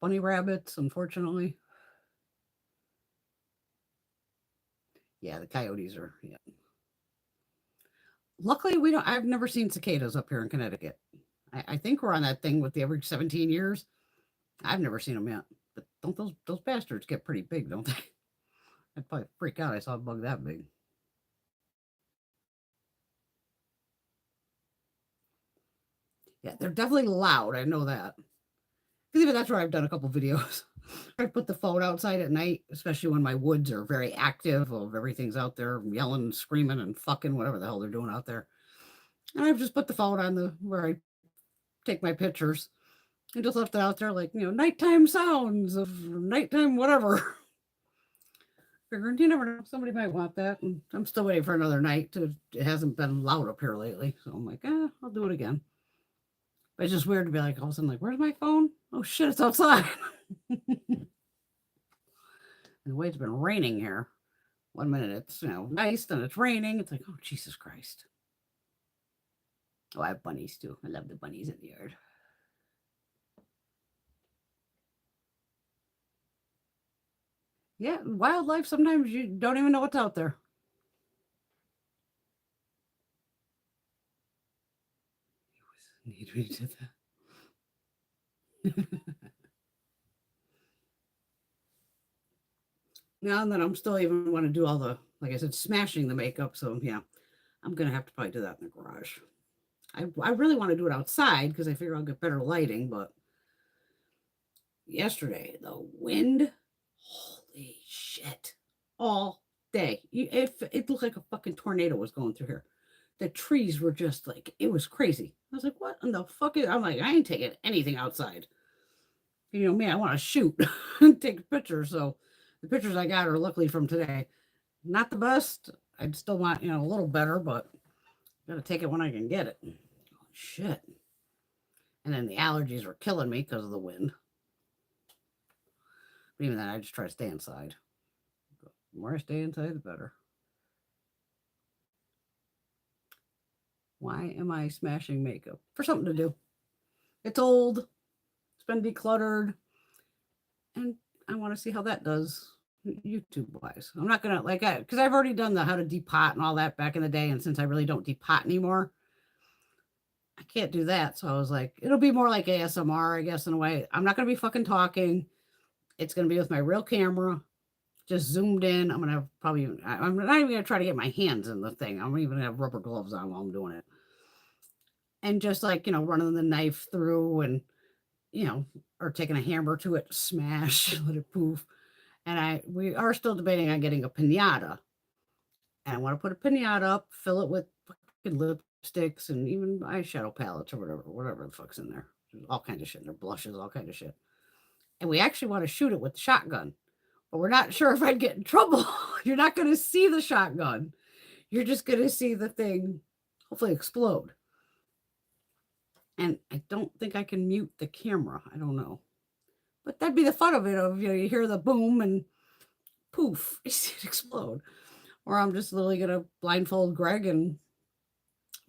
Bunny rabbits, unfortunately. Yeah, the coyotes are, yeah. Luckily, I've never seen cicadas up here in Connecticut. I think we're on that thing with the every 17 years. I've never seen them yet. But don't those bastards get pretty big, don't they? I'd probably freak out. I saw a bug that big. Yeah, they're definitely loud. I know that. Because even that's where I've done a couple videos. I put the phone outside at night, especially when my woods are very active, of everything's out there yelling, screaming, and fucking whatever the hell they're doing out there. And I've just put the phone on where I take my pictures and just left it out there like, nighttime sounds of nighttime whatever. Figuring you never know, somebody might want that. And I'm still waiting for another night. It hasn't been loud up here lately. So I'm like, I'll do it again. But it's just weird to be like, all of a sudden, like, where's my phone? Oh shit, it's outside. And the way it's been raining here. 1 minute it's nice, then it's raining. It's like, oh Jesus Christ. Oh, I have bunnies too. I love the bunnies in the yard. Yeah, wildlife, sometimes you don't even know what's out there. Need me to that. Now and then I'm still even want to do all the, like I said, smashing the makeup. So yeah, I'm gonna have to probably do that in the garage. I really want to do it outside because I figure I'll get better lighting, but yesterday the wind, holy shit, all day. It looked like a fucking tornado was going through here. the trees were just like, it was crazy. I was like, what in the fuck is, I'm like, I ain't taking anything outside. You know me, I want to shoot and take pictures. So the pictures I got are luckily from today. Not the best. I'd still want, a little better, but gotta take it when I can get it. Oh, shit. And then the allergies were killing me because of the wind. But even then, I just try to stay inside. The more I stay inside, the better. Why am I smashing makeup? For something to do. It's old. It's been decluttered. And I want to see how that does YouTube wise. I'm not going to because I've already done the how to depot and all that back in the day. And since I really don't depot anymore, I can't do that. So I was like, it'll be more like ASMR, I guess, in a way. I'm not going to be fucking talking. It's going to be with my real camera, just zoomed in. I'm going to have I'm not even going to try to get my hands in the thing. I'm even going to have rubber gloves on while I'm doing it. And just running the knife through and, or taking a hammer to it, smash, let it poof. And we are still debating on getting a pinata. And I want to put a pinata up, fill it with fucking lipsticks and even eyeshadow palettes or whatever the fuck's in there. There's all kinds of shit in there, blushes, all kinds of shit. And we actually want to shoot it with the shotgun, but we're not sure if I'd get in trouble. You're not going to see the shotgun. You're just going to see the thing hopefully explode. And I don't think I can mute the camera. I don't know. But that'd be the fun of it. You hear the boom and poof, you see it explode. Or I'm just literally going to blindfold Greg and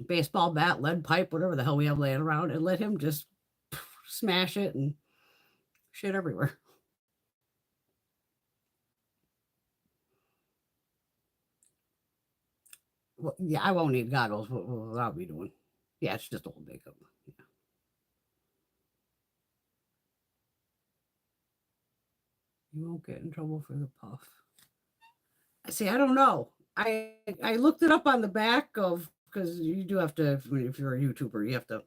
baseball bat, lead pipe, whatever the hell we have laying around, and let him just smash it and shit everywhere. Well, yeah, I won't need goggles. What will I be doing? Yeah, it's just old makeup. Yeah. You won't get in trouble for the puff. See, I don't know. I looked it up on the back of, because you do have to, if you're a YouTuber, you have to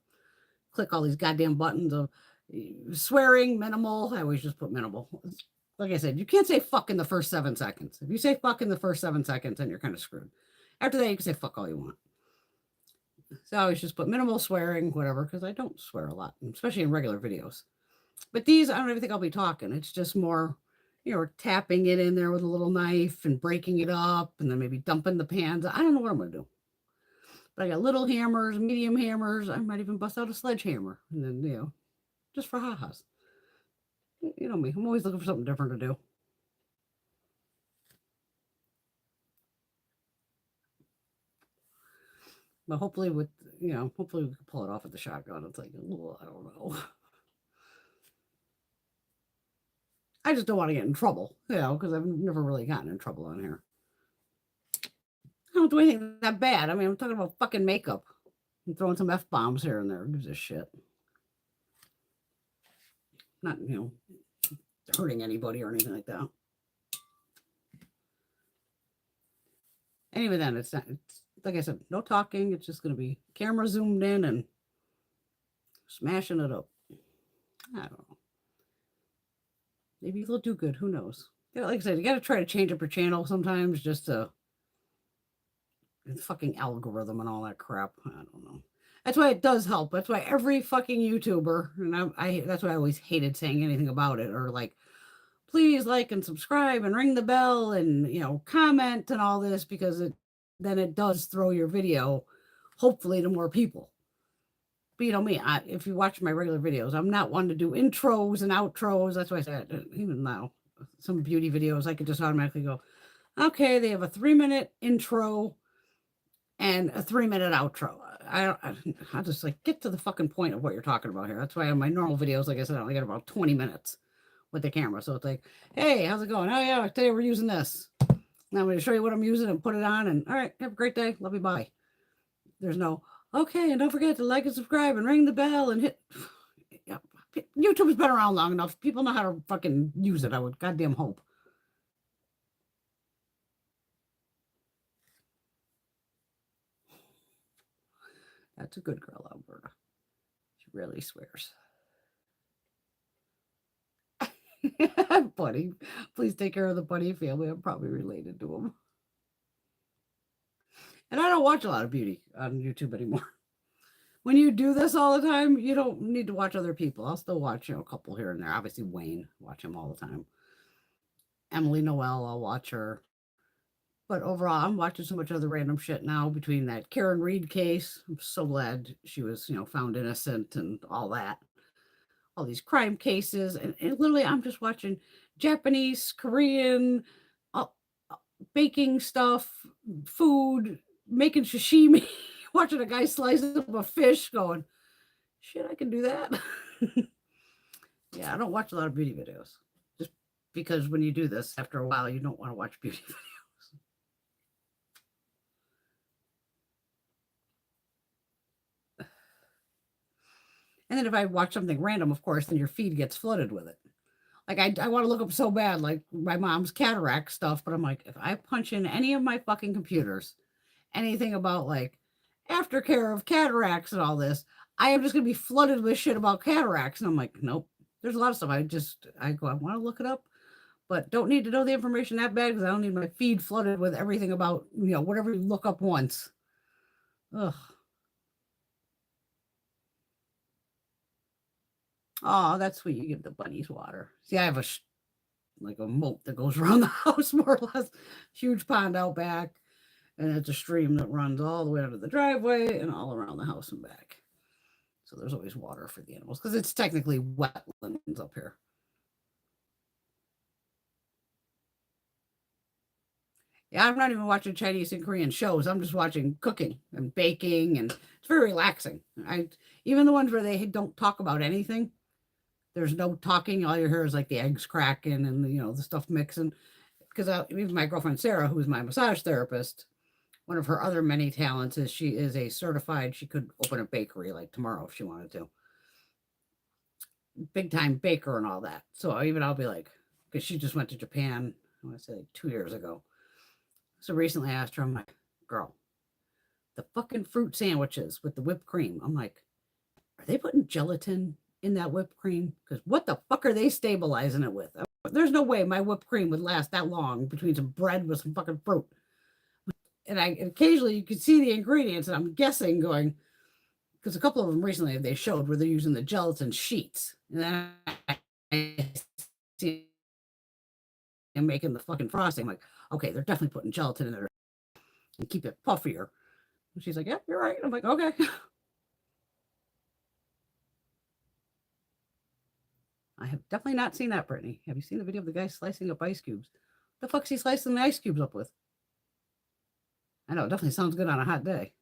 click all these goddamn buttons of swearing, minimal. I always just put minimal. Like I said, you can't say fuck in the first 7 seconds. If you say fuck in the first 7 seconds, then you're kind of screwed. After that, you can say fuck all you want. So I always just put minimal swearing, whatever, because I don't swear a lot, especially in regular videos. But these, I don't even think I'll be talking. It's just more, tapping it in there with a little knife and breaking it up and then maybe dumping the pans. I don't know what I'm going to do. But I got little hammers, medium hammers. I might even bust out a sledgehammer. And then, just for ha-has. You know me. I'm always looking for something different to do. But hopefully hopefully we can pull it off with the shotgun. It's like, I don't know. I just don't want to get in trouble, because I've never really gotten in trouble on here. I don't do anything that bad. I mean, I'm talking about fucking makeup. I'm throwing some F-bombs here and there. Who gives a shit? Not, hurting anybody or anything like that. And even then, it's like I said, no talking. It's just going to be camera zoomed in and smashing it up. I don't know. Maybe they'll do good. Who knows? Like I said, you got to try to change up your channel sometimes just to the fucking algorithm and all that crap. I don't know. That's why it does help. That's why every fucking YouTuber, and that's why I always hated saying anything about it, or like, please like and subscribe and ring the bell and, comment and all this, because then it does throw your video, hopefully, to more people. But you know me, if you watch my regular videos, I'm not one to do intros and outros. That's why I said, even now, some beauty videos, I could just automatically go, okay, they have a 3-minute intro and a 3-minute outro. I'll just get to the fucking point of what you're talking about here. That's why on my normal videos, like I said, I only get about 20 minutes with the camera. So it's like, hey, how's it going? Oh yeah, today we're using this. Now I'm going to show you what I'm using and put it on. And all right, have a great day. Love you. Bye. There's no, okay, and don't forget to like and subscribe and ring the bell and hit. Yeah, YouTube's been around long enough. People know how to fucking use it. I would goddamn hope. That's a good girl, Alberta. She really swears. Buddy, please take care of the Buddy family. I'm probably related to him. And I don't watch a lot of beauty on YouTube anymore. When you do this all the time, you don't need to watch other people. I'll still watch, a couple here and there. Obviously, Wayne, watch him all the time. Emily Noel, I'll watch her. But overall, I'm watching so much other random shit now between that Karen Reed case. I'm so glad she was, found innocent and all that. All these crime cases. And literally, I'm just watching Japanese, Korean, uh, baking stuff, food, making sashimi, watching a guy slice up a fish going, shit, I can do that. Yeah, I don't watch a lot of beauty videos. Just because when you do this, after a while, you don't want to watch beauty videos. And then if I watch something random, of course, then your feed gets flooded with it. Like I want to look up so bad, like my mom's cataract stuff, but I'm like, if I punch in any of my fucking computers, anything about like aftercare of cataracts and all this, I am just gonna be flooded with shit about cataracts. And I'm like, nope. There's a lot of stuff. I go, I want to look it up, but don't need to know the information that bad because I don't need my feed flooded with everything about, whatever you look up once. Ugh. Oh, that's sweet. You give the bunnies water. See, I have like a moat that goes around the house, more or less. Huge pond out back, and it's a stream that runs all the way under the driveway and all around the house and back. So there's always water for the animals because it's technically wetlands up here. Yeah, I'm not even watching Chinese and Korean shows. I'm just watching cooking and baking, and it's very relaxing. Even the ones where they don't talk about anything. There's no talking. All you hear is like the eggs cracking and the stuff mixing. Because even my girlfriend Sarah, who's my massage therapist, one of her other many talents is she is a certified. She could open a bakery like tomorrow if she wanted to. Big time baker and all that. So even I'll be like, because she just went to Japan, I want to say like 2 years ago. So recently I asked her, I'm like, girl, the fucking fruit sandwiches with the whipped cream. I'm like, are they putting gelatin in that whipped cream? Because what the fuck are they stabilizing it with? There's no way my whipped cream would last that long between some bread with some fucking fruit. And occasionally you could see the ingredients, and I'm guessing going, because a couple of them recently they showed where they're using the gelatin sheets. And then I see them making the fucking frosting. I'm like, okay, they're definitely putting gelatin in there and keep it puffier. And she's like, yeah, you're right. I'm like, okay. I have definitely not seen that, Brittany. Have you seen the video of the guy slicing up ice cubes? The fuck's he slicing the ice cubes up with? I know, it definitely sounds good on a hot day.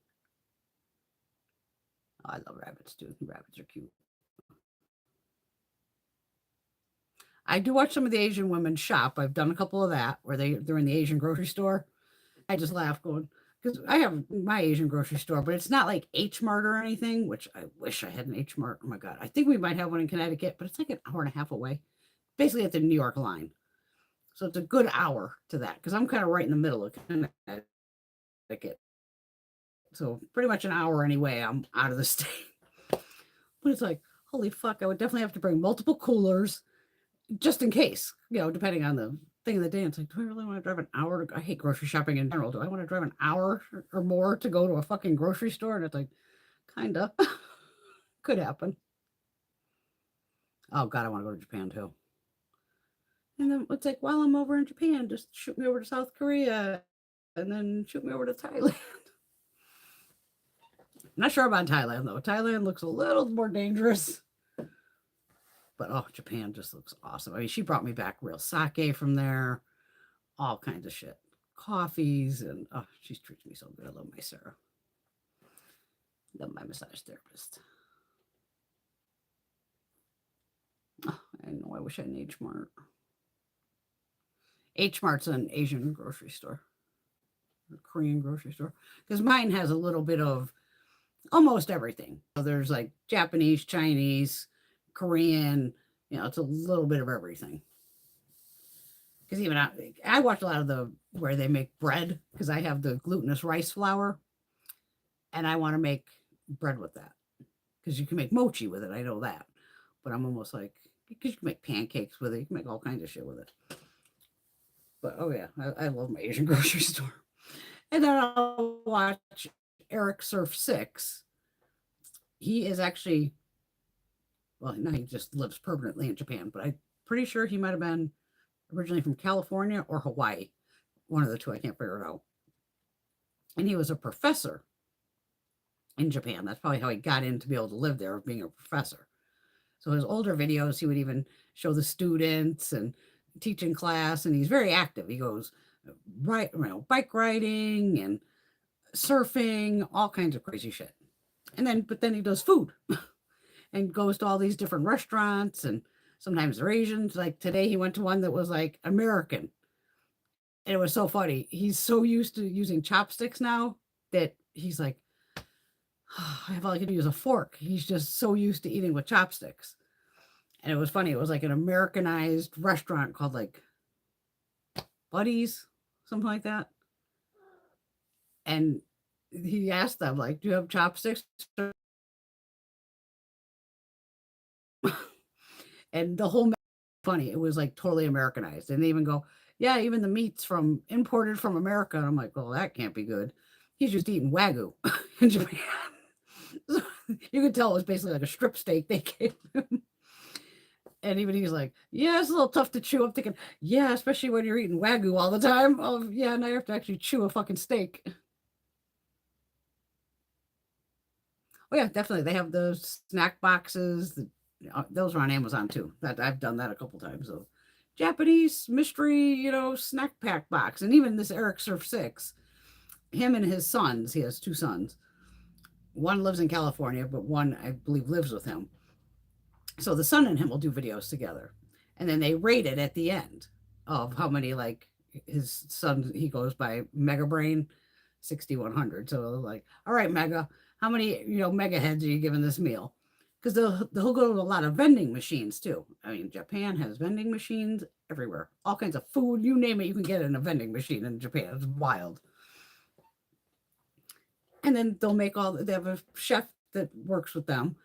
Oh, I love rabbits too. Rabbits are cute. I do watch some of the Asian women shop. I've done a couple of that where they're in the Asian grocery store. I just laugh going, because I have my Asian grocery store, but it's not like H Mart or anything, which I wish I had an H Mart. Oh my God. I think we might have one in Connecticut, but it's like an hour and a half away, basically at the New York line. So it's a good hour to that because I'm kind of right in the middle of Connecticut. So pretty much an hour anyway, I'm out of the state. But it's like, holy fuck, I would definitely have to bring multiple coolers just in case, depending on the thing of the day. It's like, do I really want to drive an hour? I hate grocery shopping in general. Do I want to drive an hour or more to go to a fucking grocery store? And it's like, kind of. Could happen. Oh, God, I want to go to Japan too. And then it's like, while I'm over in Japan, just shoot me over to South Korea and then shoot me over to Thailand. Not sure about Thailand, though. Thailand looks a little more dangerous. But oh, Japan just looks awesome. I mean, she brought me back real sake from there, all kinds of shit, coffees, and oh, she treats me so good. I love my Sarah. Love my massage therapist. Oh, I know. I wish I had an H Mart. H Mart's an Asian grocery store, a Korean grocery store, because mine has a little bit of almost everything. So there's like Japanese, Chinese, Korean. It's a little bit of everything. Because even I watch a lot of the where they make bread because I have the glutinous rice flour, and I want to make bread with that because you can make mochi with it. I know that, but I'm almost like because you can make pancakes with it, you can make all kinds of shit with it. But oh yeah, I love my Asian grocery store. And then I'll watch Eric Surf 6. He is actually, well, now he just lives permanently in Japan, but I'm pretty sure he might have been originally from California or Hawaii. One of the two, I can't figure it out. And he was a professor in Japan. That's probably how he got in to be able to live there, of being a professor. So his older videos, he would even show the students and teaching class, and he's very active. He goes bike riding and surfing, all kinds of crazy shit. But then he does food and goes to all these different restaurants, and sometimes they're Asians. Like today, he went to one that was like American, and it was so funny. He's so used to using chopsticks now that he's like, I have all I can use a fork. He's just so used to eating with chopsticks. And it was funny. It was like an Americanized restaurant called like Buddies, something like that. And he asked them, like, do you have chopsticks? And the whole funny. It was like totally Americanized. And they even go, yeah, even the meat's from imported from America. And I'm like, well, that can't be good. He's just eating Wagyu in Japan. So you could tell it was basically like a strip steak they gave him. And even he's like, yeah, it's a little tough to chew. I'm thinking, yeah, especially when you're eating Wagyu all the time. Oh, yeah, now you have to actually chew a fucking steak. Oh, yeah, definitely. They have those snack boxes. Those are on Amazon too. That I've done that a couple times. So Japanese mystery, snack pack box. And even this Eric Surf 6, him and his sons, he has two sons. One lives in California, but one, I believe, lives with him. So the son and him will do videos together. And then they rate it at the end of how many, like, his son, he goes by Mega Brain 6100. So like, all right, Mega, how many, mega heads are you giving this meal? Because they'll go to a lot of vending machines too. I mean, Japan has vending machines everywhere. All kinds of food, you name it, you can get it in a vending machine in Japan. It's wild. And then they have a chef that works with them.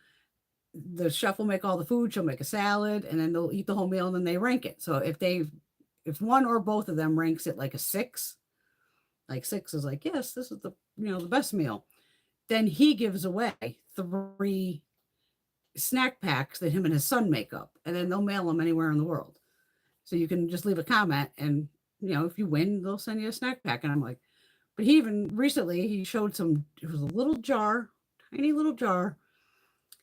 The chef will make all the food. She'll make a salad, and then they'll eat the whole meal, and then they rank it. So if one or both of them ranks it like a 6, like 6 is like, yes, this is the best meal, then he gives away 3 snack packs that him and his son make up, and then they'll mail them anywhere in the world. So you can just leave a comment, and if you win, they'll send you a snack pack. And I'm like, but he even recently he showed it was a little jar, tiny little jar,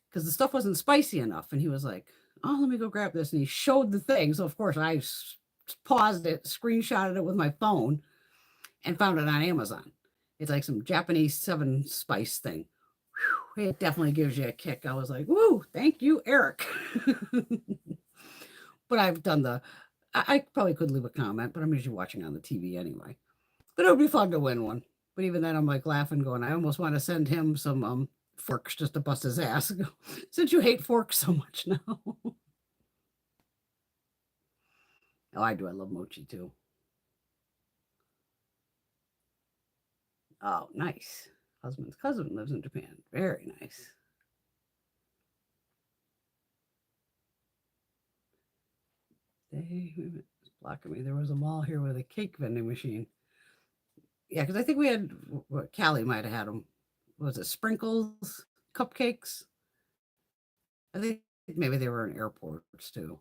because the stuff wasn't spicy enough. And he was like, oh, let me go grab this. And he showed the thing. So of course I paused it, screenshotted it with my phone, and found it on Amazon. It's like some Japanese 7 spice thing. Whew, it definitely gives you a kick. I was like, woo, thank you, Eric. But I've done I probably could leave a comment, but I'm usually watching on the TV anyway. But it would be fun to win one. But even then, I'm like laughing, going, I almost want to send him some forks just to bust his ass. Since you hate forks so much now. Oh, I do. I love mochi too. Oh, nice. Husband's cousin lives in Japan. Very nice. It's blocking me. There was a mall here with a cake vending machine. Yeah, because I think we had, what, Callie might have had them. Was it sprinkles, cupcakes? I think maybe they were in airports too.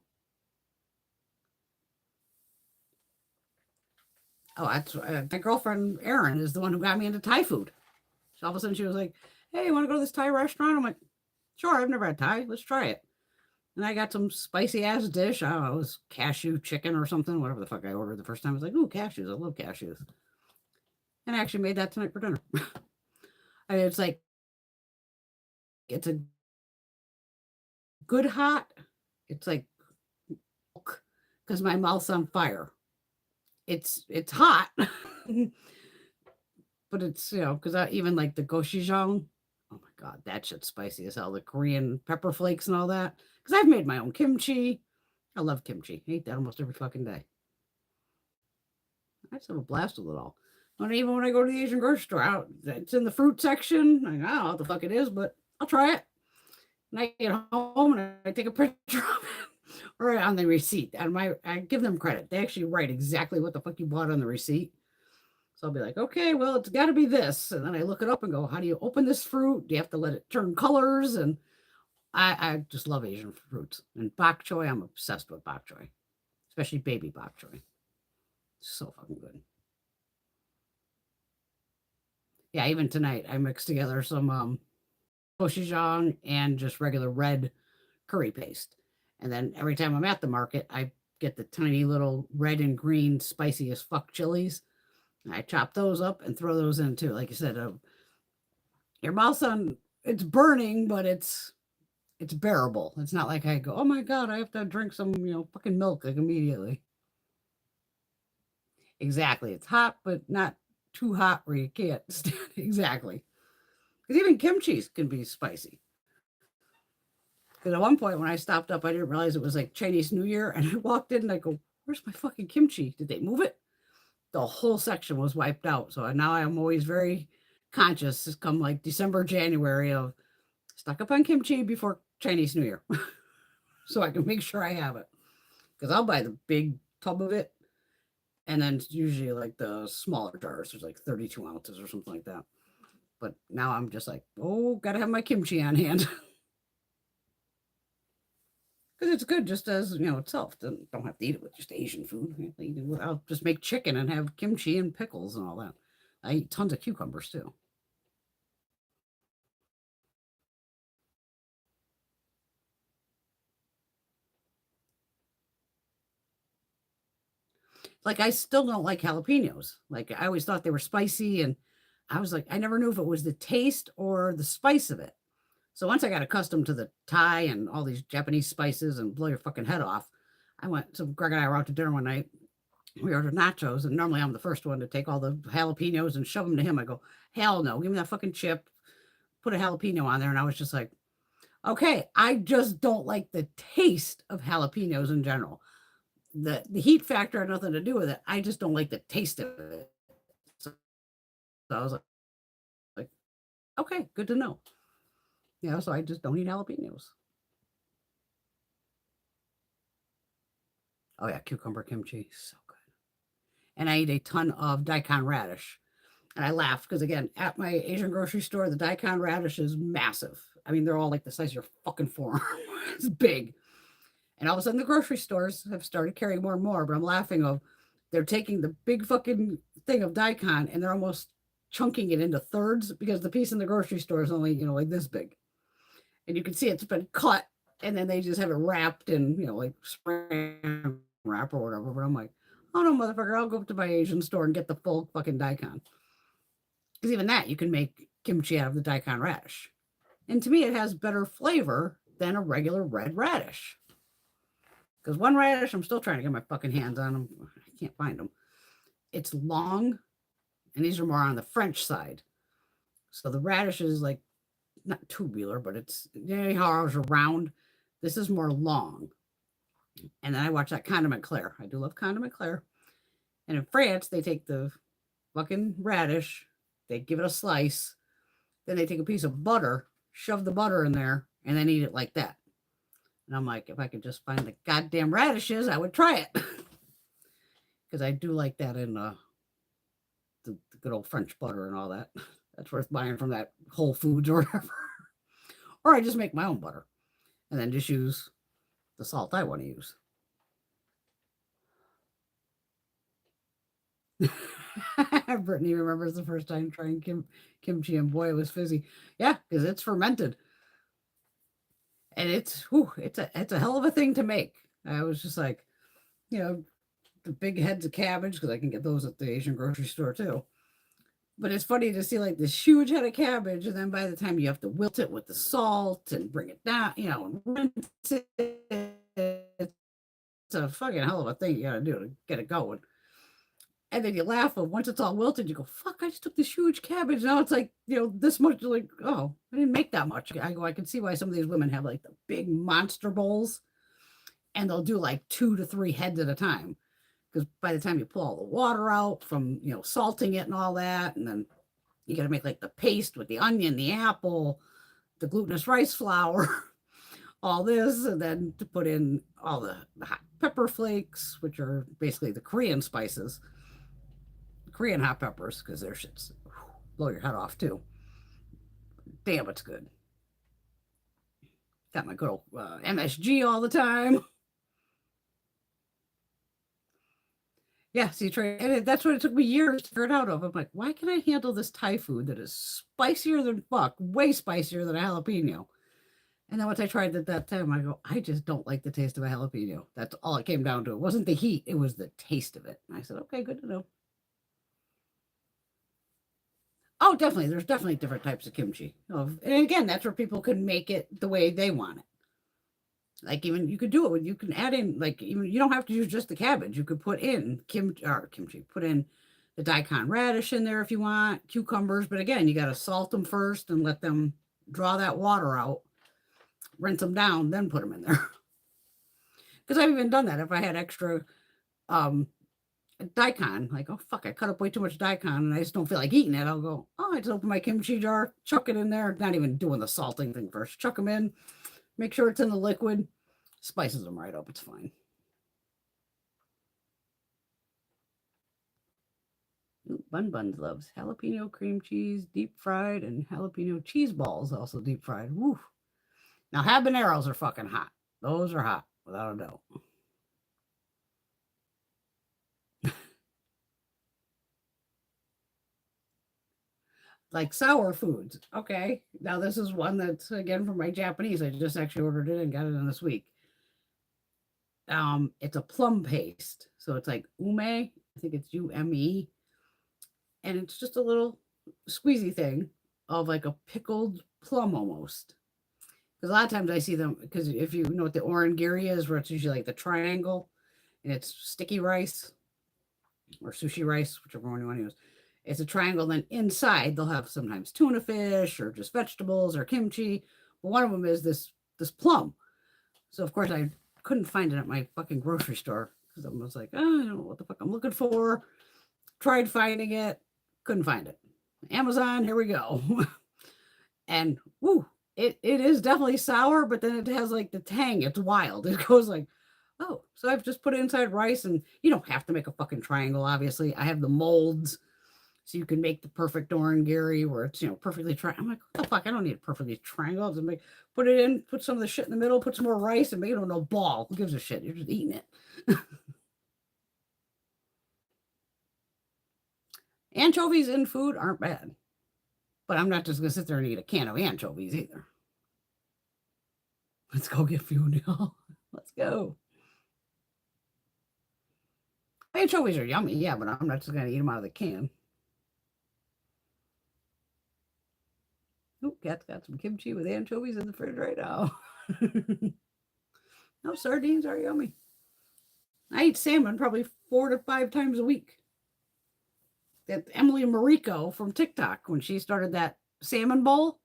Oh, that's my girlfriend Erin is the one who got me into Thai food. So all of a sudden she was like, "Hey, you want to go to this Thai restaurant?" I'm like, "Sure, I've never had Thai. Let's try it." And I got some spicy ass dish. I don't know, it was cashew chicken or something, whatever the fuck I ordered the first time. I was like, "Ooh, cashews! I love cashews." And I actually made that tonight for dinner. It's like it's a good hot. It's like because my mouth's on fire. It's hot, but it's because I even like the gochujang. Oh my god, that shit's spicy as hell. The Korean pepper flakes and all that. Because I've made my own kimchi. I love kimchi. I eat that almost every fucking day. I just have a blast with it all. And even when I go to the Asian grocery store, it's in the fruit section. I don't know what the fuck it is, but I'll try it. And I get home and I take a picture of it or on the receipt. And I give them credit. They actually write exactly what the fuck you bought on the receipt. So I'll be like, okay, well, it's got to be this. And then I look it up and go, how do you open this fruit? Do you have to let it turn colors? And I just love Asian fruits. And bok choy, I'm obsessed with bok choy, especially baby bok choy. So fucking good. Yeah, even tonight I mixed together some gochujang and just regular red curry paste. And then every time I'm at the market, I get the tiny little red and green spicy as fuck chilies. And I chop those up and throw those in too. Like you said, your mouth's on, it's burning, but it's bearable. It's not like I go, oh my God, I have to drink some, fucking milk like immediately. Exactly. It's hot, but not too hot where you can't stand it. Exactly. Because even kimchi can be spicy. Because at one point when I stopped up, I didn't realize it was like Chinese New Year. And I walked in and I go, where's my fucking kimchi? Did they move it? The whole section was wiped out. So now I'm always very conscious, come like December, January, of stock up on kimchi before Chinese New Year. So I can make sure I have it. Because I'll buy the big tub of it. And then it's usually like the smaller jars. There's like 32 ounces or something like that. But now I'm just like, oh, gotta have my kimchi on hand. Because it's good just as, itself. Don't have to eat it with just Asian food. I'll just make chicken and have kimchi and pickles and all that. I eat tons of cucumbers too. Like I still don't like jalapenos. Like I always thought they were spicy, and I was like, I never knew if it was the taste or the spice of it. So once I got accustomed to the Thai and all these Japanese spices and blow your fucking head off, I went. So Greg and I were out to dinner one night. We ordered nachos, and normally I'm the first one to take all the jalapenos and shove them to him. I go, hell no, give me that fucking chip. Put a jalapeno on there, and I was just like, okay, I just don't like the taste of jalapenos in general. The heat factor had nothing to do with it. I just don't like the taste of it. So I was like, okay, good to know. So I just don't eat jalapenos. Oh yeah, cucumber kimchi, so good. And I eat a ton of daikon radish. And I laugh because again, at my Asian grocery store, the daikon radish is massive. I mean, they're all like the size of your fucking forearm. It's big. And all of a sudden, the grocery stores have started carrying more and more. But I'm laughing of they're taking the big fucking thing of daikon and they're almost chunking it into thirds because the piece in the grocery store is only like this big, and you can see it's been cut, and then they just have it wrapped in like spray wrap or whatever. But I'm like, oh no, motherfucker, I'll go up to my Asian store and get the full fucking daikon because even that you can make kimchi out of the daikon radish, and to me it has better flavor than a regular red radish. Because one radish, I'm still trying to get my fucking hands on them. I can't find them. It's long, and these are more on the French side. So the radish is like not tubular, but it's how ours are round. This is more long. And then I watch that Condiment Claire. I do love Condiment Claire. And in France, they take the fucking radish, they give it a slice, then they take a piece of butter, shove the butter in there, and then eat it like that. And I'm like, if I could just find the goddamn radishes, I would try it. Because I do like that in the good old French butter and all that. That's worth buying from that Whole Foods or whatever. Or I just make my own butter and then just use the salt I want to use. Brittany remembers the first time trying kimchi, and boy, it was fizzy. Yeah, because it's fermented, and it's a hell of a thing to make. I was just like, the big heads of cabbage because I can get those at the Asian grocery store too. But it's funny to see like this huge head of cabbage, and then by the time you have to wilt it with the salt and bring it down, and rinse it, it's a fucking hell of a thing you got to do to get it going. And then you laugh, and once it's all wilted, you go, "Fuck! I just took this huge cabbage. Now it's like this much." Like, oh, I didn't make that much. I go, I can see why some of these women have like the big monster bowls, and they'll do like 2 to 3 heads at a time. Because by the time you pull all the water out from salting it and all that, and then you got to make like the paste with the onion, the apple, the glutinous rice flour, all this, and then to put in all the hot pepper flakes, which are basically the Korean spices. Korean hot peppers because their shit's blow your head off too. Damn, it's good. Got my good old MSG all the time. Yeah, see, and that's what it took me years to figure it out of. I'm like, why can I handle this Thai food that is spicier than fuck, way spicier than a jalapeno? And then once I tried it that time, I go, I just don't like the taste of a jalapeno. That's all it came down to. It wasn't the heat, it was the taste of it. And I said, okay, good to know. Oh, definitely. There's definitely different types of kimchi. And again, that's where people can make it the way they want it. Like even you could do it. You can add in like even you don't have to use just the cabbage. You could put in kimchi. Put in the daikon radish in there if you want, cucumbers. But again, you got to salt them first and let them draw that water out. Rinse them down, then put them in there. Because I've even done that. If I had extra daikon, like, oh fuck, I cut up way too much daikon and I just don't feel like eating it. I'll go, oh, I just open my kimchi jar, chuck it in there, not even doing the salting thing first. Chuck them in, make sure it's in the liquid, spices them right up. It's fine. Ooh, Bun Buns loves jalapeno cream cheese, deep fried, and jalapeno cheese balls also deep fried. Woo. Now habaneros are fucking hot. Those are hot, without a doubt. Like sour foods. Okay. Now this is one that's again from my Japanese. I just actually ordered it and got it in this week. It's a plum paste. So it's like ume. I think it's UME. And it's just a little squeezy thing of like a pickled plum almost. Because a lot of times I see them, because if you know what the orangiri is, where it's usually like the triangle and it's sticky rice or sushi rice, whichever one you want to use. It's a triangle. Then inside they'll have sometimes tuna fish or just vegetables or kimchi. But one of them is this plum. So of course I couldn't find it at my fucking grocery store because I was like, oh, I don't know what the fuck I'm looking for. Tried finding it, couldn't find it. Amazon, here we go. And woo, it is definitely sour, but then it has like the tang. It's wild. It goes like, oh, so I've just put it inside rice, and you don't have to make a fucking triangle, obviously. I have the molds, so you can make the perfect orangiri where it's, perfectly triangle. I'm like, what the fuck? I don't need a perfectly triangle. I'll just put it in, put some of the shit in the middle, put some more rice, and make it no ball. Who gives a shit? You're just eating it. Anchovies in food aren't bad. But I'm not just going to sit there and eat a can of anchovies either. Let's go get food, y'all. Let's go. Anchovies are yummy, yeah, but I'm not just going to eat them out of the can. Oh, Cat's got some kimchi with anchovies in the fridge right now. No, sardines are yummy. I eat salmon probably 4 to 5 times a week. That Emily Mariko from TikTok, when she started that salmon bowl,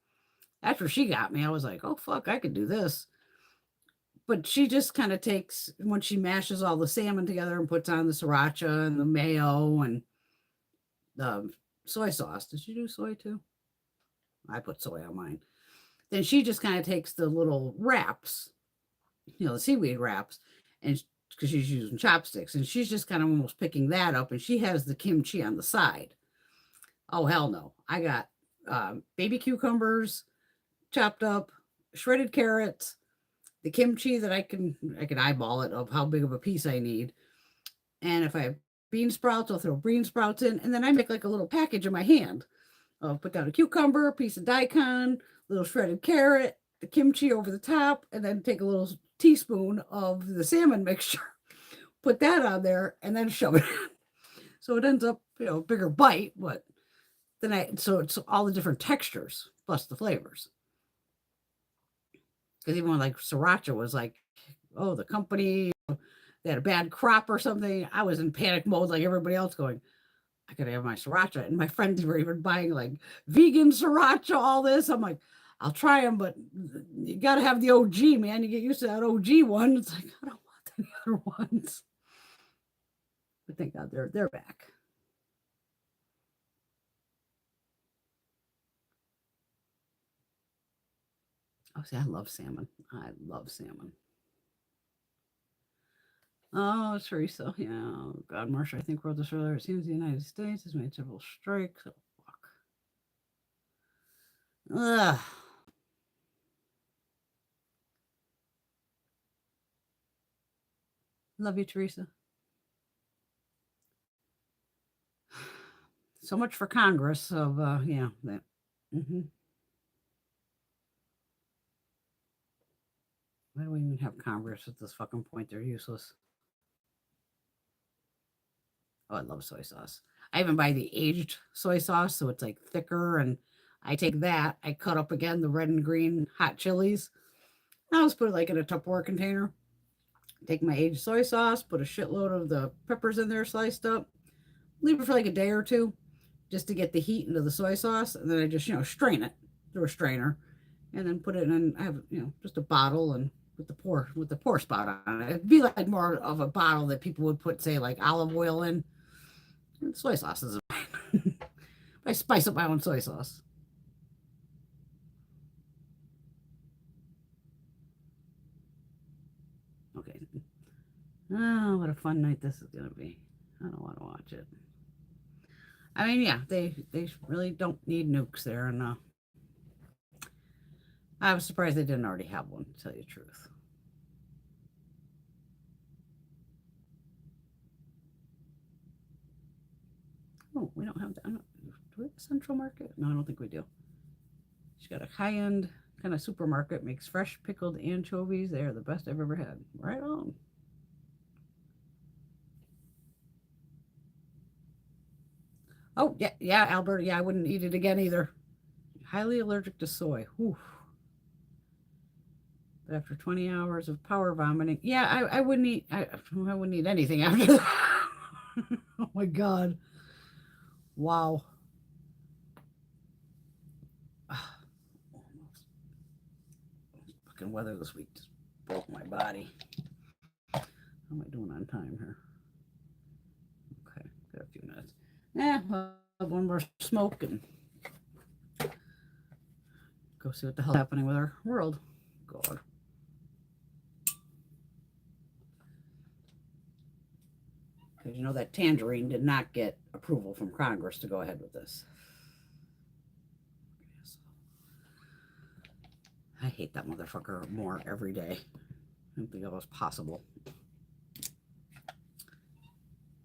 that's where she got me. I was like, oh, fuck, I could do this. But she just kind of takes, when she mashes all the salmon together and puts on the sriracha and the mayo and the soy sauce. Did she do soy too? I put soy on mine. Then she just kind of takes the little wraps, the seaweed wraps, and because she's using chopsticks, and she's just kind of almost picking that up, and she has the kimchi on the side. Oh, hell no. I got baby cucumbers chopped up, shredded carrots, the kimchi that I can eyeball it of how big of a piece I need. And if I have bean sprouts, I'll throw bean sprouts in, and then I make like a little package in my hand. I'll put down a cucumber, a piece of daikon, a little shredded carrot, the kimchi over the top, and then take a little teaspoon of the salmon mixture, put that on there, and then shove it in. So it ends up, a bigger bite, but then so it's all the different textures plus the flavors. Because even when like sriracha was like, oh, the company, they had a bad crop or something, I was in panic mode like everybody else going, I gotta have my sriracha. And my friends were even buying like vegan sriracha, all this. I'm like, I'll try them, but you gotta have the OG, man. You get used to that OG one. It's like, I don't want any other ones. But thank God they're back. Oh, see, I love salmon. I love salmon. Oh, Teresa. Yeah. Oh, God, Marsha, I think wrote this earlier. It seems the United States has made several strikes. Oh, fuck. Ugh. Love you, Teresa. So much for Congress of, yeah, that. Mm-hmm. Why do we even have Congress at this fucking point? They're useless. Oh, I love soy sauce. I even buy the aged soy sauce, so it's like thicker. And I take that, I cut up again the red and green hot chilies. I just put it like in a Tupperware container. Take my aged soy sauce, put a shitload of the peppers in there sliced up, leave it for like a day or two just to get the heat into the soy sauce. And then I just, strain it through a strainer and then put it in. I have, just a bottle and with the pour spot on it. It'd be like more of a bottle that people would put, say, like olive oil in. And soy sauce is fine. I spice up my own soy sauce. Okay. Oh, what a fun night this is gonna be. I don't want to watch it. I mean, yeah, they really don't need nukes there, and I was surprised they didn't already have one. To tell you the truth. Oh, we don't have that. Do we have a central market? No, I don't think we do. She's got a high-end kind of supermarket, makes fresh pickled anchovies. They are the best I've ever had. Right on. Oh, yeah, yeah, Albert. Yeah, I wouldn't eat it again either. Highly allergic to soy. Whew. But after 20 hours of power vomiting, yeah, I wouldn't eat. I wouldn't eat anything after that. Oh my God. Wow. Fucking weather this week just broke my body. How am I doing on time here? Okay, got a few minutes. I'll have one more smoke and go see what the hell's happening with our world. God. Because that tangerine did not get approval from Congress to go ahead with this. I hate that motherfucker more every day. I don't think that was possible.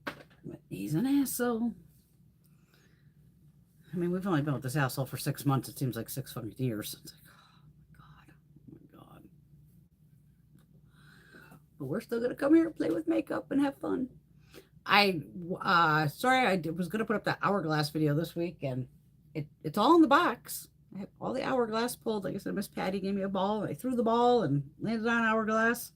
But he's an asshole. I mean, we've only been with this asshole for 6 months. It seems like 6 fucking years. It's like, oh my God. But we're still gonna come here, play with makeup, and have fun. Sorry, I was gonna put up that hourglass video this week, and it's all in the box. I have all the hourglass pulled. Like I said, Miss Patty gave me a ball, and I threw the ball and landed on hourglass.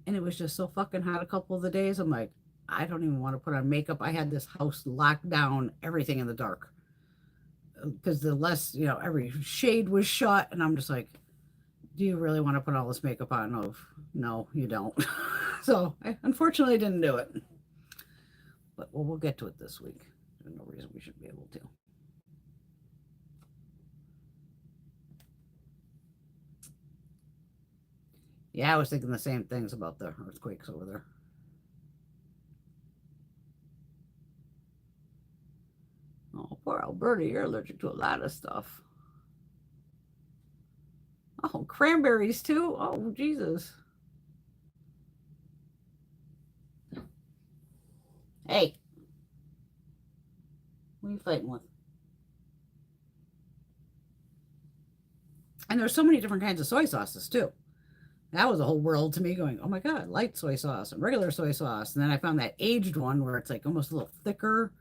And it was just so fucking hot a couple of the days. I'm like, I don't even want to put on makeup. I had this house locked down, everything in the dark. Because the less, every shade was shut. And I'm just like, do you really want to put all this makeup on? No, you don't. So I unfortunately didn't do it. But we'll get to it this week. There's no reason we shouldn't be able to. Yeah, I was thinking the same things about the earthquakes over there. Oh, poor Alberta, you're allergic to a lot of stuff. Oh, cranberries too? Oh, Jesus. Hey, what are you fighting with? And there's so many different kinds of soy sauces too. That was a whole world to me going, oh my God, light soy sauce and regular soy sauce. And then I found that aged one where it's like almost a little thicker,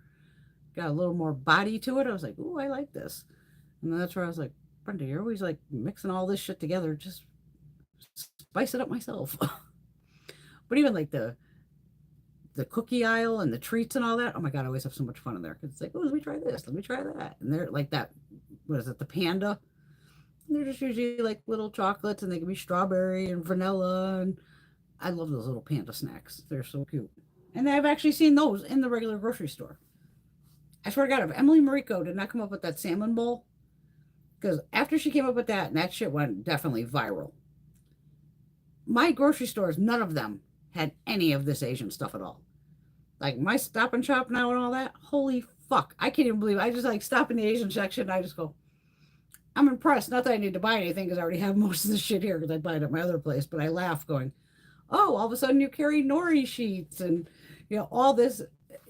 got a little more body to it. I was like, ooh, I like this. And then that's where I was like, Brenda, you're always like mixing all this shit together. Just spice it up myself. But even like the cookie aisle and the treats and all that, oh my God, I always have so much fun in there. Because it's like, oh, let me try this, let me try that. And they're like that, what is it, the panda? And they're just usually like little chocolates, and they can be strawberry and vanilla. And I love those little panda snacks. They're so cute. And I've actually seen those in the regular grocery store. I swear to God, if Emily Mariko did not come up with that salmon bowl, because after she came up with that shit went definitely viral. My grocery stores, none of them had any of this Asian stuff at all. Like my Stop and Shop now and all that. Holy fuck. I can't even believe it. I just like stop in the Asian section and I just go, I'm impressed. Not that I need to buy anything because I already have most of the shit here because I buy it at my other place, but I laugh going, oh, all of a sudden you carry nori sheets and, all this,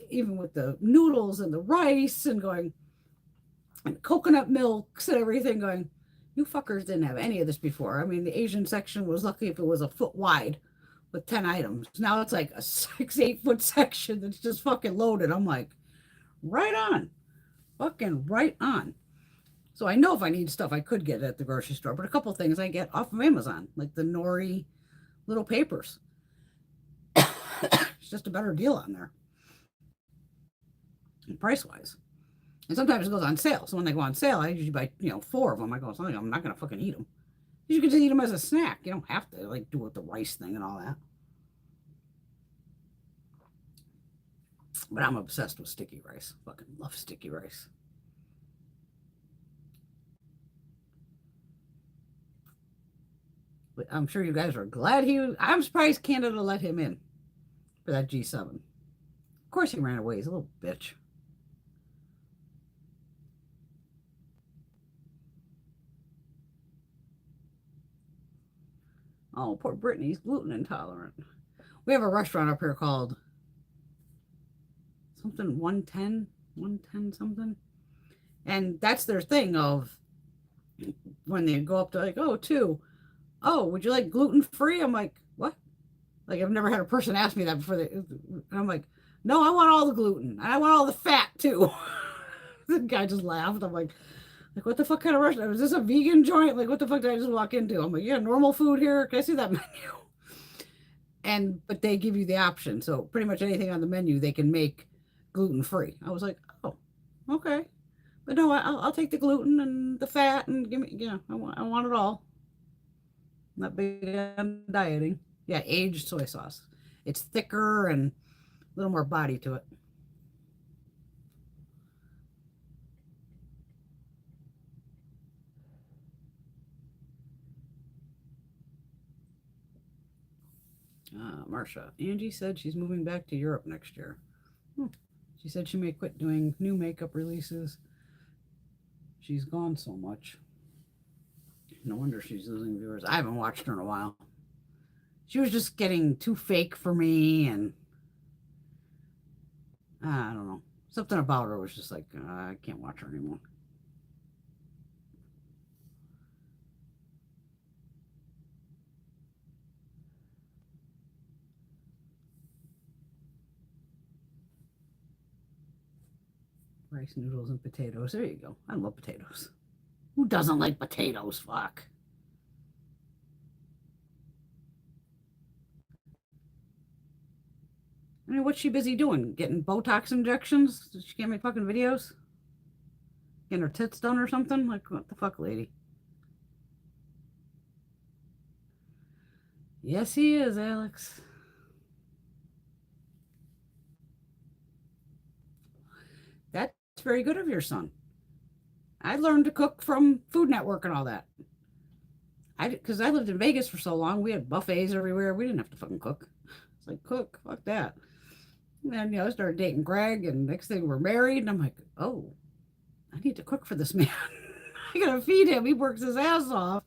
even with the noodles and the rice and going, and coconut milks and everything going, you fuckers didn't have any of this before. I mean, the Asian section was lucky if it was a foot wide with 10 items. Now it's like a 6-8 foot section that's just fucking loaded. I'm like, right on. Fucking right on. So I know if I need stuff, I could get it at the grocery store. But a couple things I get off of Amazon, like the nori little papers. It's just a better deal on there, price-wise. And sometimes it goes on sale. So when they go on sale, I usually buy, 4 of them. I go, something I'm not going to fucking eat them. You can just eat them as a snack. You don't have to like do it with the rice thing and all that. But I'm obsessed with sticky rice. Fucking love sticky rice. But I'm sure you guys are glad I'm surprised Canada let him in for that G7. Of course he ran away. He's a little bitch. Oh, poor Brittany's gluten intolerant. We have a restaurant up here called something 110 something. And that's their thing of when they go up to like, oh, 2. Oh, would you like gluten free? I'm like, what? Like I've never had a person ask me that before. I'm like, no, I want all the gluten. I want all the fat too. The guy just laughed. I'm like, what the fuck kind of restaurant? Is this a vegan joint? Like, what the fuck did I just walk into? I'm like, yeah, normal food here. Can I see that menu? But they give you the option. So pretty much anything on the menu, they can make gluten free. I was like, oh, okay. But no, I'll take the gluten and the fat and give me, I want it all. I'm not big on dieting. Yeah, aged soy sauce. It's thicker and a little more body to it. Marsha. Angie said she's moving back to Europe next year. She said she may quit doing new makeup releases. She's gone so much. No wonder she's losing viewers. I haven't watched her in a while. She was just getting too fake for me, and I don't know. Something about her was just like, I can't watch her anymore. Rice noodles and potatoes. There you go. I love potatoes. Who doesn't like potatoes? Fuck. I mean, what's she busy doing? Getting Botox injections? She can't make fucking videos? Getting her tits done or something? Like, what the fuck, lady? Yes, he is, Alex. That's very good of your son. I learned to cook from Food Network and all that. Because I lived in Vegas for so long, we had buffets everywhere. We didn't have to fucking cook. It's like, cook, fuck that. And then, I started dating Greg, and next thing we're married, and I'm like, oh, I need to cook for this man. I gotta feed him. He works his ass off.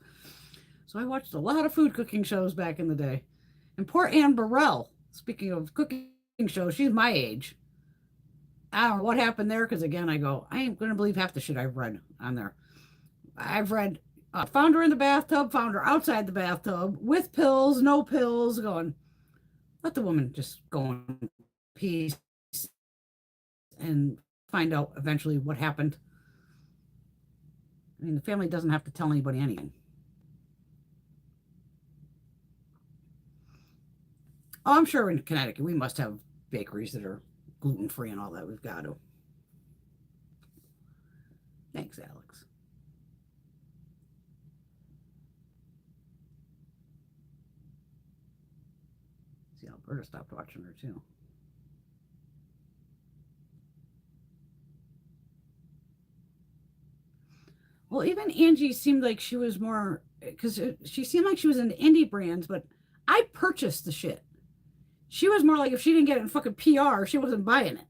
So I watched a lot of food cooking shows back in the day. And poor Anne Burrell, speaking of cooking shows, she's my age. I don't know what happened there because again, I ain't gonna believe half the shit I've read on there. I've read found her in the bathtub, found her outside the bathtub with pills, no pills, going, let the woman just go in peace and find out eventually what happened. I mean, the family doesn't have to tell anybody anything. Oh, I'm sure in Connecticut we must have bakeries that are gluten free and all that. We've got to. Thanks, Alex. See, Alberta stopped watching her too. Well, even Angie seemed like she was more because she seemed like she was into indie brands, but I purchased the shit. She was more like if she didn't get it in fucking PR, she wasn't buying it.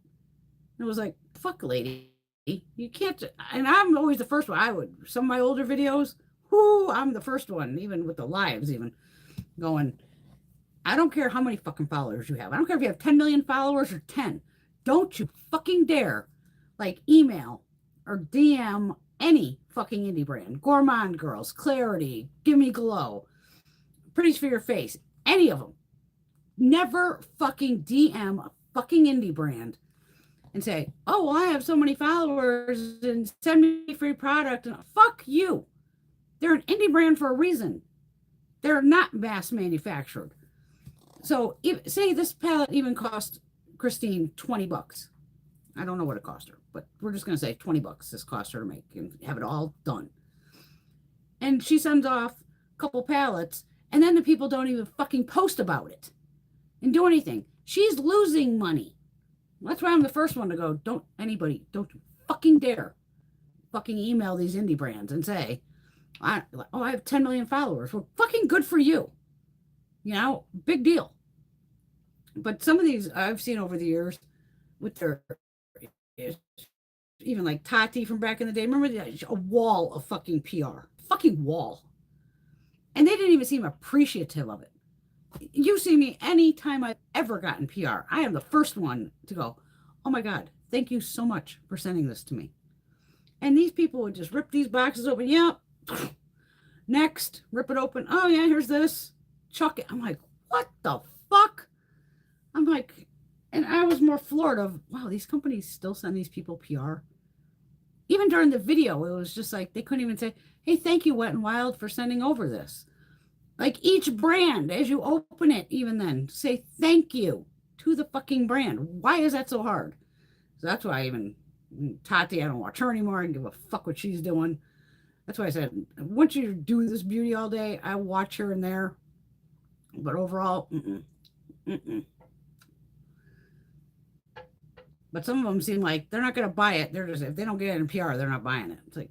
It was like, fuck, lady. You can't. And I'm always the first one. Some of my older videos, I'm the first one, even with the lives, even going, I don't care how many fucking followers you have. I don't care if you have 10 million followers or 10. Don't you fucking dare like email or DM any fucking indie brand. Gourmande Girls, Clarity, Gimme Glow, Pretties for Your Face, any of them. Never fucking DM a fucking indie brand and say, oh, well, I have so many followers and send me free product. And fuck you. They're an indie brand for a reason. They're not mass manufactured. So say this palette even cost Christine $20. I don't know what it cost her, but we're just going to say $20 this cost her to make and have it all done. And she sends off a couple palettes, and then the people don't even fucking post about it and do anything. She's losing money. That's why I'm the first one to go, don't you fucking dare fucking email these indie brands and say, I have 10 million followers. Well, fucking good for you. You know, big deal. But some of these I've seen over the years with their, even like Tati from back in the day. Remember a wall of fucking PR, fucking wall. And they didn't even seem appreciative of it. You see me anytime I've ever gotten PR, I am the first one to go, oh my God, thank you so much for sending this to me. And these people would just rip these boxes open. Yep. Next, rip it open. Oh yeah, here's this. Chuck it. I'm like, what the fuck? I'm like, and I was more floored of, wow, these companies still send these people PR. Even during the video, it was just like, they couldn't even say, hey, thank you, Wet n Wild, for sending over this. Like each brand, as you open it, even then, say thank you to the fucking brand. Why is that so hard? So that's why even Tati, I don't watch her anymore. I don't give a fuck what she's doing. That's why I said, once you do this beauty all day, I watch her in there. But overall, But some of them seem like they're not going to buy it. They're just, if they don't get it in PR, they're not buying it. It's like,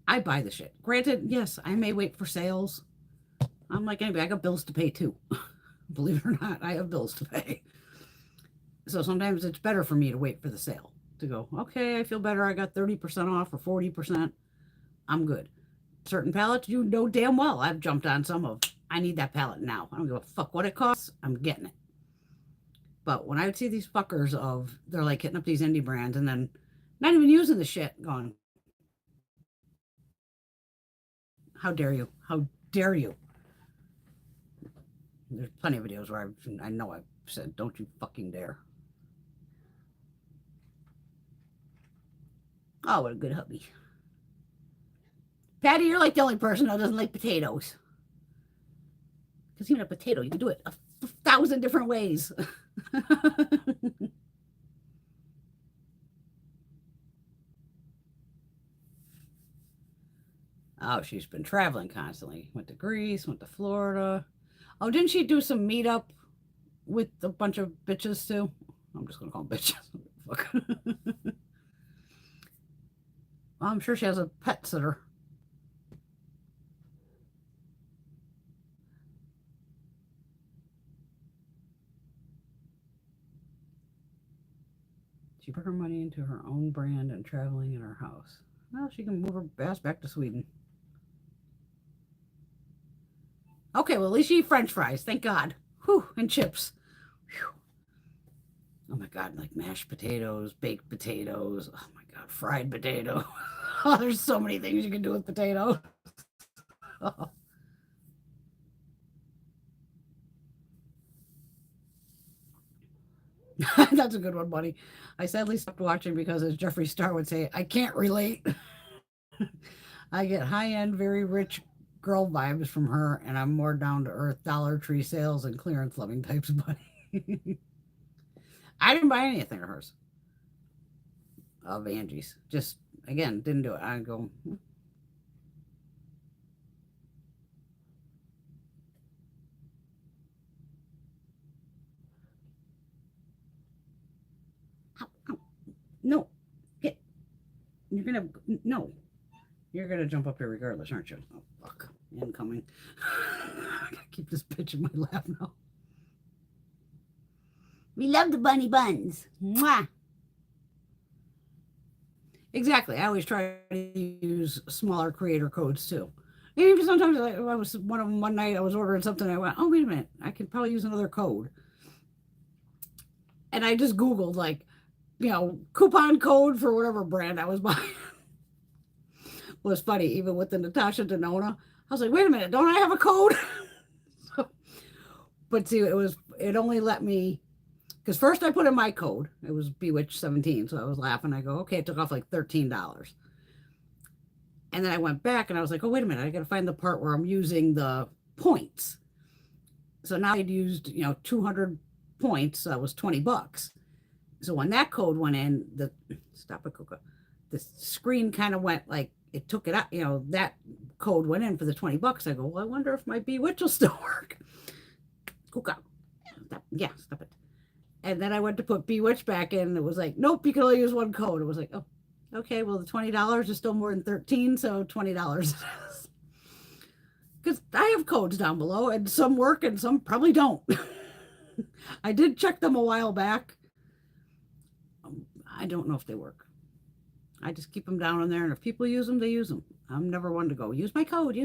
I buy the shit. Granted, yes, I may wait for sales. I'm like anybody, I got bills to pay too. Believe it or not, I have bills to pay. So sometimes it's better for me to wait for the sale to go, okay, I feel better. I got 30% off or 40%. I'm good. Certain palettes, you know damn well I've jumped on some of, I need that palette now. I don't give a fuck what it costs. I'm getting it. But when I would see these fuckers of, they're like hitting up these indie brands and then not even using the shit, going, how dare you? How dare you? There's plenty of videos where I know I've said, don't you fucking dare. Oh, what a good hubby. Patty, you're like the only person that doesn't like potatoes. Because even a potato, you can do it 1,000 different ways. Oh, she's been traveling constantly. Went to Greece, went to Florida. Oh, didn't she do some meetup with a bunch of bitches too? I'm just going to call them bitches. Fuck. Well, I'm sure she has a pet sitter. She put her money into her own brand and traveling in her house. Well, she can move her ass back to Sweden. Okay, well, at least she eat French fries. Thank God. Whew, and chips. Whew. Oh my God, like mashed potatoes, baked potatoes. Oh my God, fried potato. Oh, there's so many things you can do with potato. Oh. That's a good one, buddy. I sadly stopped watching because, as Jeffree Star would say, I can't relate. I get high-end, very rich girl vibes from her, and I'm more down-to-earth Dollar Tree sales and clearance loving types, buddy. I didn't buy anything of hers, of Angie's. Just, again, didn't do it. I go, ow, ow. No, get, you're gonna, no. You're gonna jump up here regardless, aren't you? Oh, fuck. Incoming. I gotta keep this bitch in my lap now. We love the bunny buns. Mwah. Exactly. I always try to use smaller creator codes too. And even sometimes I was one of them one night I was ordering something. I went, oh wait a minute, I could probably use another code. And I just Googled like, coupon code for whatever brand I was buying. Was funny, even with the Natasha Denona. I was like, wait a minute, don't I have a code? But see, it only let me, because first I put in my code. It was Bewitch 17. So I was laughing. I go, okay, it took off like $13. And then I went back and I was like, oh, wait a minute, I got to find the part where I'm using the points. So now I'd used, 200 points. So that was $20. So when that code went in, stop it, Coco. The screen kind of went like it took it out, that code went in for the $20. I go, well, I wonder if my Bewitch will still work. Coco. Yeah, stop it. And then I went to put Bewitch back in, and it was like, nope, you can only use one code. It was like, oh, okay, well, the $20 is still more than 13, so $20 because I have codes down below, and some work and some probably don't. I did check them a while back. I don't know if they work. I just keep them down in there, and if people use them, they use them. I'm never one to go, use my code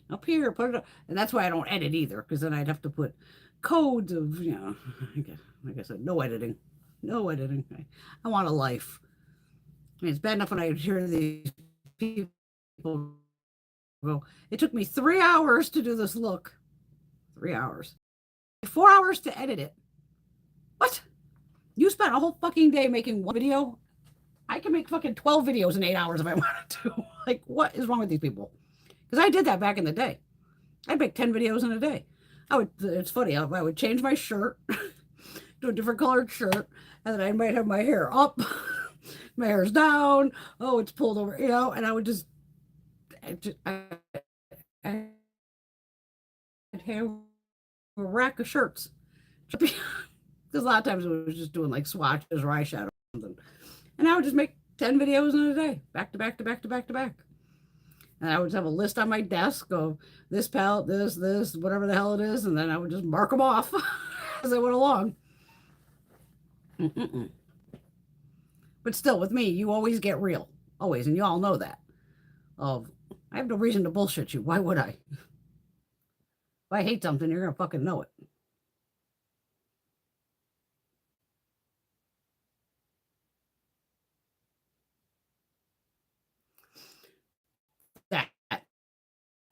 up here, put it up. And that's why I don't edit either, because then I'd have to put codes of, like I said, no editing. No editing. I want a life. I mean, it's bad enough when I hear these people go, it took me 3 hours to do this look. 3 hours. 4 hours to edit it. What? You spent a whole fucking day making one video? I can make fucking 12 videos in 8 hours if I wanted to. Like, what is wrong with these people? Because I did that back in the day. I'd make 10 videos in a day. It's funny, I would change my shirt, do a different colored shirt, and then I might have my hair up, my hair's down, oh, it's pulled over, and I would just, I'd have a rack of shirts. Because a lot of times it was just doing like swatches or eyeshadow or something. And I would just make 10 videos in a day, back to back to back to back to back. And I would have a list on my desk of this palette, this, whatever the hell it is. And then I would just mark them off as I went along. Mm-mm-mm. But still, with me, you always get real. Always. And you all know that. I have no reason to bullshit you. Why would I? If I hate something, you're going to fucking know it. That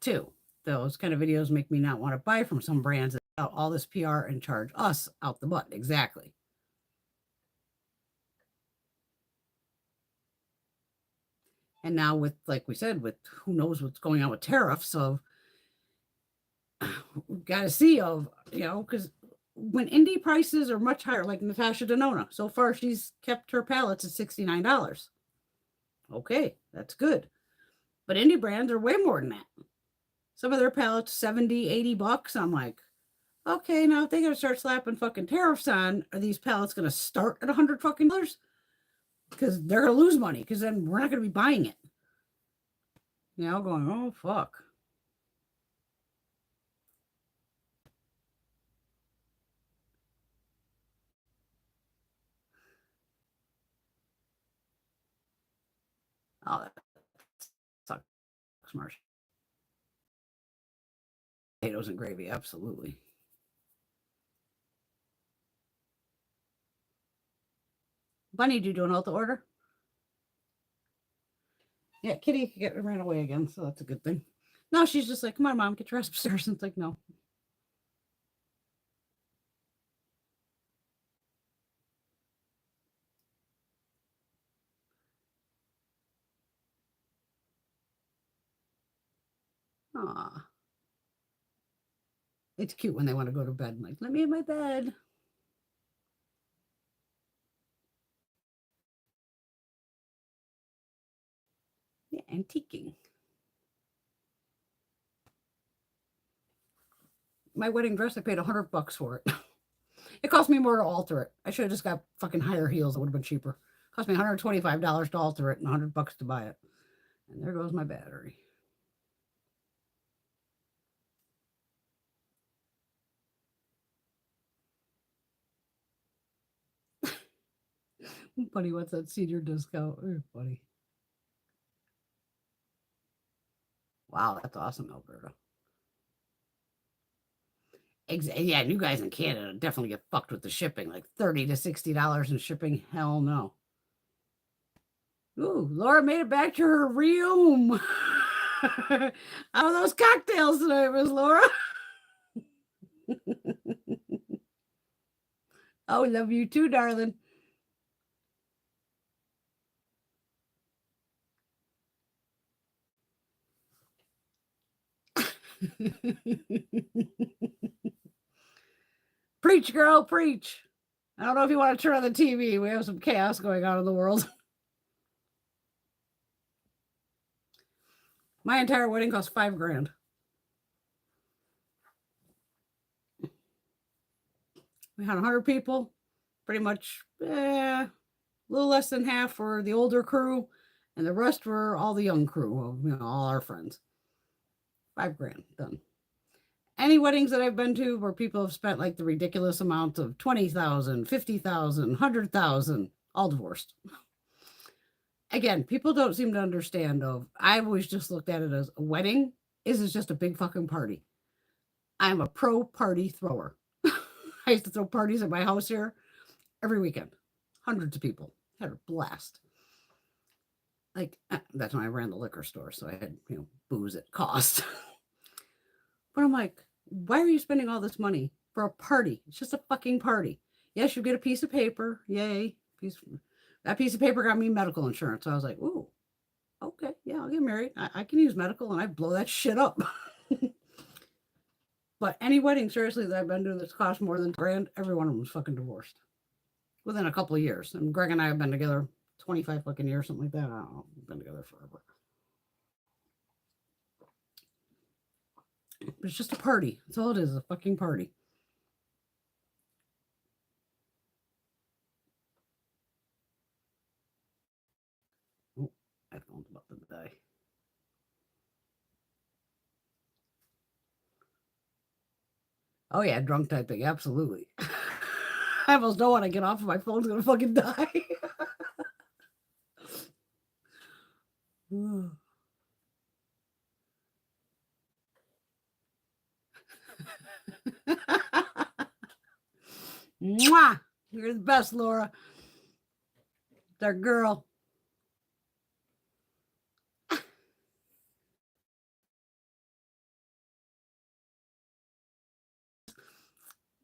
too. Those kind of videos make me not want to buy from some brands that out all this PR and charge us out the butt. Exactly. And now with, like we said, with who knows what's going on with tariffs, so we've got to see because when indie prices are much higher, like Natasha Denona, so far she's kept her palettes at $69. Okay, that's good. But indie brands are way more than that. Some of their palettes, 70, $80. I'm like, okay, now if they got to start slapping fucking tariffs on, are these palettes going to start at $100 fucking dollars? Because they're going to lose money, because then we're not going to be buying it. Going, oh, fuck. Oh, that sucks, Marsh. Potatoes and gravy, absolutely. Bunny, do you do an Ulta order? Yeah, Kitty ran away again, so that's a good thing. No, she's just like, come on, Mom, get your ass upstairs. And it's like, no. Aw. It's cute when they want to go to bed. I'm like, let me in my bed. Yeah, antiquing. My wedding dress, I paid $100 for it. It cost me more to alter it. I should have just got fucking higher heels. It would have been cheaper. It cost me $125 to alter it and $100 to buy it. And there goes my battery. Buddy, what's that senior discount? Oh, buddy. Wow, that's awesome, Alberta. Yeah, and you guys in Canada definitely get fucked with the shipping, like $30 to $60 in shipping. Hell no. Ooh, Laura made it back to her room. How are those cocktails tonight, Miss Laura? Oh, love you too, darling. Preach, girl, preach. I don't know if you want to turn on the TV. We have some chaos going on in the world. My entire wedding cost $5,000. We had 100 people, pretty much a little less than half were the older crew, and the rest were all the young crew, all our friends. $5,000 done. Any weddings that I've been to where people have spent like the ridiculous amount of 20,000, 50,000, 100,000, all divorced. Again, people don't seem to understand. I've always just looked at it as a wedding is just a big fucking party. I'm a pro party thrower. I used to throw parties at my house here every weekend. Hundreds of people. Had a blast. Like, that's when I ran the liquor store, so I had, booze at cost. But I'm like, why are you spending all this money for a party? It's just a fucking party. Yes, you get a piece of paper. Yay. That piece of paper got me medical insurance. So I was like, ooh, okay, yeah, I'll get married. I can use medical and I blow that shit up. But any wedding, seriously, that I've been to that's cost more than $1,000, every one of them was fucking divorced within a couple of years. And Greg and I have been together 25 fucking years, something like that. I don't know. We've been together forever. But it's just a party. That's all it is, a fucking party. Oh, I don't know about the die. Oh yeah, drunk typing, absolutely. I almost don't want to get off. My phone's gonna fucking die. Mwah! You're the best, Laura. It's our girl.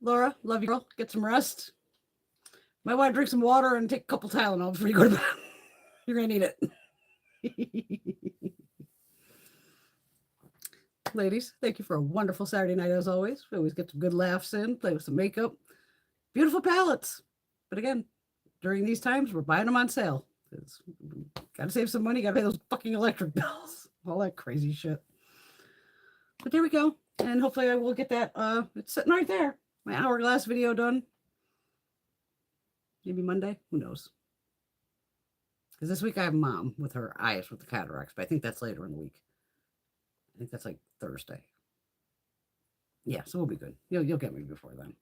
Laura, love you, girl. Get some rest. Might want to drink some water and take a couple Tylenol before you go to bed. You're gonna need it. Ladies, thank you for a wonderful Saturday night as always. We always get some good laughs in, play with some makeup. Beautiful palettes. But again, during these times, we're buying them on sale. Got to save some money, got to pay those fucking electric bills. All that crazy shit. But there we go. And hopefully I will get that. It's sitting right there. My hourglass video done. Maybe Monday. Who knows? Because this week I have Mom with her eyes with the cataracts. But I think that's later in the week. I think that's like Thursday. Yeah, so we'll be good. You'll get me before then.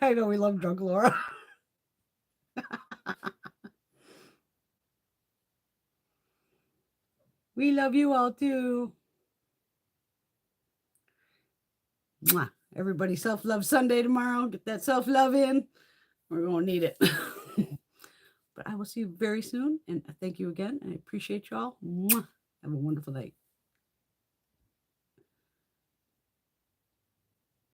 I know we love drunk Laura. We love you all too. Mwah. Everybody self-love Sunday tomorrow. Get that self-love in. We're going to need it. But I will see you very soon. And thank you again. And I appreciate y'all. Mwah.